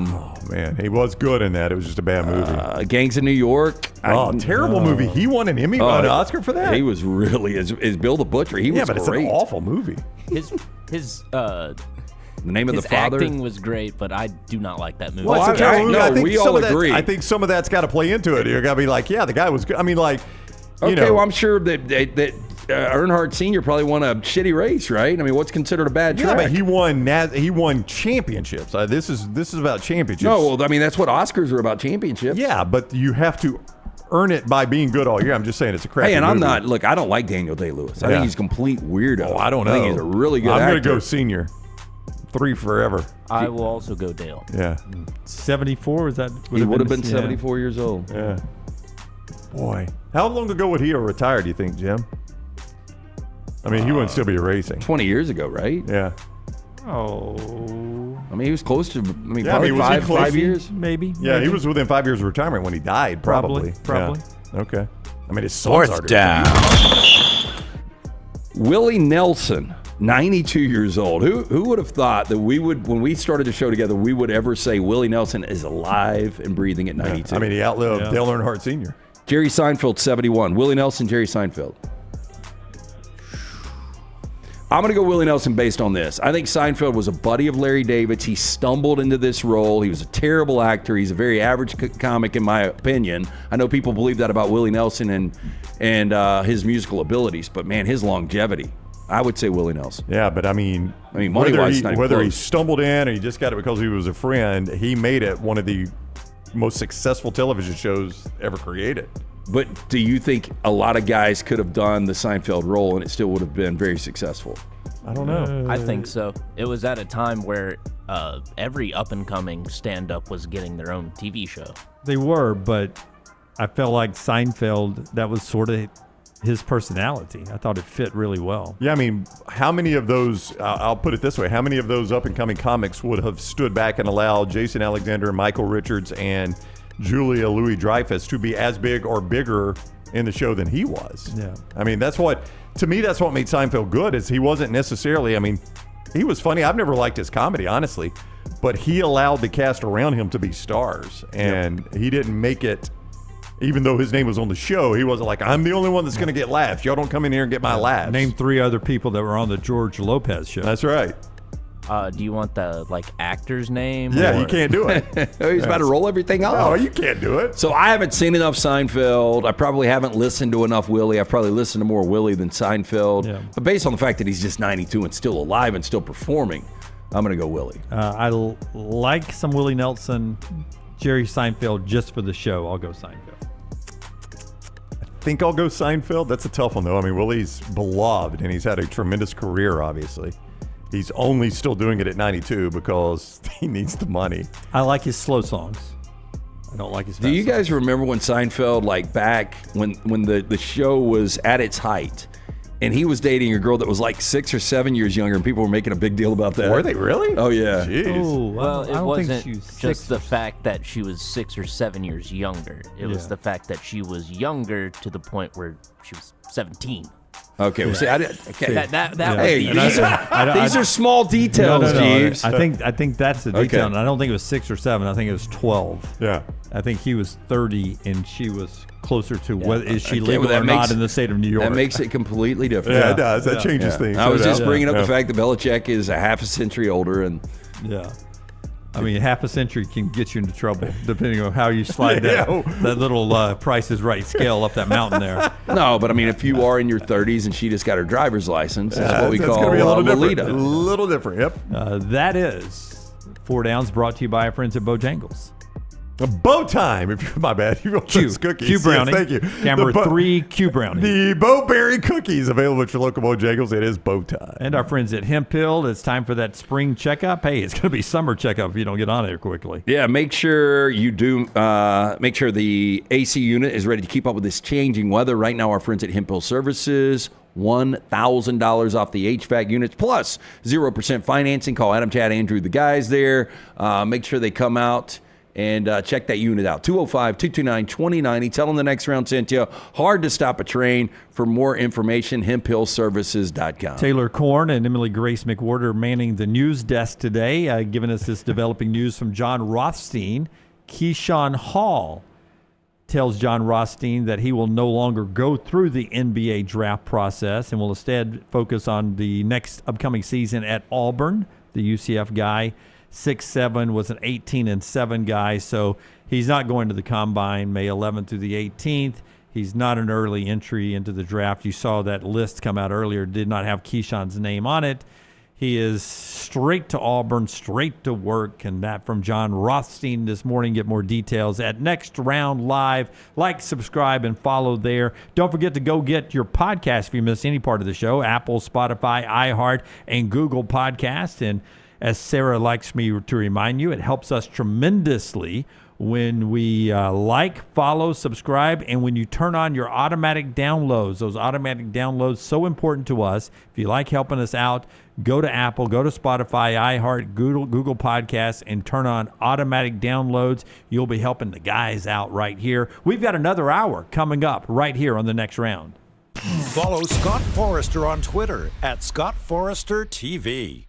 man. He was good in that. It was just a bad movie. Gangs of New York. Terrible movie. He won an Emmy, an Oscar for that? He was really, is Bill the Butcher. He was but great. It's an awful movie. The Name of the Father. Acting was great, but I do not like that movie. Well, it's a terrible movie. I think we all agree. I think some of that's got to play into it. You got to be like, yeah, the guy was good. I mean, like, you know. Well, I'm sure that Earnhardt Sr. probably won a shitty race, right? I mean, what's considered a bad track? Yeah, but he won championships. This is about championships. No, well, I mean, that's what Oscars are about, championships. Yeah, but you have to earn it by being good all year. I'm just saying it's a crappy Hey, and movie. I don't like Daniel Day-Lewis. I think he's a complete weirdo. Oh, I don't know. I think he's a really good actor. actor. I'm going to go senior. 3 forever. I will also go Dale. Yeah. 74, is that? He would have been 74 years old. Yeah. Boy. How long ago would he have retired, do you think, Jim? I mean, he wouldn't still be racing. 20 years ago, right? Yeah. Oh. I mean, he was close to, probably five years. Maybe. Yeah, he was within 5 years of retirement when he died, probably. Probably. Yeah. Okay. I mean, his son's Fourth down. Willie Nelson. 92 years old. Who would have thought that we would, when we started the show together, we would ever say Willie Nelson is alive and breathing at 92? Yeah. I mean, he outlived Dale Earnhardt Sr. Jerry Seinfeld, 71. Willie Nelson, Jerry Seinfeld. I'm going to go Willie Nelson based on this. I think Seinfeld was a buddy of Larry David's. He stumbled into this role. He was a terrible actor. He's a very average comic, in my opinion. I know people believe that about Willie Nelson and his musical abilities, but man, his longevity. I would say Willie Nelson. Yeah, but I mean money-wise, whether he stumbled in or he just got it because he was a friend, he made it one of the most successful television shows ever created. But do you think a lot of guys could have done the Seinfeld role and it still would have been very successful? I don't know. I think so. It was at a time where every up-and-coming stand-up was getting their own TV show. They were, but I felt like Seinfeld, that was sort of his personality. I thought it fit really well. Yeah, I mean, how many of those, I'll put it this way, how many of those up-and-coming comics would have stood back and allowed Jason Alexander, Michael Richards, and Julia Louis-Dreyfus to be as big or bigger in the show than he was? Yeah. I mean, to me, that's what made Seinfeld good, is he wasn't necessarily, I mean, he was funny. I've never liked his comedy, honestly, but he allowed the cast around him to be stars, and he didn't make it. Even though his name was on the show, he wasn't like, I'm the only one that's going to get laughs. Y'all don't come in here and get my laughs. Name 3 other people that were on the George Lopez show. That's right. Do you want the actor's name? Yeah, you can't do it. He's about to roll everything off. No, you can't do it. So I haven't seen enough Seinfeld. I probably haven't listened to enough Willie. I've probably listened to more Willie than Seinfeld. Yeah. But based on the fact that he's just 92 and still alive and still performing, I'm going to go Willie. I like some Willie Nelson, Jerry Seinfeld just for the show. I'll go Seinfeld. I think I'll go Seinfeld. That's a tough one, though. I mean, Willie's beloved, and he's had a tremendous career, obviously. He's only still doing it at 92 because he needs the money. I like his slow songs. I don't like his fast Do you guys songs. remember when Seinfeld, back when the show was at its height, and he was dating a girl that was 6 or 7 years younger, and people were making a big deal about that? Were they really? Oh, yeah. Jeez. Oh, Well, I it don't wasn't think she was just the fact that she was 6 or 7 years younger. It was Yeah. the fact that she was younger to the point where she was 17. Okay, well, see, okay. That Hey, was the these are small details, Jeeves. I think that's the detail. And I don't think it was 6 or 7. I think it was 12. Yeah. I think he was 30 and she was closer to whether is she Okay, legal well, or not in the state of New York. That makes it completely different. Yeah, it does. That changes things. I was just bringing up Yeah. the fact that Belichick is a half a century older, and Yeah. I mean, half a century can get you into trouble, depending on how you slide that little Price is Right scale up that mountain there. No, but I mean, if you are in your 30s and she just got her driver's license, that's what we call gonna be a little Lolita. different. A little different, yep. That is 4 Downs, brought to you by our friends at Bojangles. A bow time. My bad. You want those cookies? Q brownie. Yes, thank you. Camera 3 Q brownie. The Bowberry cookies available at your local Bojangles. It is bow time. And our friends at Hemp Hill. It's time for that spring checkup. Hey, it's going to be summer checkup if you don't get on there quickly. Yeah, make sure you do. Make sure the AC unit is ready to keep up with this changing weather. Right now, our friends at Hemp Hill Services, $1,000 off the HVAC units plus 0% financing. Call Adam, Chad, Andrew, the guys there. Make sure they come out and check that unit out. 205-229-2090. Tell them the next round sent you. Hard to stop a train. For more information, hemphillservices.com. Taylor Korn and Emily Grace McWhorter are manning the news desk today, giving us this developing news from John Rothstein. Keyshawn Hall tells John Rothstein that he will no longer go through the NBA draft process and will instead focus on the next upcoming season at Auburn. The UCF guy, 6'7", was an 18-7 guy, so he's not going to the Combine May 11th through the 18th. He's not an early entry into the draft. You saw that list come out earlier, did not have Keyshawn's name on it. He is straight to Auburn, straight to work, and that from John Rothstein this morning. Get more details at Next Round Live. Like, subscribe, and follow there. Don't forget to go get your podcast if you miss any part of the show, Apple, Spotify, iHeart, and Google Podcasts. And as Sarah likes me to remind you, it helps us tremendously when we follow, subscribe, and when you turn on your automatic downloads. Those automatic downloads, so important to us. If you like helping us out, go to Apple, go to Spotify, iHeart, Google Podcasts, and turn on automatic downloads. You'll be helping the guys out right here. We've got another hour coming up right here on the Next Round. Follow Scott Forrester on Twitter at ScottForresterTV.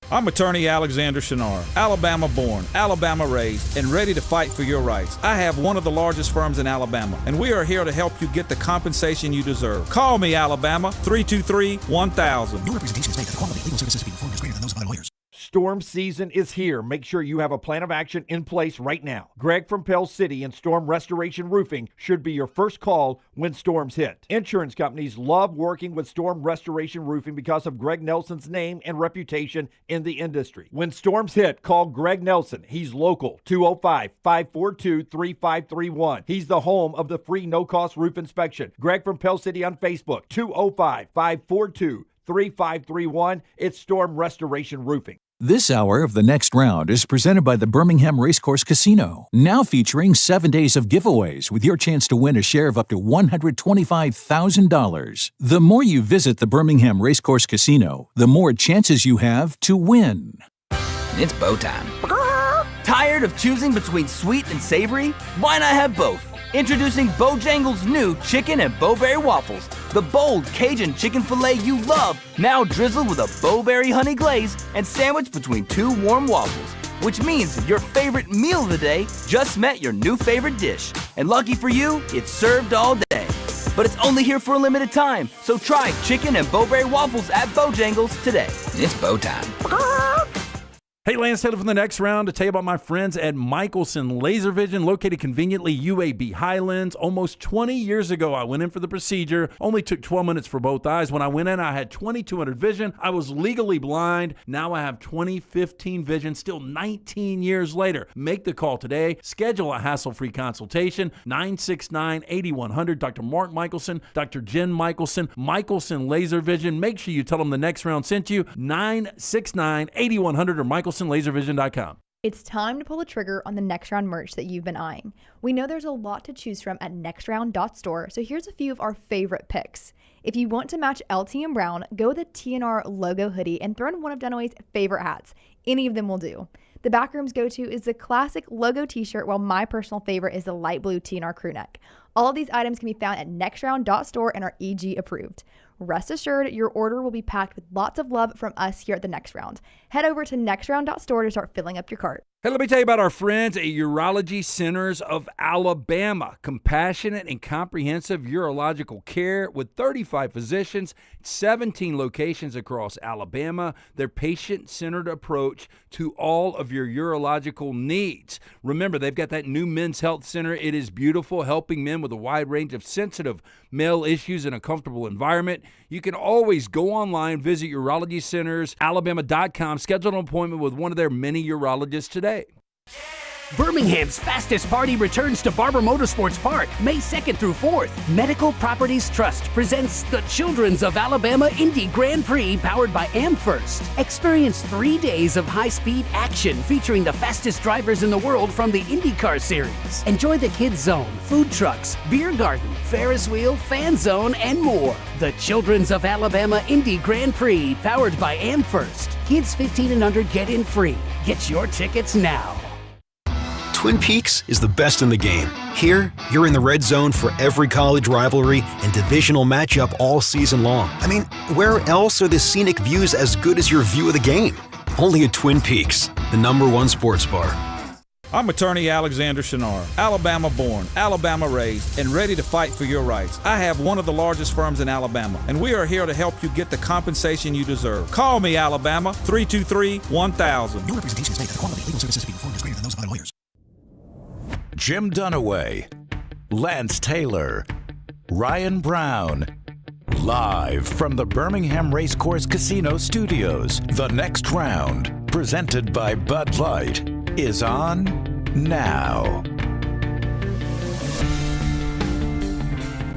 I'm attorney Alexander Shunnarah, Alabama born, Alabama raised, and ready to fight for your rights. I have one of the largest firms in Alabama, and we are here to help you get the compensation you deserve. Call me, Alabama, 323-1000. No representation is made that the quality of legal services being performed is greater than those of other lawyers. Storm season is here. Make sure you have a plan of action in place right now. Greg from Pell City and Storm Restoration Roofing should be your first call when storms hit. Insurance companies love working with Storm Restoration Roofing because of Greg Nelson's name and reputation in the industry. When storms hit, call Greg Nelson. He's local, 205-542-3531. He's the home of the free no-cost roof inspection. Greg from Pell City on Facebook, 205-542-3531. It's Storm Restoration Roofing. This hour of the Next Round is presented by the Birmingham Racecourse Casino, now featuring 7 days of giveaways with your chance to win a share of up to $125,000. The more you visit the Birmingham Racecourse Casino, the more chances you have to win. It's bow time. Tired of choosing between sweet and savory? Why not have both? Introducing Bojangles' new chicken and bowberry waffles. The bold Cajun chicken filet you love, now drizzled with a bowberry honey glaze and sandwiched between 2 warm waffles. Which means your favorite meal of the day just met your new favorite dish. And lucky for you, it's served all day. But it's only here for a limited time, so try chicken and bowberry waffles at Bojangles today. It's bow time. Hey, Lance Taylor from the Next Round to tell you about my friends at Michelson Laser Vision, located conveniently UAB Highlands. Almost 20 years ago, I went in for the procedure. Only took 12 minutes for both eyes. When I went in, I had 20/200 vision. I was legally blind. Now I have 20/15 vision, still 19 years later. Make the call today. Schedule a hassle-free consultation. 969-8100. Dr. Mark Michelson, Dr. Jen Michelson, Michelson Laser Vision. Make sure you tell them the Next Round sent you. 969-8100 or MichelsonLaserVision.com. It's time to pull the trigger on the Next Round merch that you've been eyeing. We know there's a lot to choose from at nextround.store, so here's a few of our favorite picks. If you want to match LT and Brown, go with the TNR logo hoodie and throw in one of Dunaway's favorite hats. Any of them will do. The Backroom's go-to is the classic logo t-shirt, while my personal favorite is the light blue TNR crew neck. All of these items can be found at nextround.store and are EG approved. rest assured your order will be packed with lots of love from us here at the Next Round. Head over to nextround.store to start filling up your cart. Hey, let me tell you about our friends at Urology Centers of Alabama. Compassionate and comprehensive urological care with 35 physicians, 17 locations across Alabama. Their patient-centered approach to all of your urological needs. Remember, they've got that new men's health center. It is beautiful, helping men with a wide range of sensitive male issues in a comfortable environment. You can always go online, visit urologycentersalabama.com, schedule an appointment with one of their many urologists today. Birmingham's fastest party returns to Barber Motorsports Park May 2nd through 4th. Medical Properties Trust presents the Children's of Alabama Indy Grand Prix powered by AmFirst. Experience 3 days of high-speed action featuring the fastest drivers in the world from the IndyCar Series. Enjoy the Kids Zone, food trucks, beer garden, Ferris wheel, fan zone, and more. The Children's of Alabama Indy Grand Prix powered by AmFirst. Kids 15 and under get in free. Get your tickets now. Twin Peaks is the best in the game. Here, you're in the red zone for every college rivalry and divisional matchup all season long. I mean, where else are the scenic views as good as your view of the game? Only at Twin Peaks, the #1 sports bar. I'm attorney Alexander Shunnarah, Alabama born, Alabama raised, and ready to fight for your rights. I have one of the largest firms in Alabama, and we are here to help you get the compensation you deserve. Call me, Alabama, 323-1000. Your representation is made that the quality of legal services being performed is greater than those of other lawyers. Jim Dunaway, Lance Taylor, Ryan Brown. Live from the Birmingham Racecourse Casino Studios, the Next Round, presented by Bud Light, is on now.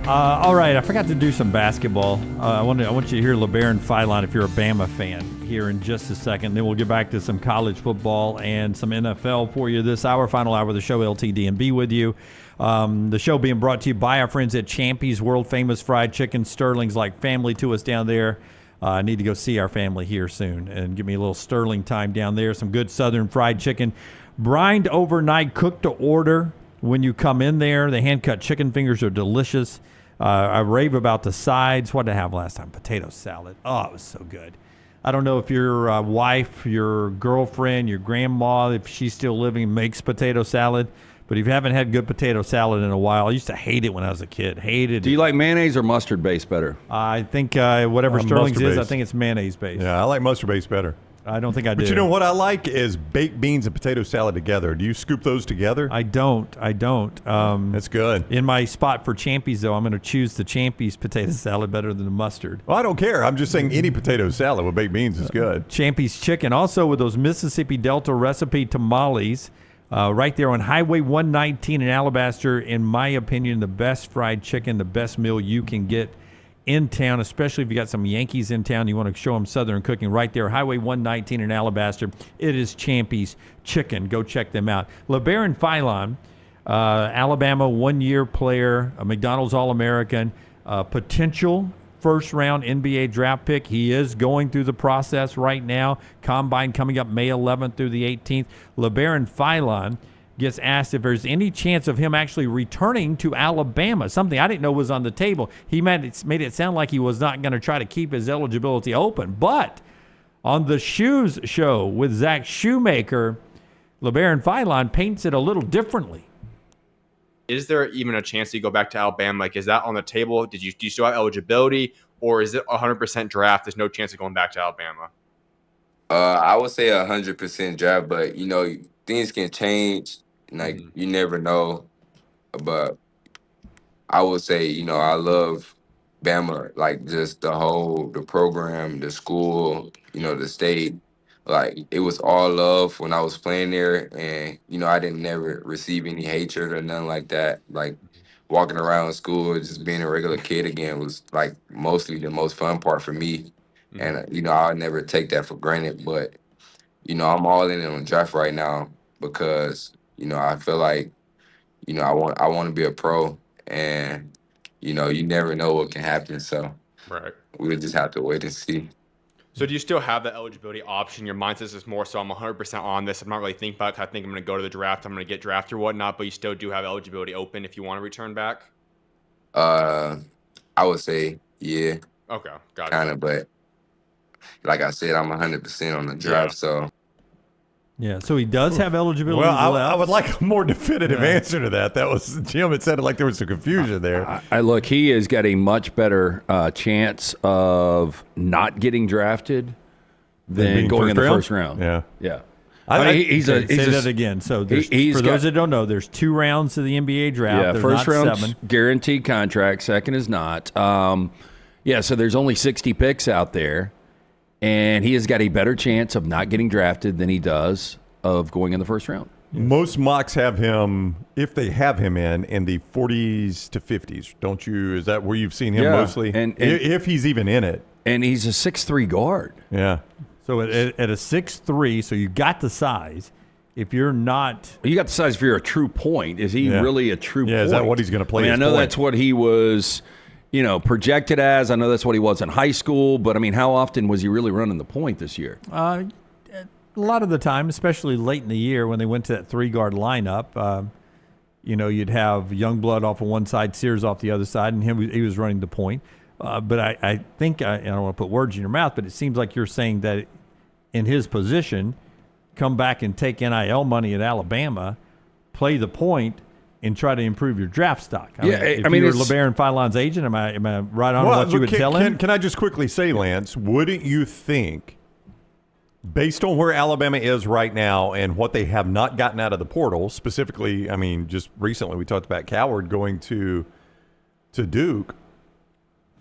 All right, I forgot to do some basketball. I want you to hear Labaron Philon if you're a Bama fan here in just a second. Then we'll get back to some college football and some NFL for you this hour, final hour of the show, LTD and B with you. The show being brought to you by our friends at Champy's, world famous fried chicken. Sterling's like family to us down there. I need to go see our family here soon and give me a little Sterling time down there. Some good southern fried chicken. Brined overnight, cooked to order when you come in there. The hand-cut chicken fingers are delicious. I rave about the sides. What did I have last time? Potato salad. Oh, it was so good. I don't know if your wife, your girlfriend, your grandma, if she's still living, makes potato salad. But if you haven't had good potato salad in a while, I used to hate it when I was a kid. Hated it. Do you like mayonnaise or mustard based better? I think whatever Sterling's is, I think it's mayonnaise based. Yeah, I like mustard based better. I don't think I do. But you know what I like is baked beans and potato salad together. Do you scoop those together? I don't. That's good. In my spot for Champy's, though, I'm going to choose the Champy's potato salad better than the mustard. Well, I don't care. I'm just saying any potato salad with baked beans is good. Champy's chicken, also with those Mississippi Delta recipe tamales, right there on Highway 119 in Alabaster. In my opinion, the best fried chicken, the best meal you can get in town, especially if you got some Yankees in town, you want to show them Southern cooking right there. Highway 119 in Alabaster. It is Champy's Chicken. Go check them out. Labaron Philon, Alabama one-year player, a McDonald's All-American, potential first-round NBA draft pick. He is going through the process right now. Combine coming up May 11th through the 18th. Labaron Philon gets asked if there's any chance of him actually returning to Alabama, something I didn't know was on the table. He made it sound like he was not going to try to keep his eligibility open. But on the Shoes Show with Zach Shoemaker, Labaron Philon paints it a little differently. Is there even a chance to go back to Alabama? Like, is that on the table? Do you still have eligibility, or is it 100% draft? There's no chance of going back to Alabama. I would say 100% draft, but things can change. Like, you never know. But I would say, I love Bama, like just the program, the school, the state. Like, it was all love when I was playing there. And, I didn't never receive any hatred or nothing like that. Like, walking around school, just being a regular kid again was, like, mostly the most fun part for me. And, I'll never take that for granted. But, I'm all in on draft right now because, I feel like, I want to be a pro. And, you never know what can happen. So Right. we'll just have to wait and see. So do you still have that eligibility option? Your mindset is more so I'm 100% on this. I'm not really thinking about it. I think I'm going to go to the draft. I'm going to get drafted or whatnot, but you still do have eligibility open if you want to return back? I would say, yeah. Okay, got it. kind of. But like I said, I'm 100% on the draft. So Yeah, so he does have eligibility Well, left. I would like a more definitive answer to that. That was Jim. It sounded like there was some confusion there. I look, he has got a much better chance of not getting drafted than going in the first round. Yeah. Yeah. Say that again. So for those that don't know, there's 2 rounds of the NBA draft. Yeah, There's first not round's 7. guaranteed contract. Second is not. So there's only 60 picks out there, and he has got a better chance of not getting drafted than he does of going in the first round. Most mocks have him, if they have him in the 40s to 50s. Don't you? Is that where you've seen him mostly? And if he's even in it. And he's a 6'3" guard. Yeah. So at a 6'3", so you got the size. If you're not, you got the size. If you're a true point, is he really a true? Yeah, point? is that what he's going to play? I know that's what he was, projected as. I know that's what he was in high school. But I mean, how often was he really running the point this year? a lot of the time, especially late in the year when they went to that 3-guard lineup, you'd have Youngblood off of one side, Sears off the other side, and he was running the point. But I think, I don't want to put words in your mouth, but it seems like you're saying that in his position, come back and take NIL money at Alabama, play the point, and try to improve your draft stock. If you're Labaron Philon's agent, am I right on what you would tell him? Can I just quickly say, Lance, wouldn't you think, based on where Alabama is right now and what they have not gotten out of the portal, specifically, just recently we talked about Coward going to Duke,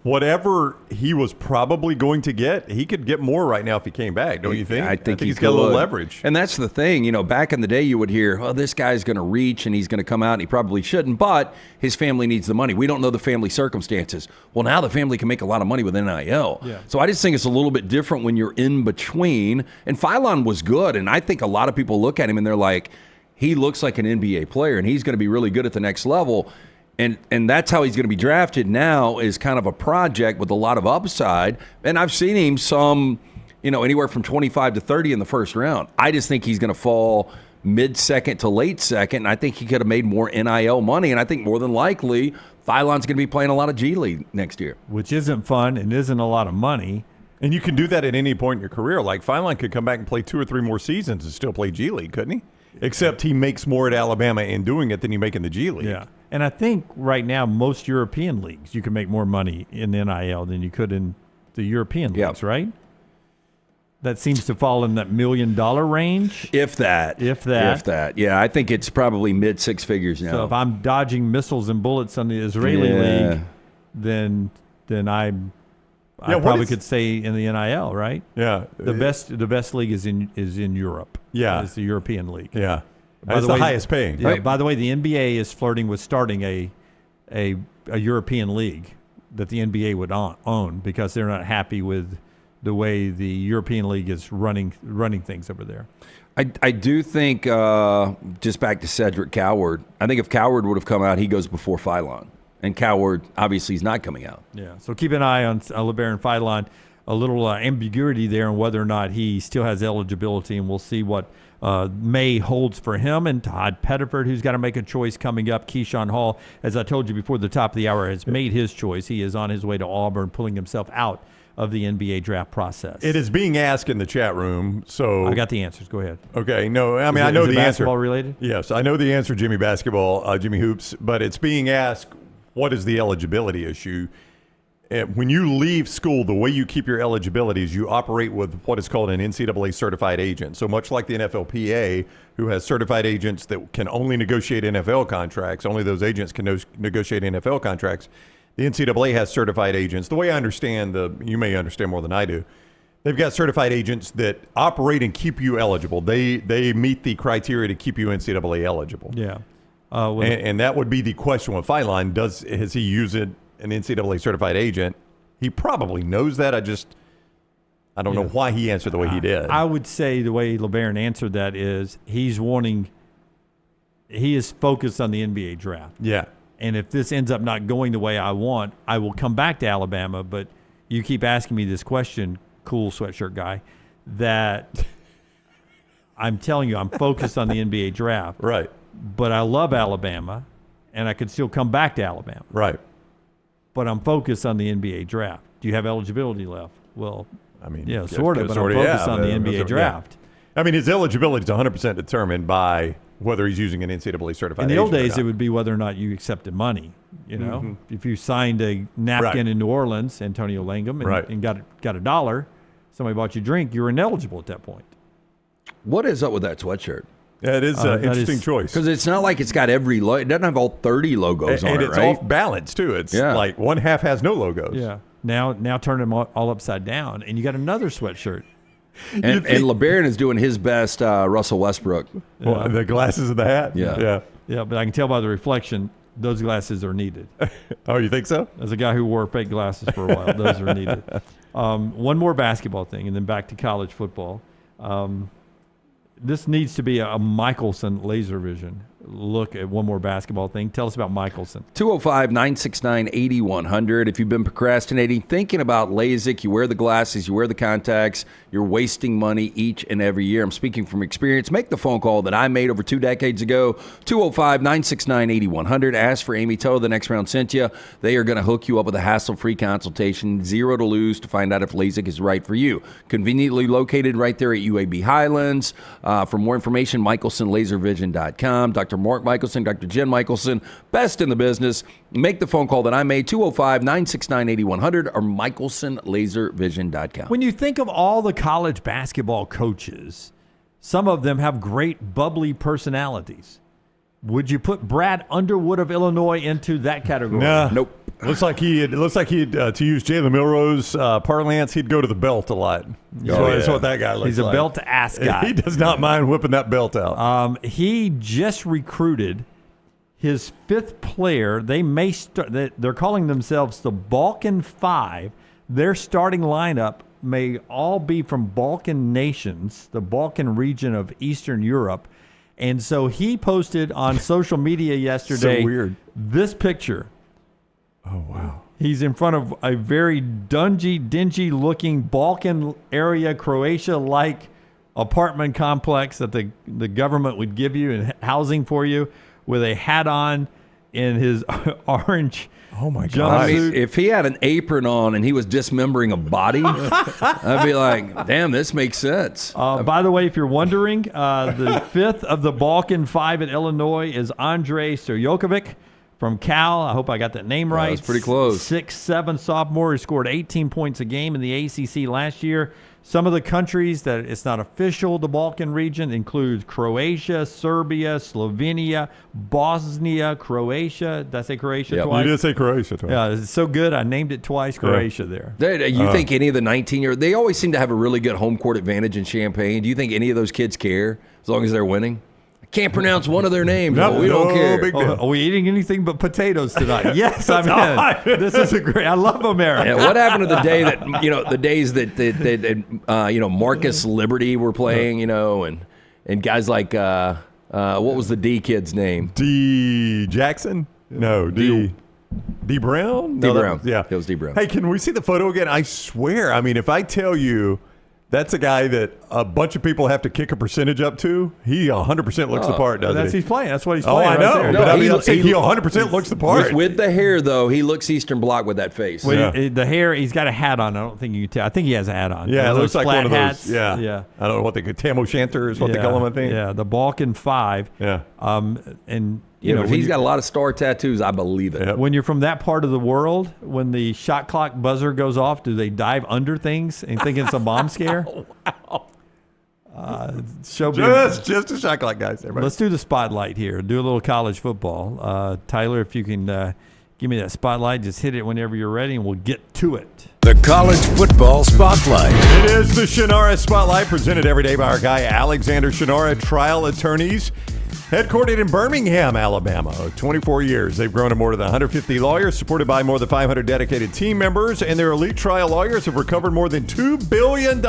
whatever he was probably going to get, he could get more right now if he came back, don't you think? I think he's got a little leverage. And that's the thing. Back in the day, you would hear, oh, this guy's going to reach and he's going to come out, and he probably shouldn't, but his family needs the money. We don't know the family circumstances. Well, now the family can make a lot of money with NIL. Yeah. So I just think it's a little bit different when you're in between. And Philon was good, and I think a lot of people look at him and they're like, he looks like an NBA player, and he's going to be really good at the next level. And that's how he's going to be drafted now, is kind of a project with a lot of upside. And I've seen him anywhere from 25 to 30 in the first round. I just think he's going to fall mid-second to late second. And I think he could have made more NIL money. And I think more than likely, Philon's going to be playing a lot of G League next year. Which isn't fun and isn't a lot of money. And you can do that at any point in your career. Like Philon could come back and play 2 or 3 more seasons and still play G League, couldn't he? Except he makes more at Alabama in doing it than he make in the G League. Yeah. And I think right now most European leagues, you can make more money in NIL than you could in the European leagues, right? That seems to fall in that $1 million range. If that. Yeah, I think it's probably mid-6 figures now. So if I'm dodging missiles and bullets on the Israeli league, then I probably could stay in the NIL, right? Yeah. The best league is in Europe. Yeah. It's the European league. Yeah. It's the highest paying. Yeah, by the way, the NBA is flirting with starting a European league that the NBA would own because they're not happy with the way the European league is running things over there. I do think, just back to Cedric Coward, I think if Coward would have come out, he goes before Philon. And Coward, obviously, is not coming out. Yeah, so keep an eye on Labaron Philon. A little ambiguity there on whether or not he still has eligibility, and we'll see what May holds for him. And Todd Pettiford, who's got to make a choice coming up. Keyshawn Hall, as I told you before the top of the hour, has made his choice. He is on his way to Auburn, pulling himself out of the NBA draft process. It is being asked in the chat room, so I got the answers. Go ahead. Okay, no, I know is it the answer. Basketball related? Yes, I know the answer, Jimmy Basketball, Jimmy Hoops, but it's being asked, what is the eligibility issue? When you leave school, the way you keep your eligibility is you operate with what is called an NCAA certified agent. So much like the NFLPA, who has certified agents that can only negotiate NFL contracts, only those agents can negotiate NFL contracts. The NCAA has certified agents. The way I understand, you may understand more than I do, they've got certified agents that operate and keep you eligible. They meet the criteria to keep you NCAA eligible. Yeah. And that would be the question with Philon. Has he used an NCAA certified agent? He probably knows that. I don't know why he answered the way he did. I would say the way LeBaron answered that is he is focused on the NBA draft. Yeah. And if this ends up not going the way I want, I will come back to Alabama. But you keep asking me this question, cool sweatshirt guy, that I'm telling you I'm focused on the NBA draft. Right. But I love Alabama, and I could still come back to Alabama. Right. But I'm focused on the NBA draft. Do you have eligibility left? Well, I mean, yeah, sort of, but I'm of, focused on the but- NBA yeah. draft. I mean, his eligibility is 100% determined by whether he's using an NCAA certified In the old agent or days, not. it would be whether or not you accepted money. You know, Mhm. if you signed a napkin Right. in New Orleans, Antonio Langham, and, Right. and got $1, somebody bought you a drink, you were ineligible at that point. What is up with that sweatshirt? Yeah, it is an that interesting is- choice. Because it's not like it's got every logo. It doesn't have all 30 logos on And it, it's right? off balance, too. It's Yeah. like one half has no logos. Yeah. Now turn them all upside down, and you got another sweatshirt. And Labaron is doing his best Russell Westbrook. Well, the glasses and the hat? Yeah. Yeah. Yeah, but I can tell by the reflection, those glasses are needed. Oh, you think so? As a guy who wore fake glasses for a while, those are needed. One more basketball thing, and then back to college football. This needs to be a Michelson laser vision look at one more basketball thing. Tell us about Michelson. 205-969-8100. If you've been procrastinating, thinking about LASIK, you wear the glasses, you wear the contacts, you're wasting money each and every year. I'm speaking from experience. Make the phone call that I made over 2 decades ago, 205-969-8100. Ask for Amy Toe. The Next Round sent you. They are going to hook you up with a hassle-free consultation, 0 to lose, to find out if LASIK is right for you. Conveniently located right there at UAB Highlands. For more information, michelsonlaservision.com. Dr. Mark Michelson, Dr. Jen Michelson, best in the business. Make the phone call that I made, 205-969-8100 or michelsonlaservision.com. When you think of all the college basketball coaches, some of them have great bubbly personalities. Would you put Brad Underwood of Illinois into that category? Nah. Nope. Looks like he'd to use Jalen Milroe's parlance, he'd go to the belt a lot. That's what that guy looks like. He's a belt-ass guy. He does not mind whipping that belt out. He just recruited his 5th player. They may start. They're calling themselves the Balkan Five. Their starting lineup may all be from Balkan nations, the Balkan region of Eastern Europe. And so he posted on social media yesterday So weird. this picture. Oh, wow. He's in front of a very dingy-looking Balkan area, Croatia-like apartment complex that the government would give you and housing for you, with a hat on in his orange jumpsuit. I mean, if he had an apron on and he was dismembering a body, I'd be like, damn, this makes sense. By the way, if you're wondering, the 5th of the Balkan Five at Illinois is Andrei Stojakovic from Cal. I hope I got that name right. That's pretty close. 6'7" sophomore who scored 18 points a game in the ACC last year. Some of the countries that it's not official, the Balkan region, includes Croatia, Serbia, Slovenia, Bosnia, Croatia. Did I say Croatia twice? You did say Croatia twice. Yeah, it's so good. I named it twice, Croatia there. You think any of the 19-year, they always seem to have a really good home court advantage in Champaign. Do you think any of those kids care as long as they're winning? I can't pronounce one of their names, but we don't care. big deal. Are we eating anything but potatoes tonight? Yes, I'm in. This is a great. I love America. Yeah, what happened to the day that the days that Marcus Liberty were playing, and guys like what was the D kid's name? D. Jackson? No, D. Brown? D. No, Brown. Yeah, It was D. Brown. Hey, can we see the photo again? I swear. I mean, if I tell you that's a guy that a bunch of people have to kick a percentage up to, he 100% looks the part, doesn't he? He's playing. That's what he's Oh, playing. I know. Right there. But I mean, I'm saying he 100% looks the part. With the hair, though, he looks Eastern Bloc with that face. Well, the hair, he's got a hat on. I don't think you can tell. I think he has a hat on. Yeah, it One of looks like flat one of hats. those. Yeah. Yeah. I don't know what they could. Tam O'Shanter is what they call him, I think. Yeah, the Balkan Five. Yeah. And But if he's got a lot of star tattoos, I believe it. When you're from that part of the world, when the shot clock buzzer goes off, do they dive under things and think it's a bomb scare? Wow. Just a shot clock, guys. Everybody. Let's do the spotlight here. Do a little college football. Tyler, if you can give me that spotlight, just hit it whenever you're ready, and we'll get to it. The College Football Spotlight. It is the Shunnarah Spotlight, presented every day by our guy Alexander Shunnarah, trial attorneys. Headquartered in Birmingham, Alabama, 24 years. They've grown to more than 150 lawyers, supported by more than 500 dedicated team members, and their elite trial lawyers have recovered more than $2 billion,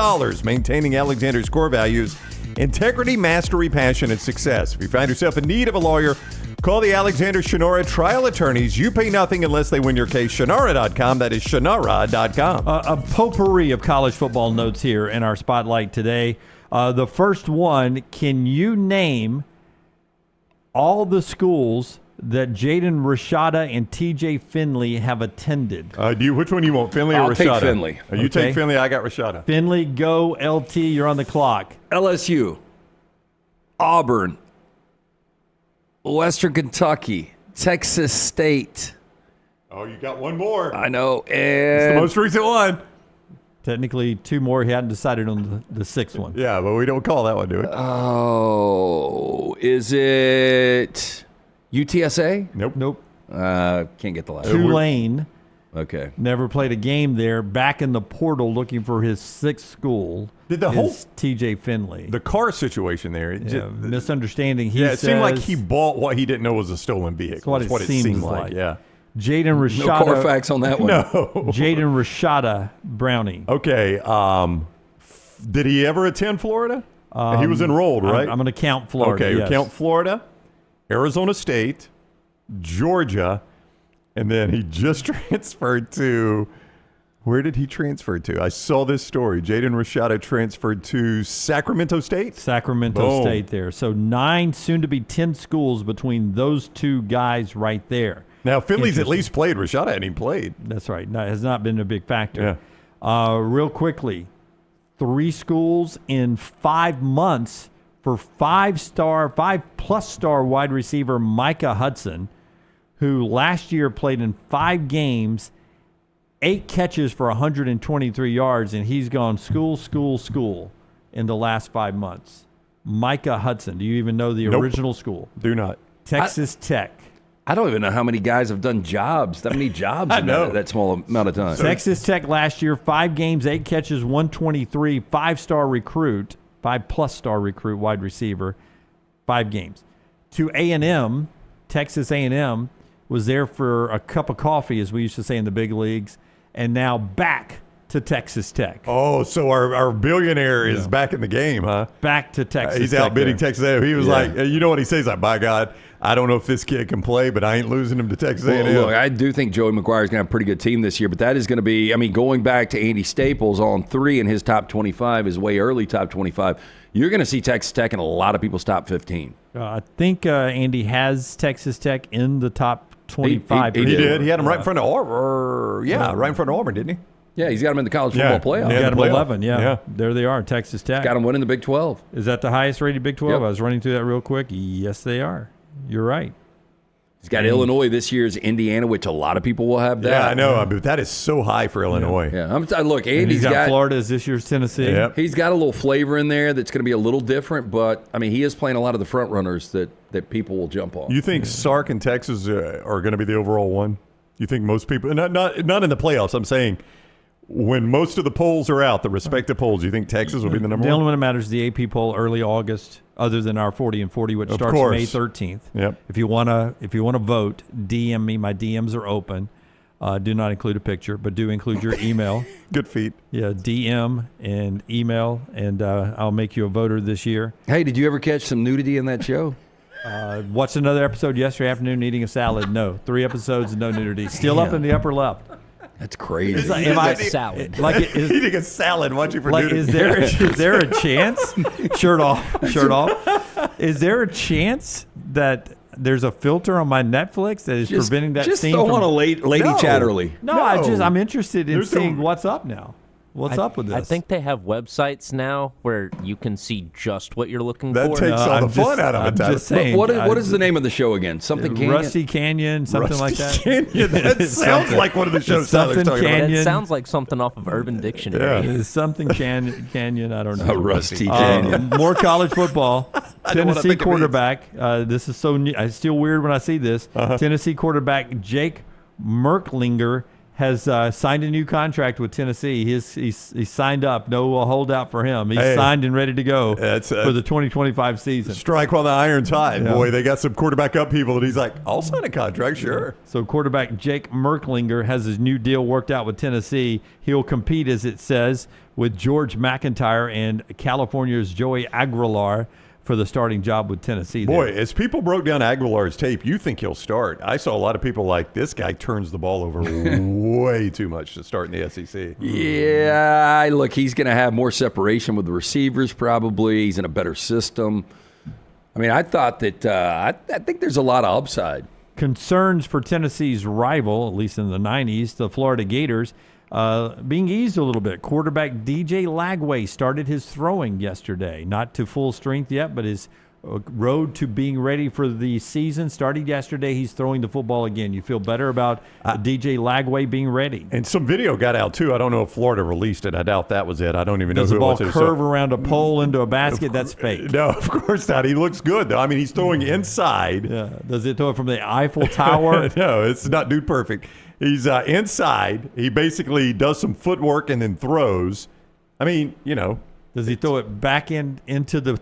maintaining Alexander's core values: integrity, mastery, passion, and success. If you find yourself in need of a lawyer, call the Alexander Shunnarah trial attorneys. You pay nothing unless they win your case. Shunnarah.com. That is Shunnarah.com. A potpourri of college football notes here in our spotlight today. The first one, can you name all the schools that Jaden Rashada and TJ Finley have attended. Which one do you want, Finley or I'll Rashada? take Finley. You take Finley, I got Rashada. Finley, go LT, you're on the clock. LSU, Auburn, Western Kentucky, Texas State. Oh, you got one more. I know. And it's the most recent one. Technically, two more. He hadn't decided on the sixth one. Yeah, but we don't call that one, do we? Oh, is it UTSA? Nope. Can't get the last one. Tulane. Okay. Never played a game there. Back in the portal looking for his sixth school. Did the whole TJ Finley. The car situation there. Misunderstanding. It seemed like he bought what he didn't know was a stolen vehicle. That's what it seemed like. Yeah. Jaden Rashada. No Carfax on that one. No. Jaden Rashada Brownie. Okay. Did he ever attend Florida? He was enrolled, right? I'm going to count Florida. Okay, yes. count Florida, Arizona State, Georgia, and then he just transferred to. Where did he transfer to? I saw this story. Jaden Rashada transferred to Sacramento State. Sacramento State there. So 9, soon to be 10 schools between those two guys right there. Now, Finley's at least played. Rashada hadn't even played. That's right. No, it has not been a big factor. Yeah. Real quickly, 3 schools in 5 months for 5+ star wide receiver Micah Hudson, who last year played in 5 games, 8 catches for 123 yards, and he's gone school in the last 5 months. Micah Hudson. Do you even know the original school? Do not. Texas Tech. I don't even know how many guys have done that many jobs in that small amount of time. Texas Tech last year, 5 games, 8 catches, 123, 5-star recruit, 5+ star recruit, wide receiver, 5 games. To A&M, Texas A&M was there for a cup of coffee, as we used to say in the big leagues, and now back to Texas Tech. Oh, so our billionaire is back in the game, huh? Back to Texas He's Tech. outbidding Texas A&M. He was like, you know what he says? He's like, by God, I don't know if this kid can play, but I ain't losing him to Texas A&M. Look, I do think Joey McGuire is going to have a pretty good team this year, but that is going to be, going back to Andy Staples on 3 in his top 25, his way early top 25, you're going to see Texas Tech in a lot of people's top 15. I think Andy has Texas Tech in the top 25. He did. He had him right in front of Auburn. Right in front of Auburn, didn't he? Yeah, he's got him in the college football playoff. He got him 11, yeah. There they are, Texas Tech. Got him winning the Big 12. Is that the highest rated Big 12? Yep. I was running through that real quick. Yes, they are. You're right. He's got Illinois this year's Indiana, which a lot of people will have that. Yeah, I know. But that is so high for Illinois. Yeah. Look, Andy's got Florida as this year's Tennessee. Yep. He's got a little flavor in there that's going to be a little different, but, he is playing a lot of the front runners that people will jump on. You think Sark and Texas are going to be the overall one? You think most people, not in the playoffs, I'm saying when most of the polls are out, the respective polls, you think Texas will be the number one? The only one that matters is the AP poll early August, other than our 40 and 40, which starts May 13th. Yep. If you want to vote, DM me. My DMs are open. Do not include a picture, but do include your email. Good feet. Yeah, DM and email, and I'll make you a voter this year. Hey, did you ever catch some nudity in that show? Watched another episode yesterday afternoon eating a salad. No. 3 episods, no nudity. Still up in the upper left. That's crazy. Salad. Eating a salad, watching for nudity. Is there a chance? Shirt off. Is there a chance that there's a filter on my Netflix that is preventing that scene? Just don't want a lady chatterly. No, I'm interested in seeing what's up now. What's up with this? I think they have websites now where you can see just what you're looking that for. Takes all the fun out of it. I'm just saying. What is the name of the show again? Something Canyon? Rusty Canyon, something like that. Canyon. That sounds like one of the shows Tyler's talking about. It sounds like something off of Urban Dictionary. Yeah. Something Canyon, I don't know. A Rusty Canyon. More college football. Tennessee quarterback. This is so new. It's still weird when I see this. Tennessee quarterback Jake Merklinger has signed a new contract with Tennessee. He's signed up. No holdout for him. He's signed and ready to go for the 2025 season. Strike while the iron's hot. Yeah. Boy, they got some quarterback up people, and he's like, I'll sign a contract, sure. So quarterback Jake Merklinger has his new deal worked out with Tennessee. He'll compete, as it says, with George McIntyre and California's Joey Aguilar for the starting job with Tennessee. Boy, as people broke down Aguilar's tape, you think he'll start. I saw a lot of people like, this guy turns the ball over way too much to start in the SEC. Yeah, look, he's going to have more separation with the receivers probably. He's in a better system. I thought that I think there's a lot of upside Concerns for Tennessee's rival, at least in the 90s, the Florida Gators, being eased a little bit. Quarterback DJ Lagway started his throwing yesterday. Not to full strength yet, but his road to being ready for the season started yesterday. He's throwing the football again. You feel better about DJ Lagway being ready. And some video got out, too. I don't know if Florida released it. I doubt that was it. I don't even know who it was. Does the ball curve around a pole into a basket? That's fake. No, of course not. He looks good, though. I mean, he's throwing inside. Yeah. Does it throw it from the Eiffel Tower? No, it's not dude perfect. He's inside. He basically does some footwork and then throws. I mean, Does he throw it back into the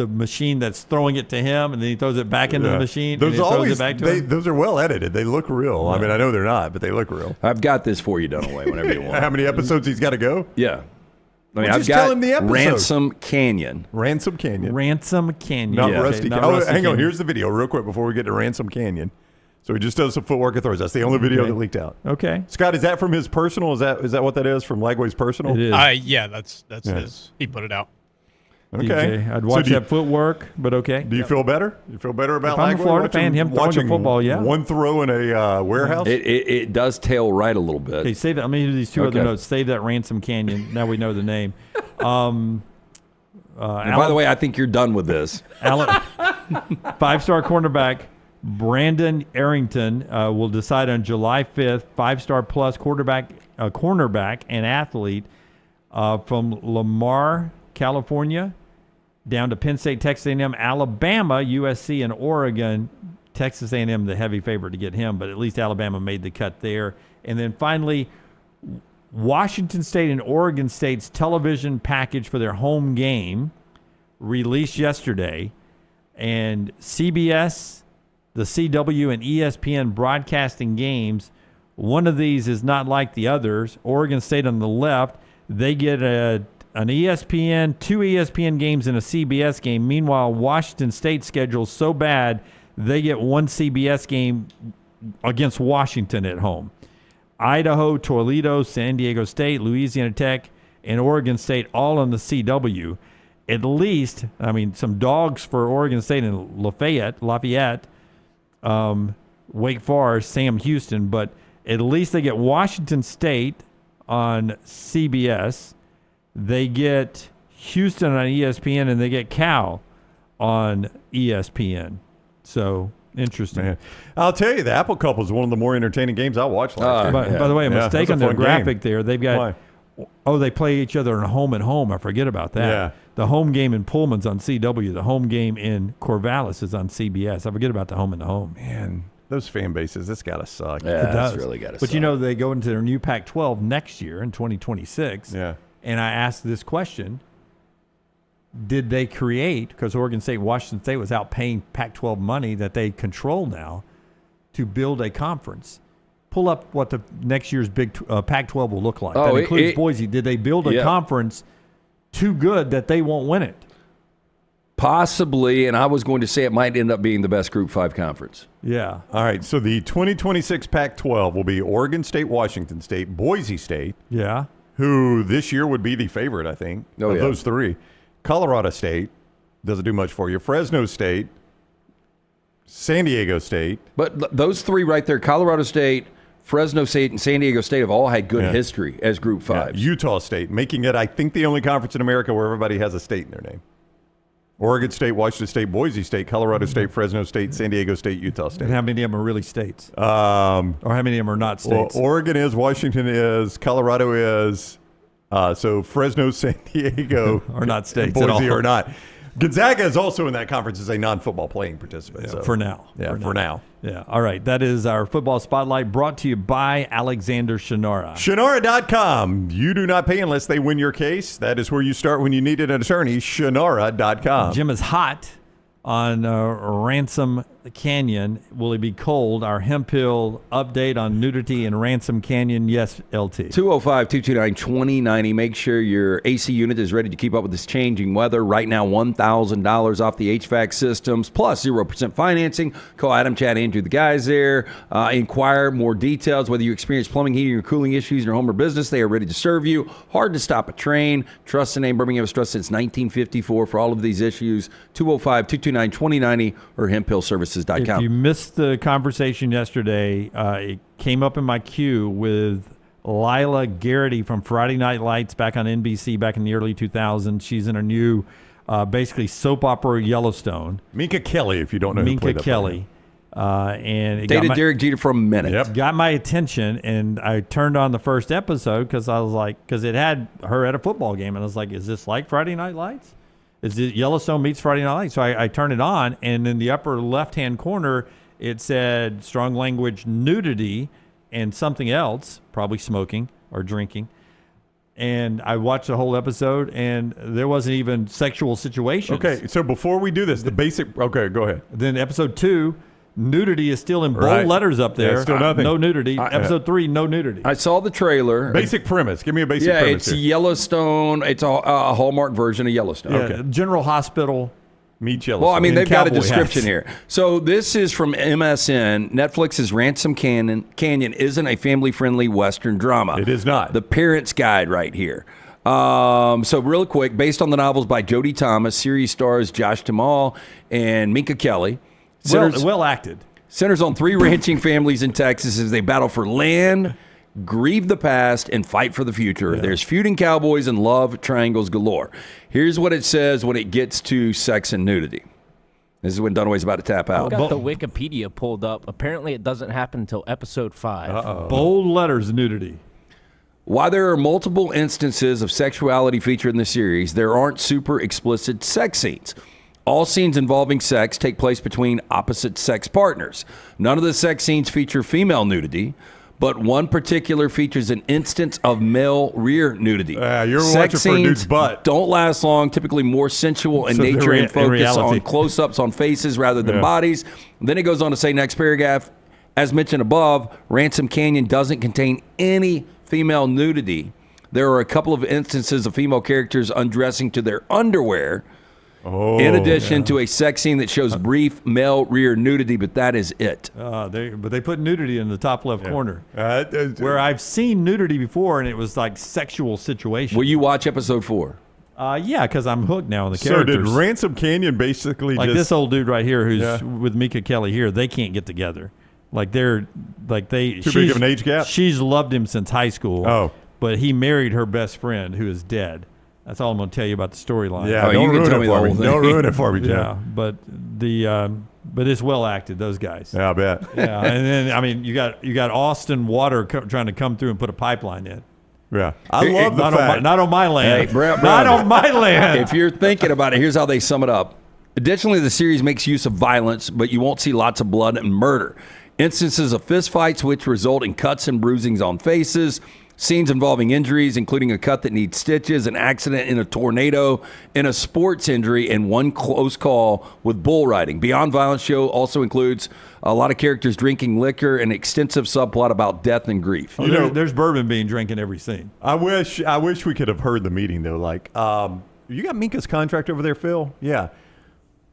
machine that's throwing it to him, and then he throws it back into the machine, and he throws it back to him? Those are well edited. They look real. Yeah. I mean, I know they're not, but they look real. I've got this for you, Dunaway, whenever you want. How many episodes he's got to go? Yeah. I mean, Well, I've just got tell him the episode. Ransom Canyon. Ransom Canyon. Ransom Canyon. Not Yeah. Rusty Okay, Canyon. not Oh, Rusty hang on. Canyon. Here's the video real quick before we get to Ransom Canyon. So he just does some footwork and throws. That's the only video that leaked out. Okay. Scott, is that from his personal? Is that what that is from Lagway's personal? It is. Yeah, that's his. He put it out. Okay. DJ, I'd watch that footwork, but okay. Do you feel better? You feel better about If I'm a Lagway Florida fan, him throwing the watching football, yeah. one throw in a warehouse? It does tail right a little bit. Okay, save that. Let me do these two other notes. Save that Ransom Canyon. Now we know the name. And by the way, I think you're done with this. Five-star cornerback Brandon Arrington will decide on July 5th. Five-star plus cornerback and athlete from Lamar, California, down to Penn State, Texas A&M, Alabama, USC, and Oregon. Texas A&M the heavy favorite to get him, but at least Alabama made the cut there. And then finally, Washington State and Oregon State's television package for their home game released yesterday. And CBS, the CW, and ESPN broadcasting games. One of these is not like the others. Oregon State on the left, they get an ESPN, two ESPN games, and a CBS game. Meanwhile, Washington State's schedule is so bad, they get one CBS game against Washington at home. Idaho, Toledo, San Diego State, Louisiana Tech, and Oregon State all on the CW. At least, I mean, some dogs for Oregon State and Lafayette, Wake Forest, Sam Houston, but at least they get Washington State on CBS. They get Houston on ESPN, and they get Cal on ESPN. So, interesting. Man. I'll tell you, the Apple Cup was one of the more entertaining games I watched last year. By the way, a mistake that's on a their fun graphic game. there. They've got, they play each other in home and home. I forget about that. Yeah. The home game in Pullman's on CW. The home game in Corvallis is on CBS. I forget about the home and the home. Man, those fan bases, it's got to suck. Yeah, It does. that's really got to But suck. they go into their new Pac-12 next year in 2026. Yeah. And I asked this question. Did they create, because Oregon State, Washington State was out paying Pac-12 money that they control now, to build a conference? Pull up what the next year's big Pac-12 will look like. That includes Boise. Did they build a conference too good that they won't win it? Possibly, and I was going to say it might end up being the best Group 5 conference. Yeah. All right, so the 2026 Pac-12 will be Oregon State, Washington State, Boise State. Yeah. Who this year would be the favorite, I think, of yeah. those three. Colorado State doesn't do much for you. Fresno State, San Diego State. But those three right there, Colorado State, Fresno State, and San Diego State have all had good history as Group 5. Yeah, Utah State, making it, I think, the only conference in America where everybody has a state in their name. Oregon State, Washington State, Boise State, Colorado State, Fresno State, San Diego State, Utah State. And how many of them are really states? Or how many of them are not states? Well, Oregon is, Washington is, Colorado is, so Fresno, San Diego are not states Boise at all. are not. Gonzaga is also in that conference as a non-football playing participant. Yeah, so. for now. Yeah, for now. Yeah. All right. That is our football spotlight brought to you by Alexander Shunnarah. Shunnarah.com. You do not pay unless they win your case. That is where you start when you need an attorney. Shunnarah.com. Jim is hot on Ransom Canyon. Will he be cold? Our Hemp Hill update on nudity in Ransom Canyon. Yes, LT. 205-229-2090. Make sure your AC unit is ready to keep up with this changing weather. Right now, $1,000 off the HVAC systems, plus 0% financing. Call Adam, Chad, Andrew, the guys there. Inquire more details. Whether you experience plumbing, heating, or cooling issues in your home or business, they are ready to serve you. Hard to stop a train. Trust the name Birmingham has trusted since 1954 for all of these issues. 205-229-2090 or hemphillservice.com. materializeservices.com. If you missed the conversation yesterday, it came up in my queue with Lila Garrity from Friday Night Lights back on NBC back in the early 2000s. She's in a new, basically soap opera Yellowstone. Minka Kelly, if you don't know who played that Kelly. And it dated Derek Jeter for a minute. Yep. Got my attention, and I turned on the first episode because I was like, because it had her at a football game, and I was like, is this like Friday Night Lights? Is it Yellowstone meets Friday Night Lights? So I turned it on, and in the upper left-hand corner, it said strong language nudity and something else, probably smoking or drinking. And I watched the whole episode, and there wasn't even sexual situations. Okay, so before we do this, the basic. Okay, go ahead. Then episode 2, nudity is still in bold letters up there. Yeah, still nothing. No nudity. Episode 3, no nudity. I saw the trailer. Basic premise. Give me a basic premise. Yeah, it's here. Yellowstone. It's a Hallmark version of Yellowstone. Yeah, General Hospital. Meet Yellowstone. Well, I mean, they've got a description hats. here. So this is from MSN. Netflix's Ransom Canyon isn't a family-friendly Western drama. It is not. The Parent's Guide right here. So real quick, based on the novels by Jodie Thomas, series stars Josh Duhamel and Minka Kelly. Well acted. Centers on 3 ranching families in Texas as they battle for land, grieve the past, and fight for the future. Yeah. There's feuding cowboys and love triangles galore. Here's what it says when it gets to sex and nudity. This is when Dunaway's about to tap out. I've got the Wikipedia pulled up. Apparently, it doesn't happen until episode 5. Bold letters, nudity. While there are multiple instances of sexuality featured in the series, there aren't super explicit sex scenes. All scenes involving sex take place between opposite sex partners. None of the sex scenes feature female nudity, but one particular features an instance of male rear nudity. You're sex watching for a dude's scenes butt. don't last long, typically more sensual in So they're nature and in focus reality. on close-ups on faces rather than Yeah. bodies. Then it goes on to say, next paragraph, as mentioned above, Ransom Canyon doesn't contain any female nudity. There are a couple of instances of female characters undressing to their underwear, in addition to a sex scene that shows brief male rear nudity, but that is it. But they put nudity in the top left corner, where I've seen nudity before, and it was like sexual situation. Will you watch episode 4? Yeah, because I'm hooked now on the So characters. did Ransom Canyon basically like just this old dude right here who's with Minka Kelly here? They can't get together. Like they're like they Too big of an age gap? She's loved him since high school. Oh. But he married her best friend who is dead. That's all I'm going to tell you about the storyline. Yeah, don't ruin it for me. Don't ruin it for me, Jim. Yeah, but but it's well acted. Those guys. Yeah, I bet. Yeah, and then I mean you got Austin Water trying to come through and put a pipeline in. Yeah, I love the fact. Not on my land. Hey, Brown, not on my land. If you're thinking about it, here's how they sum it up. Additionally, the series makes use of violence, but you won't see lots of blood and murder. Instances of fistfights which result in cuts and bruisings on faces. Scenes involving injuries, including a cut that needs stitches, an accident in a tornado, and a sports injury, and one close call with bull riding. Beyond Violence show also includes a lot of characters drinking liquor and extensive subplot about death and grief. There's bourbon being drank in every scene. I wish we could have heard the meeting though. Like, you got Minka's contract over there, Phil? Yeah.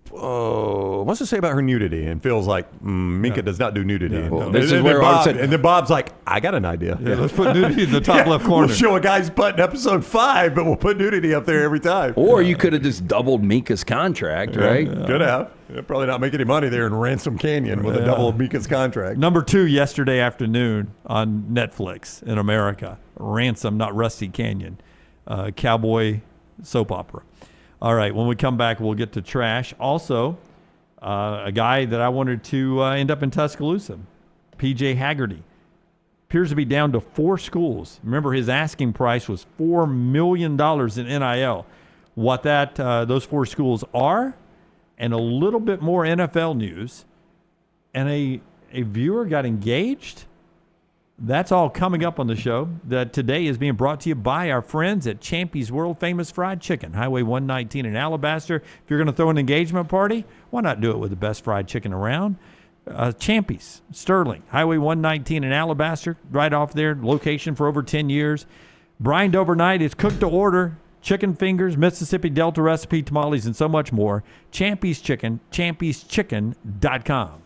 What's it say about her nudity? And Phil's like, Minka does not do nudity. Yeah. And, This is and where Bob, I said- and then Bob's like, I got an idea. Yeah, let's put nudity in the top left corner. We'll show a guy's butt in episode 5, but we'll put nudity up there every time. Or you could have just doubled Minka's contract, right? Could have. They'll probably not make any money there in Ransom Canyon with a double of Minka's contract. Number 2 yesterday afternoon on Netflix in America. Ransom, not Rusty Canyon. Cowboy soap opera. All right, when we come back, we'll get to trash. Also, a guy that I wanted to end up in Tuscaloosa, PJ Haggerty, appears to be down to 4 schools. Remember, his asking price was $4 million in NIL. What those 4 schools are, and a little bit more NFL news, and a viewer got engaged. That's all coming up on the show. That today is being brought to you by our friends at Champy's World Famous Fried Chicken, Highway 119 in Alabaster. If you're going to throw an engagement party, why not do it with the best fried chicken around? Champy's, Sterling, Highway 119 in Alabaster, right off there, location for over 10 years. Brined overnight, it's cooked to order. Chicken fingers, Mississippi Delta recipe, tamales, and so much more. Champy's Chicken, champy'schicken.com.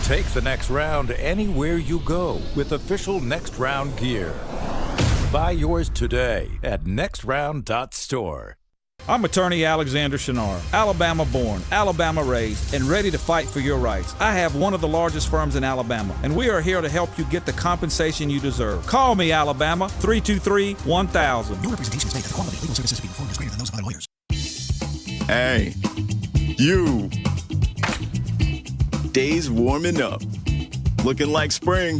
Take the next round anywhere you go with official Next Round gear. Buy yours today at nextround.store. I'm attorney Alexander Shunnarah, Alabama born, Alabama raised, and ready to fight for your rights. I have one of the largest firms in Alabama, and we are here to help you get the compensation you deserve. Call me, Alabama, 323-1000. No representation is made that the quality of legal services being performed is greater than those of other lawyers. Hey, you. Days warming up, looking like spring.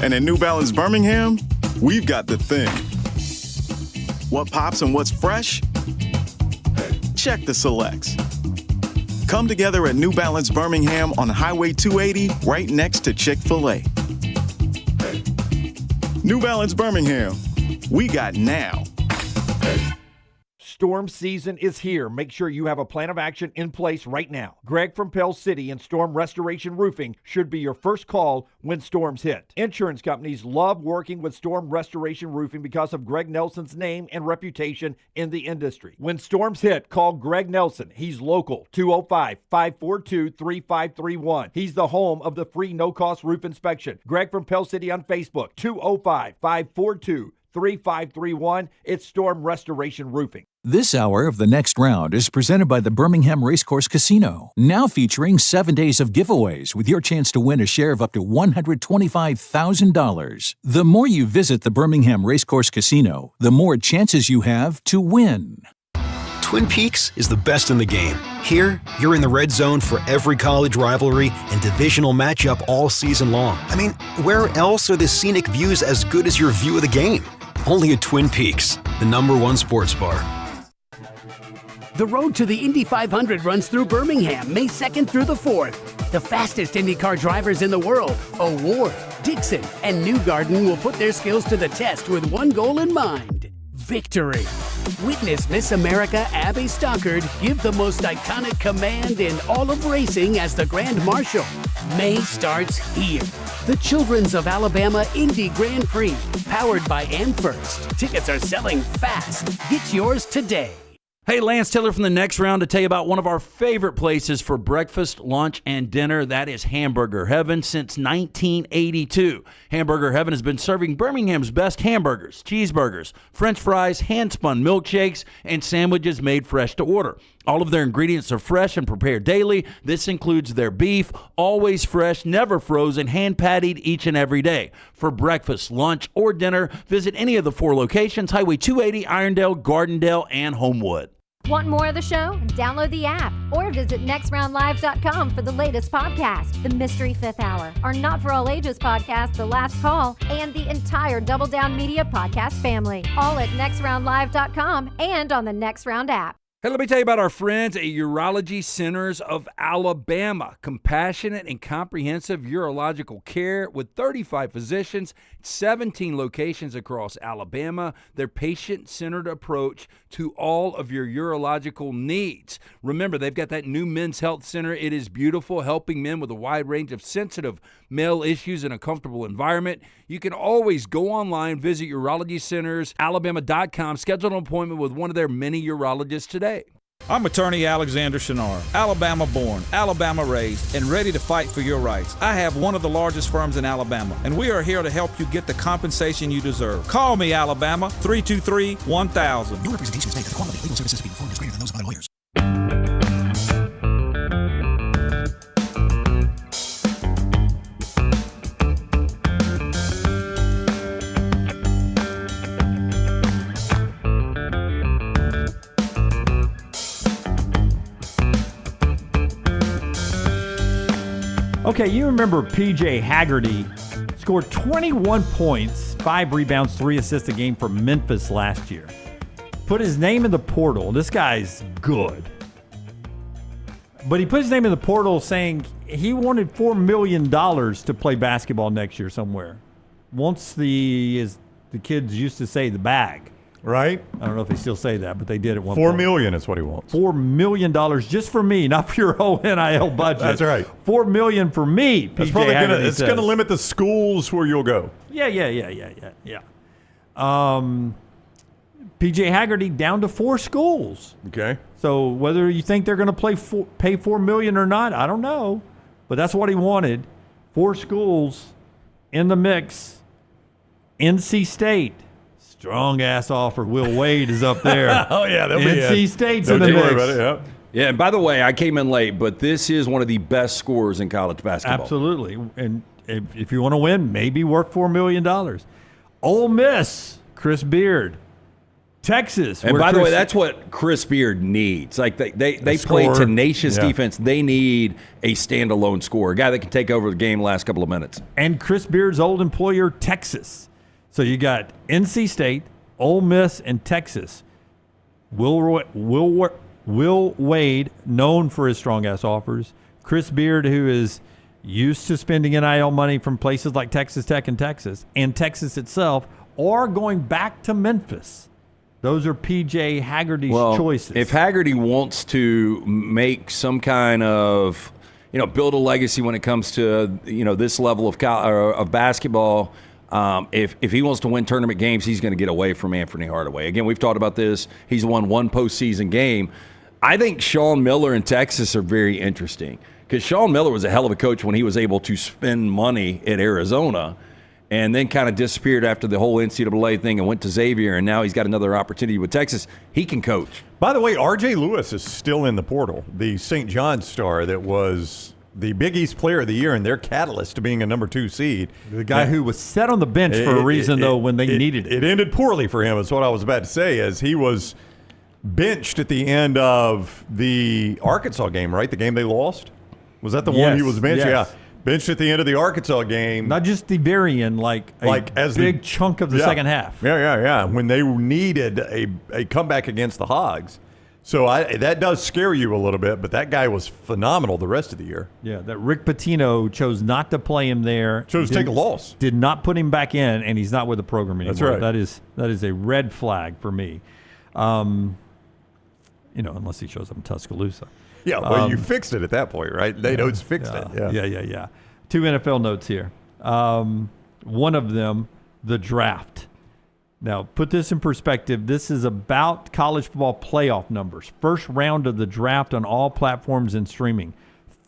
And at New Balance Birmingham, we've got the thing. What pops and what's fresh? Check the selects. Come together at New Balance Birmingham on Highway 280, right next to Chick-fil-A. New Balance Birmingham, we got now. Storm season is here. Make sure you have a plan of action in place right now. Greg from Pell City and Storm Restoration Roofing should be your first call when storms hit. Insurance companies love working with Storm Restoration Roofing because of Greg Nelson's name and reputation in the industry. When storms hit, call Greg Nelson. He's local, 205-542-3531. He's the home of the free no-cost roof inspection. Greg from Pell City on Facebook, 205-542-3531. It's Storm Restoration Roofing. This hour of The Next Round is presented by the Birmingham Racecourse Casino, now featuring 7 days of giveaways with your chance to win a share of up to $125,000. The more you visit the Birmingham Racecourse Casino, the more chances you have to win. Twin Peaks is the best in the game. Here, you're in the red zone for every college rivalry and divisional matchup all season long. I mean, where else are the scenic views as good as your view of the game? Only at Twin Peaks, the #1 sports bar. The road to the Indy 500 runs through Birmingham, May 2nd through the 4th. The fastest IndyCar drivers in the world, O'Ward, Dixon, and Newgarden will put their skills to the test with one goal in mind: victory. Witness Miss America Abby Stockard give the most iconic command in all of racing as the Grand Marshal. May starts here. The Children's of Alabama Indy Grand Prix, powered by AmFirst. Tickets are selling fast. Get yours today. Hey, Lance Taylor from The Next Round to tell you about one of our favorite places for breakfast, lunch, and dinner. That is Hamburger Heaven since 1982. Hamburger Heaven has been serving Birmingham's best hamburgers, cheeseburgers, French fries, hand-spun milkshakes, and sandwiches made fresh to order. All of their ingredients are fresh and prepared daily. This includes their beef, always fresh, never frozen, hand-pattied each and every day. For breakfast, lunch, or dinner, visit any of the 4 locations: Highway 280, Irondale, Gardendale, and Homewood. Want more of the show? Download the app or visit nextroundlive.com for the latest podcast, The Mystery Fifth Hour, our Not For All Ages podcast, The Last Call, and the entire Double Down Media podcast family. All at nextroundlive.com and on the Next Round app. Hey, let me tell you about our friends at Urology Centers of Alabama. Compassionate and comprehensive urological care with 35 physicians, 17 locations across Alabama. Their patient-centered approach to all of your urological needs. Remember, they've got that new men's health center. It is beautiful, helping men with a wide range of sensitive male issues in a comfortable environment. You can always go online, visit urologycentersalabama.com, schedule an appointment with one of their many urologists today. I'm attorney Alexander Shunnarah, Alabama born, Alabama raised, and ready to fight for your rights. I have one of the largest firms in Alabama, and we are here to help you get the compensation you deserve. Call me, Alabama, 323-1000. No representation is made that the quality of legal services being performed is greater than those of other lawyers. Okay, you remember PJ Haggerty scored 21 points, 5 rebounds, 3 assists a game for Memphis last year. Put his name in the portal. This guy's good. But he put his name in the portal saying he wanted $4 million to play basketball next year somewhere. Once the kids used to say the bag. Right? I don't know if they still say that, but they did at one $4 point. million is what he wants. $4 million just for me, not for your whole NIL budget. That's right. $4 million for me. That's PJ probably Haggerty it's going to limit the schools where you'll go. Yeah. PJ Haggerty down to 4 schools. Okay. So whether you think they're going to pay $4 million or not, I don't know. But that's what he wanted. 4 schools in the mix. NC State. strong ass offer. Will Wade is up there. Oh, yeah. They'll be NC State's in Don't the you worry mix. about it, yeah. Yeah, and by the way, I came in late, but this is one of the best scores in college basketball. Absolutely. And if you want to win, maybe worth $4 million. Ole Miss, Chris Beard. Texas. And by the way, that's what Chris Beard needs. Like they play tenacious defense. They need a standalone scorer, a guy that can take over the game the last couple of minutes. And Chris Beard's old employer, Texas. So you got NC State, Ole Miss, and Texas. Will Wade, known for his strong-ass offers. Chris Beard, who is used to spending NIL money from places like Texas Tech and Texas itself, or going back to Memphis. Those are PJ Haggerty's choices. If Haggerty wants to make some kind of, build a legacy when it comes to, this level of basketball, if he wants to win tournament games, he's going to get away from Anthony Hardaway. Again, we've talked about this. He's won one postseason game. I think Sean Miller in Texas are very interesting because Sean Miller was a hell of a coach when he was able to spend money at Arizona and then kind of disappeared after the whole NCAA thing and went to Xavier, and now he's got another opportunity with Texas. He can coach. By the way, R.J. Lewis is still in the portal, the St. John's star that was the Big East Player of the Year and their catalyst to being a number 2 seed. The guy who was set on the bench for a reason, when they needed it. It ended poorly for him, is what I was about to say, as he was benched at the end of the Arkansas game, right? The game they lost? Was that the one he was benched? Yes. Yeah. Benched at the end of the Arkansas game. Not just the very end, as big chunk of the second half. Yeah. When they needed a comeback against the Hogs. So that does scare you a little bit, but that guy was phenomenal the rest of the year. Yeah, that Rick Pitino chose not to play him there. Chose to take a loss. Did not put him back in, and he's not with the program anymore. That's right. That is a red flag for me. Unless he shows up in Tuscaloosa. Yeah, well, you fixed it at that point, right? They know it's fixed it. Yeah. 2 NFL notes here. One of them, the draft. Now, put this in perspective. This is about college football playoff numbers. First round of the draft on all platforms and streaming.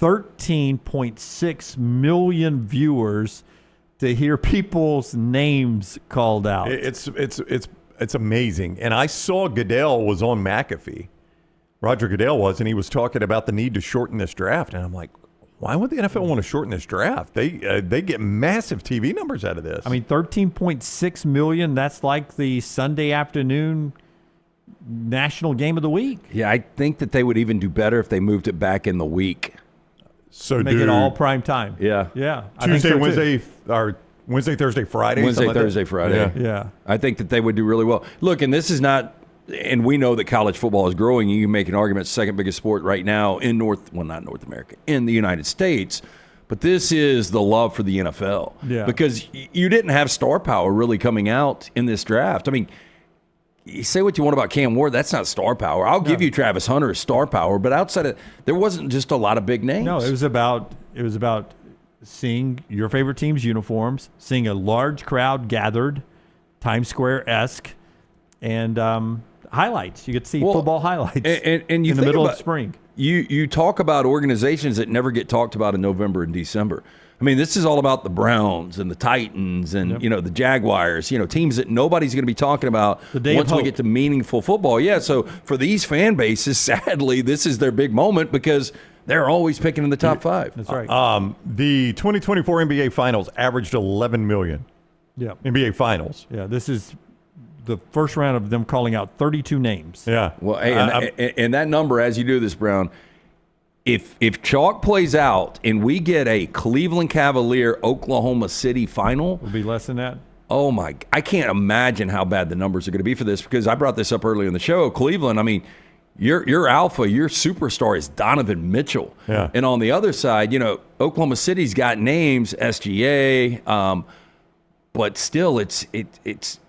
13.6 million viewers to hear people's names called out. It's amazing. And I saw Goodell was on McAfee. Roger Goodell was, and he was talking about the need to shorten this draft. And I'm like, why would the NFL want to shorten this draft? They get massive TV numbers out of this. I mean, 13.6 million, that's like the Sunday afternoon national game of the week. Yeah, I think that they would even do better if they moved it back in the week. So make it all prime time. Yeah. Tuesday, Wednesday, Thursday, Friday. Wednesday, Thursday, Friday. Yeah. I think that they would do really well. Look, and this is not, and we know that college football is growing. You can make an argument it's the second biggest sport right now in not North America, in the United States. But this is the love for the NFL. Yeah. Because you didn't have star power really coming out in this draft. I mean, you say what you want about Cam Ward, that's not star power. I'll give you Travis Hunter as star power, but outside of there wasn't just a lot of big names. No, it was about seeing your favorite team's uniforms, seeing a large crowd gathered, Times Square-esque, and highlights. You get to see football highlights and you in the middle of spring. You talk about organizations that never get talked about in November and December. I mean, this is all about the Browns and the Titans and the Jaguars, teams that nobody's going to be talking about once we get to meaningful football. Yeah, so for these fan bases, sadly, this is their big moment because they're always picking in the top 5. That's right. The 2024 NBA Finals averaged 11 million. Yeah. NBA Finals. Yeah, this is the first round of them calling out 32 names. Yeah. Well, hey, and that number, as you do this, Brown, if chalk plays out and we get a Cleveland Cavalier Oklahoma City final, will be less than that. Oh my! I can't imagine how bad the numbers are going to be for this because I brought this up earlier in the show. Cleveland, I mean, your alpha, your superstar is Donovan Mitchell, and on the other side, Oklahoma City's got names, SGA, but still, it's.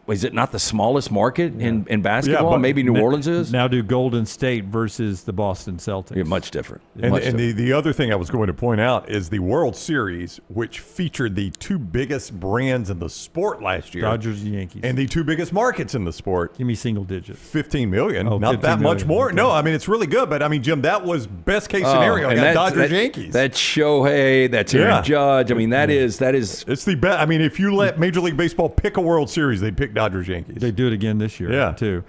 Is it not the smallest market in basketball? Maybe New Orleans is? Now do Golden State versus the Boston Celtics. Yeah, much different. And the other thing I was going to point out is the World Series, which featured the 2 biggest brands in the sport last year. Dodgers and Yankees. And the 2 biggest markets in the sport. Give me single digits. 15 million. Oh, not 15 that million. much more. Okay. No, I mean, it's really good. But, I mean, Jim, that was best case scenario. I got Dodgers, Yankees. That's Shohei. That's Aaron Judge. I mean, that is. It's the best. I mean, if you let Major League Baseball pick a World Series, they'd pick Dodgers-Yankees. They do it again this year, too.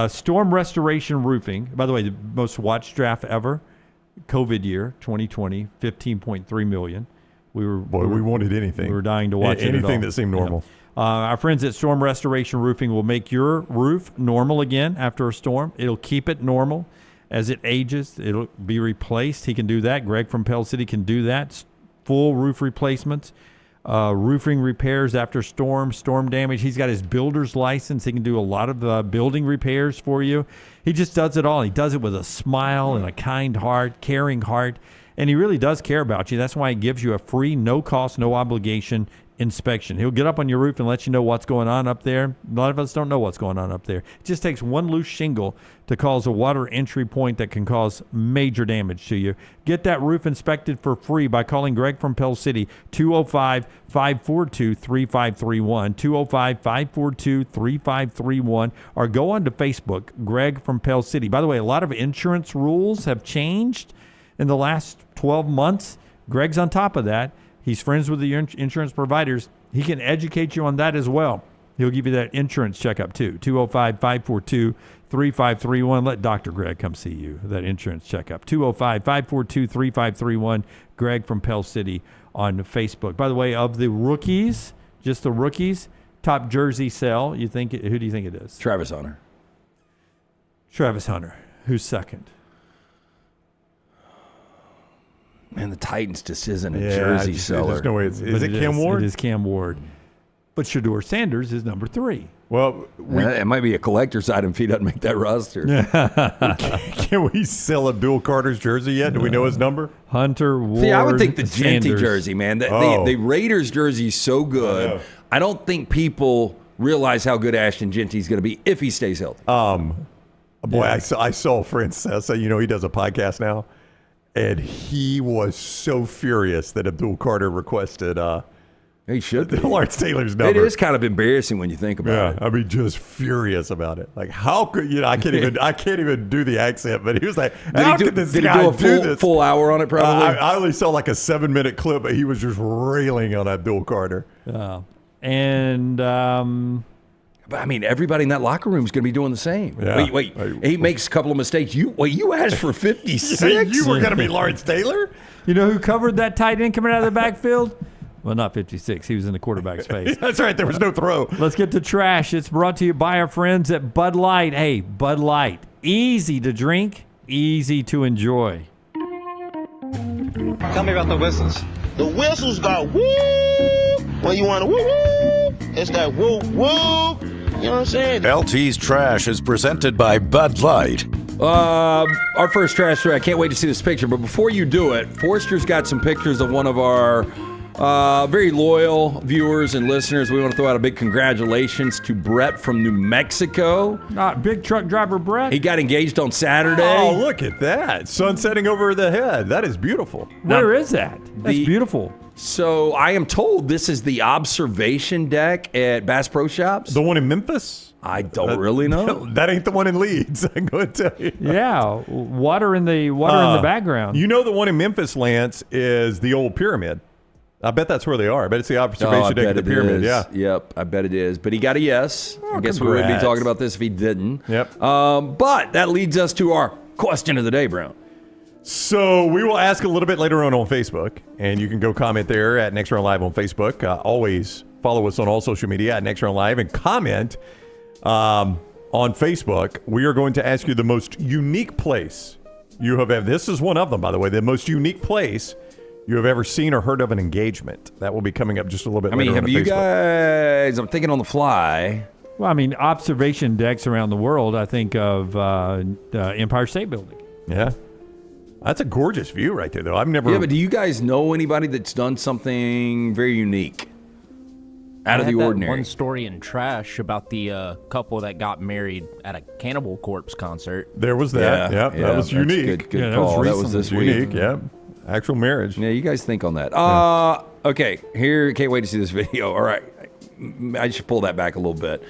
Storm Restoration Roofing. By the way, the most watched draft ever. COVID year, 2020, $15.3 million. We wanted anything. We were dying to watch anything that seemed normal. Yeah. Our friends at Storm Restoration Roofing will make your roof normal again after a storm. It'll keep it normal. As it ages, it'll be replaced. He can do that. Greg from Pell City can do that. Full roof replacements, roofing repairs after storm damage. He's got his builder's license. He can do a lot of building repairs for you. He just does it all. He does it with a smile and a kind heart, caring heart, and he really does care about you. That's why he gives you a free, no-cost, no-obligation inspection. He'll get up on your roof and let you know what's going on up there. A lot of us don't know what's going on up there. It just takes one loose shingle to cause a water entry point that can cause major damage to you. Get that roof inspected for free by calling Greg from Pell City, 205-542-3531, 205-542-3531, or go on to Facebook, Greg from Pell City. By the way, a lot of insurance rules have changed in the last 12 months. Greg's on top of that. He's friends with the insurance providers. He can educate you on that as well. He'll give you that insurance checkup too. 205-542-3531. Let Dr. Greg come see you, that insurance checkup. 205-542-3531. Greg from Pell City on Facebook. By the way, of the rookies, just the rookies, top jersey sale, who do you think it is? Travis Hunter. Travis Hunter. Who's second? Man, the Titans just isn't a jersey seller. There's no way. Is it Cam Ward? It is Cam Ward. But Shedeur Sanders is number 3. Well, it might be a collector's item if he doesn't make that roster. Can we sell Abdul Carter's jersey yet? Do we know his number? Hunter, Ward, See, I would think the Genty Sanders. jersey, man. The Raiders jersey is so good. I don't think people realize how good Ashton Genty's going to be if he stays healthy. I saw Francis. He does a podcast now. And he was so furious that Abdul Carter requested he should be. Lawrence Taylor's number. It is kind of embarrassing when you think about it. I mean, just furious about it. Like, how could I can't even do the accent, but he was like, how could this guy do this? Full hour on it, probably? I only saw like a 7-minute clip, but he was just railing on Abdul Carter. But I mean, everybody in that locker room is going to be doing the same. Yeah. Wait. He makes a couple of mistakes. You asked for 56? You were going to be Lawrence Taylor? You know who covered that tight end coming out of the backfield? Well, not 56. He was in the quarterback's face. That's right. There was no throw. Let's get to trash. It's brought to you by our friends at Bud Light. Hey, Bud Light. Easy to drink, easy to enjoy. Tell me about the whistles. The whistles got woo. When you want to woo woo, it's that woo woo. You know what I'm saying? LT's Trash is presented by Bud Light. Our first trash story. I can't wait to see this picture. But before you do it, Forrester's got some pictures of one of our very loyal viewers and listeners. We want to throw out a big congratulations to Brett from New Mexico. Big truck driver Brett. He got engaged on Saturday. Oh, look at that. Sun setting over the head. That is beautiful. Where is that? That's beautiful. So I am told this is the observation deck at Bass Pro Shops. The one in Memphis? I don't really know. That ain't the one in Leeds. I'm going to tell you. Yeah, water in the background. You know the one in Memphis, Lance, is the old pyramid. I bet that's where they are. I bet it's the observation deck of the pyramid. Yeah. Yep, I bet it is. But he got a yes. I guess we wouldn't be talking about this if he didn't. Yep. But that leads us to our question of the day, Brown. So we will ask a little bit later on Facebook, and you can go comment there at Next Round Live on Facebook. Always follow us on all social media at Next Round Live and comment on Facebook. We are going to ask you the most unique place you have ever. This is one of them, by the way. The most unique place you have ever seen or heard of an engagement. That will be coming up just a little bit later on have you Facebook. Guys, I'm thinking on the fly. Well, I mean, observation decks around the world, I think of the Empire State Building. Yeah. That's a gorgeous view right there, though. I've never... Yeah, but do you guys know anybody that's done something very unique? Out of the ordinary. One story in trash about the couple that got married at a Cannibal Corpse concert. There was that. Yeah, that was unique. Good call. That was this unique. week. Yeah, actual marriage. Yeah, you guys think on that. Okay, here. Can't wait to see this video. All right. I should pull that back a little bit.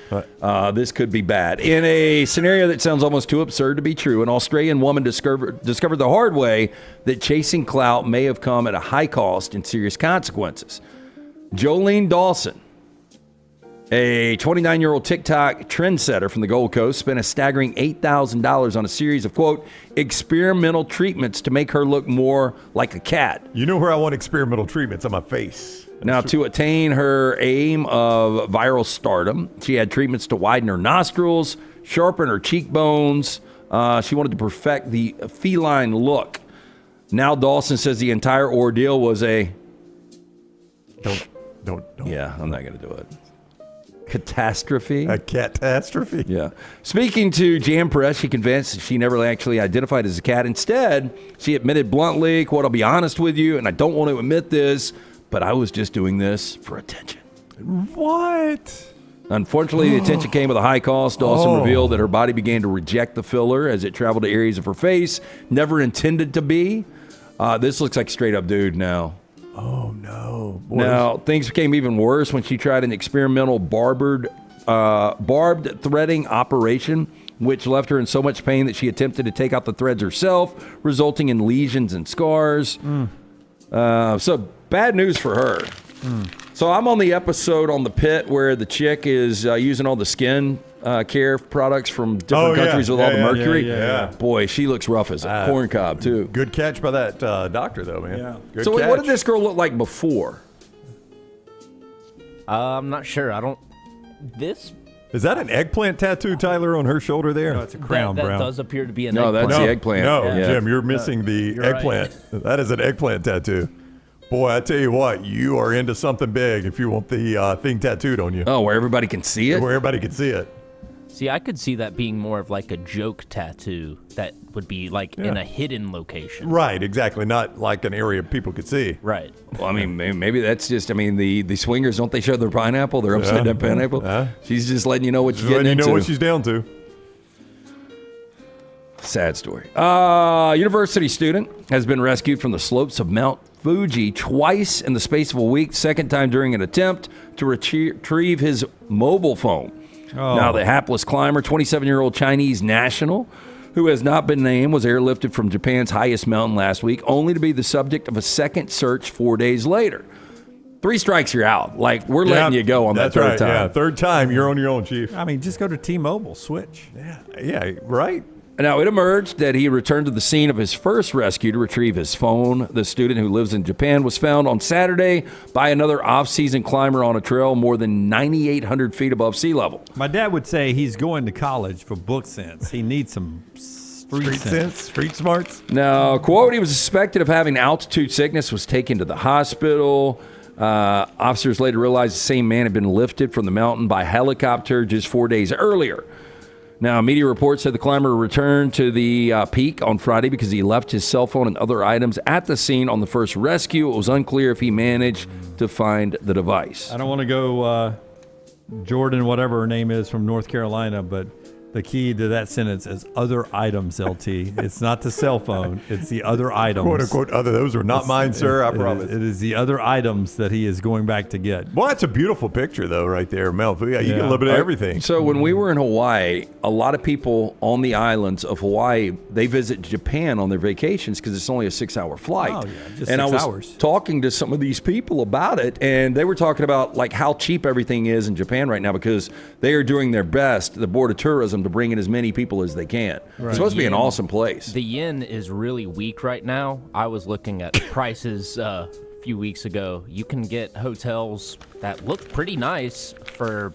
This could be bad. In a scenario that sounds almost too absurd to be true, an Australian woman discovered the hard way that chasing clout may have come at a high cost and serious consequences. Jolene Dawson A 29-year-old TikTok trendsetter from the Gold Coast spent a staggering $8,000 on a series of, quote, experimental treatments to make her look more like a cat. You know where I want experimental treatments? On my face. Now, to attain her aim of viral stardom, she had treatments to widen her nostrils, sharpen her cheekbones. She wanted to perfect the feline look. Now Dawson says the entire ordeal was a... Don't. Yeah, I'm not going to do it. Catastrophe. A catastrophe. Yeah. Speaking to Jam Press, she convinced she never actually identified as a cat. Instead, she admitted bluntly, quote, I'll be honest with you, and I don't want to admit this, but I was just doing this for attention. What? Unfortunately, the attention came with a high cost. Dawson revealed that her body began to reject the filler as it traveled to areas of her face never intended to be. This looks like a straight up dude now. Oh, no. Boy, now, things became even worse when she tried an experimental barbed threading operation, which left her in so much pain that she attempted to take out the threads herself, resulting in lesions and scars. So, bad news for her. So, I'm on the episode on the Pit where the chick is using all the skin care products from different countries with all the mercury. Yeah. Boy, she looks rough as a corn cob, too. Good catch by that doctor, though, man. Yeah. Good So, catch. what did this girl look like before? I'm not sure. This... Is that an eggplant tattoo, Tyler, on her shoulder there? No, it's a crown, that Brown. does appear to be an No, eggplant. that's the eggplant. No, Yeah. Jim, you're missing the you're right. eggplant. That is an eggplant tattoo. Boy, I tell you what, you are into something big if you want the thing tattooed on you. Oh, where everybody can see it? Where everybody can see it. See, I could see that being more of like a joke tattoo that would be like in a hidden location. Right, exactly. Not like an area people could see. Right. Well, I mean, maybe that's just, the swingers, don't they show their pineapple, their upside down pineapple? She's just letting you know what you're getting into. You know what she's down to. Sad story. University student has been rescued from the slopes of Mount Fuji twice in the space of a week, second time during an attempt to retrieve his mobile phone. Now, the hapless climber, 27-year-old Chinese national, who has not been named, was airlifted from Japan's highest mountain last week, only to be the subject of a second search 4 days later. 3 strikes, you're out. Like, we're letting you go on that third time. Yeah, third time, you're on your own, Chief. I mean, just go to T-Mobile, switch. Yeah, right. Now, it emerged that he returned to the scene of his first rescue to retrieve his phone. The student, who lives in Japan, was found on Saturday by another off-season climber on a trail more than 9,800 feet above sea level. My dad would say he's going to college for book sense. He needs some street sense. Street smarts. Now, quote, he was suspected of having altitude sickness, was taken to the hospital. Officers later realized the same man had been lifted from the mountain by helicopter just 4 days earlier. Now, media reports said the climber returned to the peak on Friday because he left his cell phone and other items at the scene on the first rescue. It was unclear if he managed to find the device. I don't want to go Jordan, whatever her name is, from North Carolina, but the key to that sentence is other items, LT. It's not the cell phone. It's the other items. Quote, unquote, other. Those are not mine, sir, I promise. It is the other items that he is going back to get. Well, that's a beautiful picture, though, right there, Mel. You get a little bit of everything. So when we were in Hawaii, a lot of people on the islands of Hawaii, they visit Japan on their vacations because it's only a 6-hour flight. Oh, yeah, just and 6 I was hours. talking to some of these people about it, and they were talking about like how cheap everything is in Japan right now because they are doing their best, the Board of Tourism, to bring in as many people as they can. Right. It's supposed to be an awesome place. The yen is really weak right now. I was looking at prices a few weeks ago. You can get hotels that look pretty nice for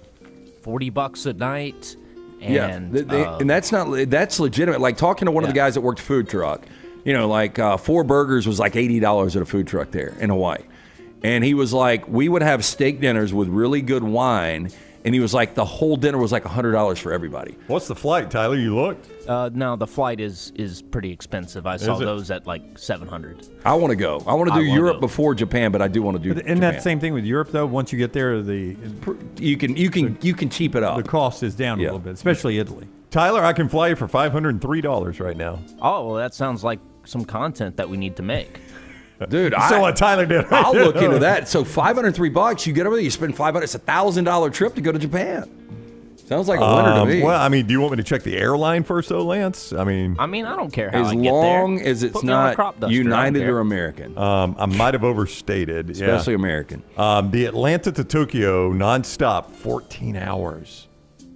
$40 a night. And, and that's legitimate. Like talking to one of the guys that worked food truck, like 4 burgers was like $80 at a food truck there in Hawaii. And he was like, we would have steak dinners with really good wine. And he was like, the whole dinner was like $100 for everybody. What's the flight, Tyler? You looked? No, the flight is pretty expensive. I saw those at like $700. I want to go. I want to do Europe before Japan, but I do want to do Isn't Japan. that same thing with Europe, though? Once you get there, you can cheap it up. The cost is down a little bit, especially Italy. Tyler, I can fly you for $503 right now. Oh, well, that sounds like some content that we need to make. Dude, what Tyler did. I'll look into that. So $503, you get over there, you spend $500. It's $1,000 trip to go to Japan. Sounds like a winner to me. Well, I mean, do you want me to check the airline first, though, Lance? I mean, I don't care how as I get there. long as it's Put me on a not crop duster, United I don't or care. American. I might have overstated. Especially American. The Atlanta to Tokyo nonstop, 14 hours,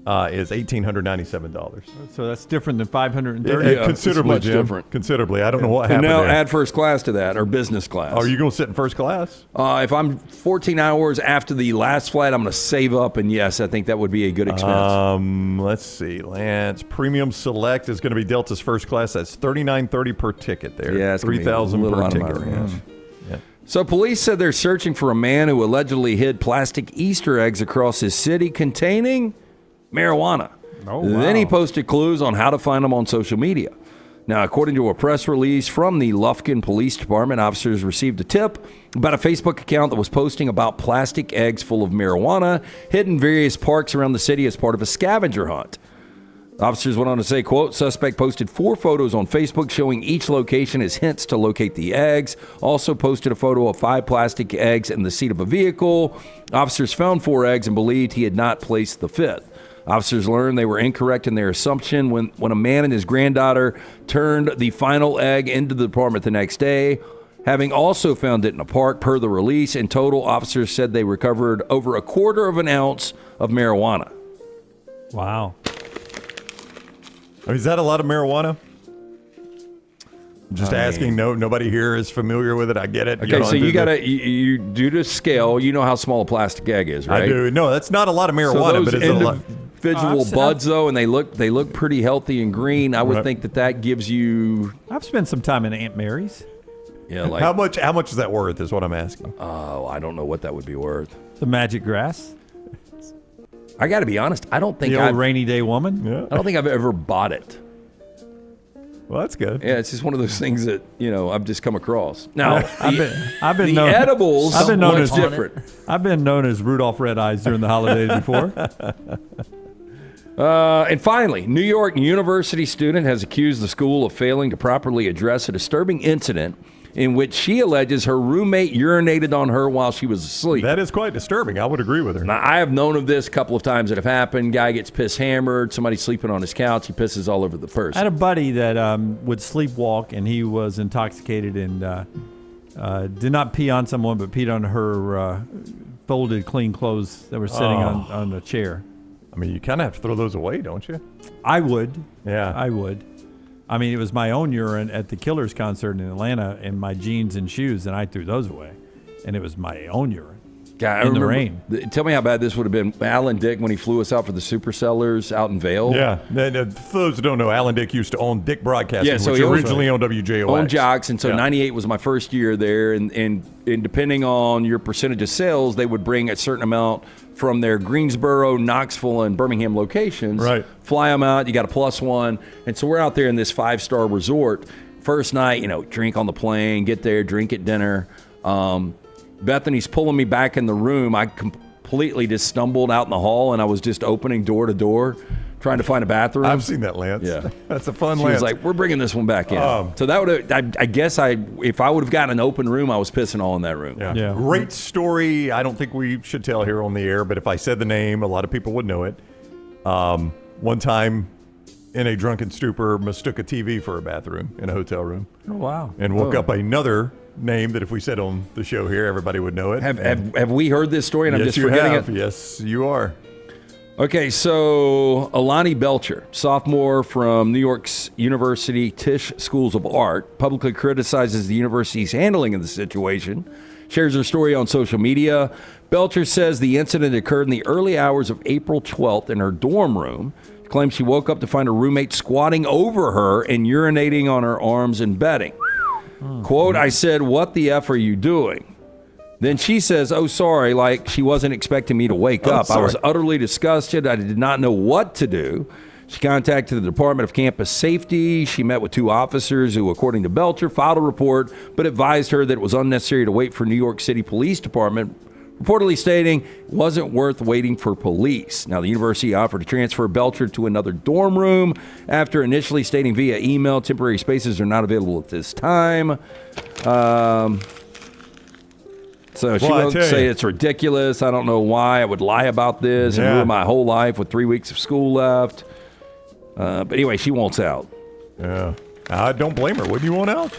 is $1,897. So that's different than $530. Yeah, considerably, it's much Jim. different. Considerably. I don't know what And happened now there. add first class to that, or business class. Are you going to sit in first class? If I'm 14 hours after the last flight, I'm going to save up, and yes, I think that would be a good expense. Let's see, Lance. Premium Select is going to be Delta's first class. That's $39.30 per ticket there. Yeah, it's gonna be a $3,000 little per out of my ticket. range. Yeah. So police said they're searching for a man who allegedly hid plastic Easter eggs across his city containing marijuana. Oh, Then he wow. posted clues on how to find them on social media. Now, according to a press release from the Lufkin Police Department, officers received a tip about a Facebook account that was posting about plastic eggs full of marijuana hidden in various parks around the city as part of a scavenger hunt. Officers went on to say, quote, suspect posted 4 photos on Facebook showing each location as hints to locate the eggs. Also posted a photo of 5 plastic eggs in the seat of a vehicle. Officers found 4 eggs and believed he had not placed the 5th. Officers learned they were incorrect in their assumption when a man and his granddaughter turned the final egg into the department the next day, having also found it in a park per the release. In total, officers said they recovered over 1/4 ounce of marijuana. Wow. Is that a lot of marijuana? Just I asking. mean- No, nobody here is familiar with it. I get it. Okay, so you got to you do to scale. You know how small a plastic egg is, right? I do. No, that's not a lot of marijuana, So those but it's a lot. individual buds, though, and they look pretty healthy and green. I would Right. think that gives you. I've spent some time in Aunt Mary's. Yeah, like How much is that worth? Is what I'm asking. Oh, I don't know what that would be worth. The magic grass. I got to be honest. I don't think The old I've rainy day woman. Yeah. I don't think I've ever bought it. Well, that's good. Yeah, it's just one of those things that I've just come across. Now, I've been the known, edibles. I've been known as what's different. I've been known as Rudolph Red Eyes during the holidays before. And finally, New York University student has accused the school of failing to properly address a disturbing incident in which she alleges her roommate urinated on her while she was asleep. That is quite disturbing. I would agree with her. Now, I have known of this a couple of times that have happened. Guy gets piss hammered. Somebody sleeping on his couch. He pisses all over the I person. had a buddy that would sleepwalk, and he was intoxicated and did not pee on someone, but peed on her folded, clean clothes that were sitting on a chair. I mean, you kind of have to throw those away, don't you? I would. Yeah. I would. I mean, it was my own urine at the Killers concert in Atlanta in my jeans and shoes, and I threw those away. And it was my own urine. God, in the rain. Tell me how bad this would have been. Alan Dick, when he flew us out for the Supercellers out in Vail. Yeah. For those who don't know, Alan Dick used to own Dick Broadcasting, Yeah, so which he owns- originally owned WJOX. On Jocks, and so Yeah. 98 was my first year there, and depending on your percentage of sales, they would bring a certain amount from their Greensboro, Knoxville, and Birmingham locations. Right. Fly them out, you got a +1. And so we're out there in this 5-star resort. First night, drink on the plane, get there, drink at dinner. Bethany's pulling me back in the room. I completely just stumbled out in the hall, and I was just opening door to door, trying to find a bathroom. I've seen that, Lance. Yeah. That's a fun She Lance. was like, we're bringing this one back in. So that would have, I guess if I would have gotten an open room, I was pissing all in that room. Yeah. Great story. I don't think we should tell here on the air, but if I said the name, a lot of people would know it. One time, in a drunken stupor, mistook a TV for a bathroom in a hotel room. Oh, wow. And woke up another name that if we said on the show here, everybody would know it. Have we heard this story and I'm Yes, just you forgetting have. it? Yes, you are. Okay, so Alani Belcher, sophomore from New York's University Tisch Schools of Art, publicly criticizes the university's handling of the situation, shares her story on social media. Belcher says the incident occurred in the early hours of April 12th in her dorm room. She claims she woke up to find her roommate squatting over her and urinating on her arms and bedding. Quote, I said, "What the F are you doing?" Then she says, "Oh, sorry," like she wasn't expecting me to wake up. I was utterly disgusted. I did not know what to do. She contacted the Department of Campus Safety. She met with 2 officers who, according to Belcher, filed a report, but advised her that it was unnecessary to wait for New York City Police Department, reportedly stating it wasn't worth waiting for police. Now, the university offered to transfer Belcher to another dorm room after initially stating via email temporary spaces are not available at this time. So she won't say it's ridiculous. I don't know why I would lie about this and ruin my whole life with 3 weeks of school left. But anyway, she wants out. Yeah. I don't blame her. Wouldn't you want out?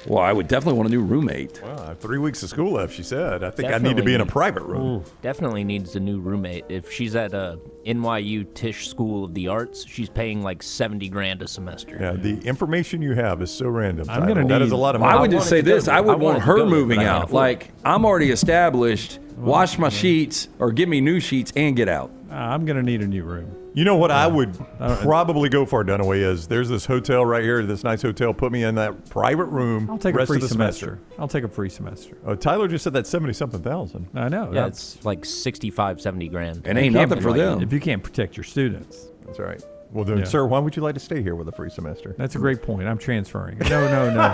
Well, I would definitely want a new roommate. Well, I have 3 weeks of school left, she said. I think I need to be in a private room. Definitely needs a new roommate. If she's at a NYU Tisch School of the Arts, she's paying like $70,000 a semester. Yeah, the information you have is so random. I'm gonna that need- is a lot of money. I would just say this. I would want her moving out. afford Like, I'm already established. Wash my sheets or give me new sheets and get out. I'm going to need a new room. You know what I would probably go for, Dunaway, is there's this hotel right here, this nice hotel. Put me in that private room. I'll take rest a free of the semester. I'll take a free semester. Oh, Tyler just said that's 70-something thousand. I know. Yeah, it's like 65, 70 grand. And ain't nothing for them. If you can't protect your students. That's right. Well, then, sir, why would you like to stay here with a free semester? That's a great point. I'm transferring. No.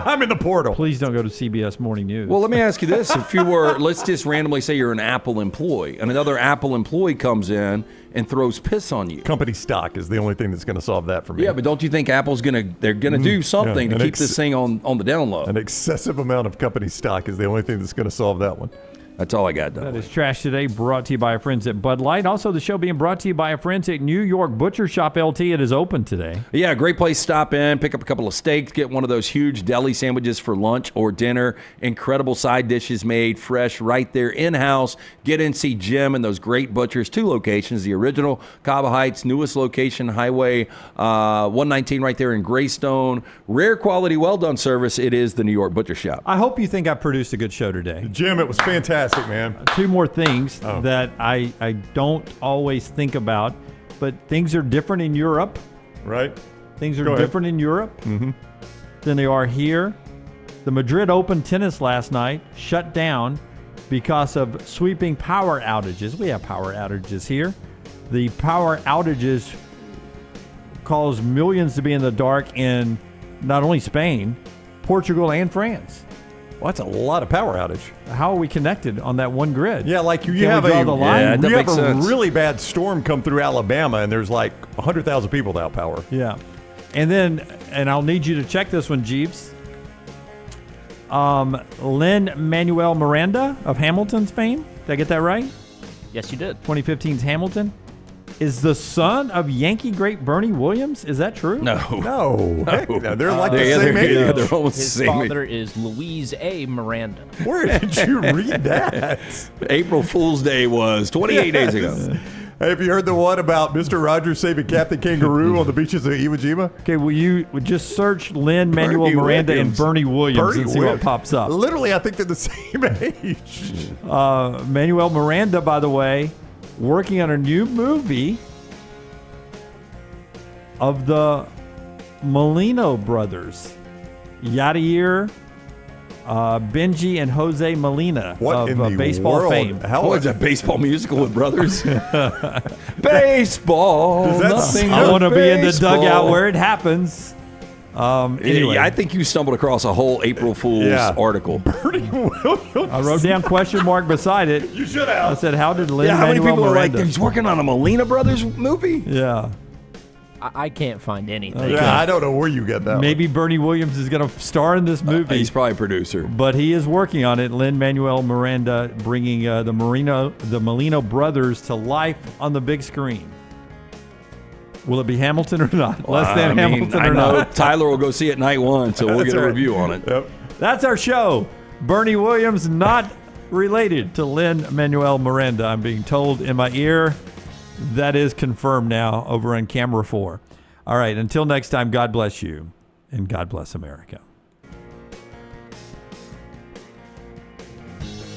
I'm in the portal. Please don't go to CBS Morning News. Well, let me ask you this. If you were, let's just randomly say you're an Apple employee, and another Apple employee comes in and throws piss on you. Company stock is the only thing that's going to solve that for me. Yeah, but don't you think Apple's they're gonna do something to keep this thing on the down low? An excessive amount of company stock is the only thing that's going to solve that one. That's all I got done. That is Trash Today, brought to you by our friends at Bud Light. Also, the show being brought to you by our friends at New York Butcher Shop LT. It is open today. Yeah, great place to stop in, pick up a couple of steaks, get one of those huge deli sandwiches for lunch or dinner. Incredible side dishes made fresh right there in-house. Get in, see Jim and those great butchers. 2 locations, the original Cava Heights, newest location, Highway 119 right there in Greystone. Rare quality, well-done service. It is the New York Butcher Shop. I hope you think I produced a good show today. Jim, it was fantastic, man. 2 more things that I don't always think about, but things are different in Europe. Right. Things are different in Europe than they are here. The Madrid Open tennis last night shut down because of sweeping power outages. We have power outages here. The power outages caused millions to be in the dark in not only Spain, Portugal, and France. Well, that's a lot of power outage. How are we connected on that one grid? Yeah, like you Can have we draw the line? you have a really bad storm come through Alabama, and there's like 100,000 people without power. Yeah. And I'll need you to check this one, Jeeves. Lin-Manuel Miranda of Hamilton's fame. Did I get that right? Yes, you did. 2015's Hamilton. Is the son of Yankee great Bernie Williams. Is that true? No. Heck no. They're like the same age. Yeah, they're almost His the same age. father is Louise A. Miranda. Where did you read that? April Fool's Day was 28 days ago. Hey, have you heard the one about Mr. Rogers saving Captain Kangaroo on the beaches of Iwo Jima? Okay, will you just search Lin-Manuel Bernie Miranda Williams. and Bernie Williams and see Williams. what pops up? Literally, I think they're the same age. Manuel Miranda, by the way, working on a new movie of the Molino brothers, Yadier, Benji, and Jose Molina of baseball fame. How is that baseball musical with brothers? Baseball. I want to be in the dugout where it happens. Anyway, I think you stumbled across a whole April Fool's article. I wrote down question mark beside it. You should have. I said, how did How Lin-Manuel many people are like, Miranda? he's working on a Molina Brothers movie? Yeah. I can't find anything. Yeah, I don't know where you get that. Maybe Bernie Williams is going to star in this movie. He's probably a producer. But he is working on it. Lin-Manuel Miranda bringing the Molino brothers to life on the big screen. Will it be Hamilton or not? Less than Hamilton or I know not? Tyler will go see it night one, so we'll That's get a right. review on it. Yep. That's our show. Bernie Williams not related to Lin-Manuel Miranda. I'm being told in my ear. That is confirmed now over on Camera 4. All right, until next time, God bless you and God bless America.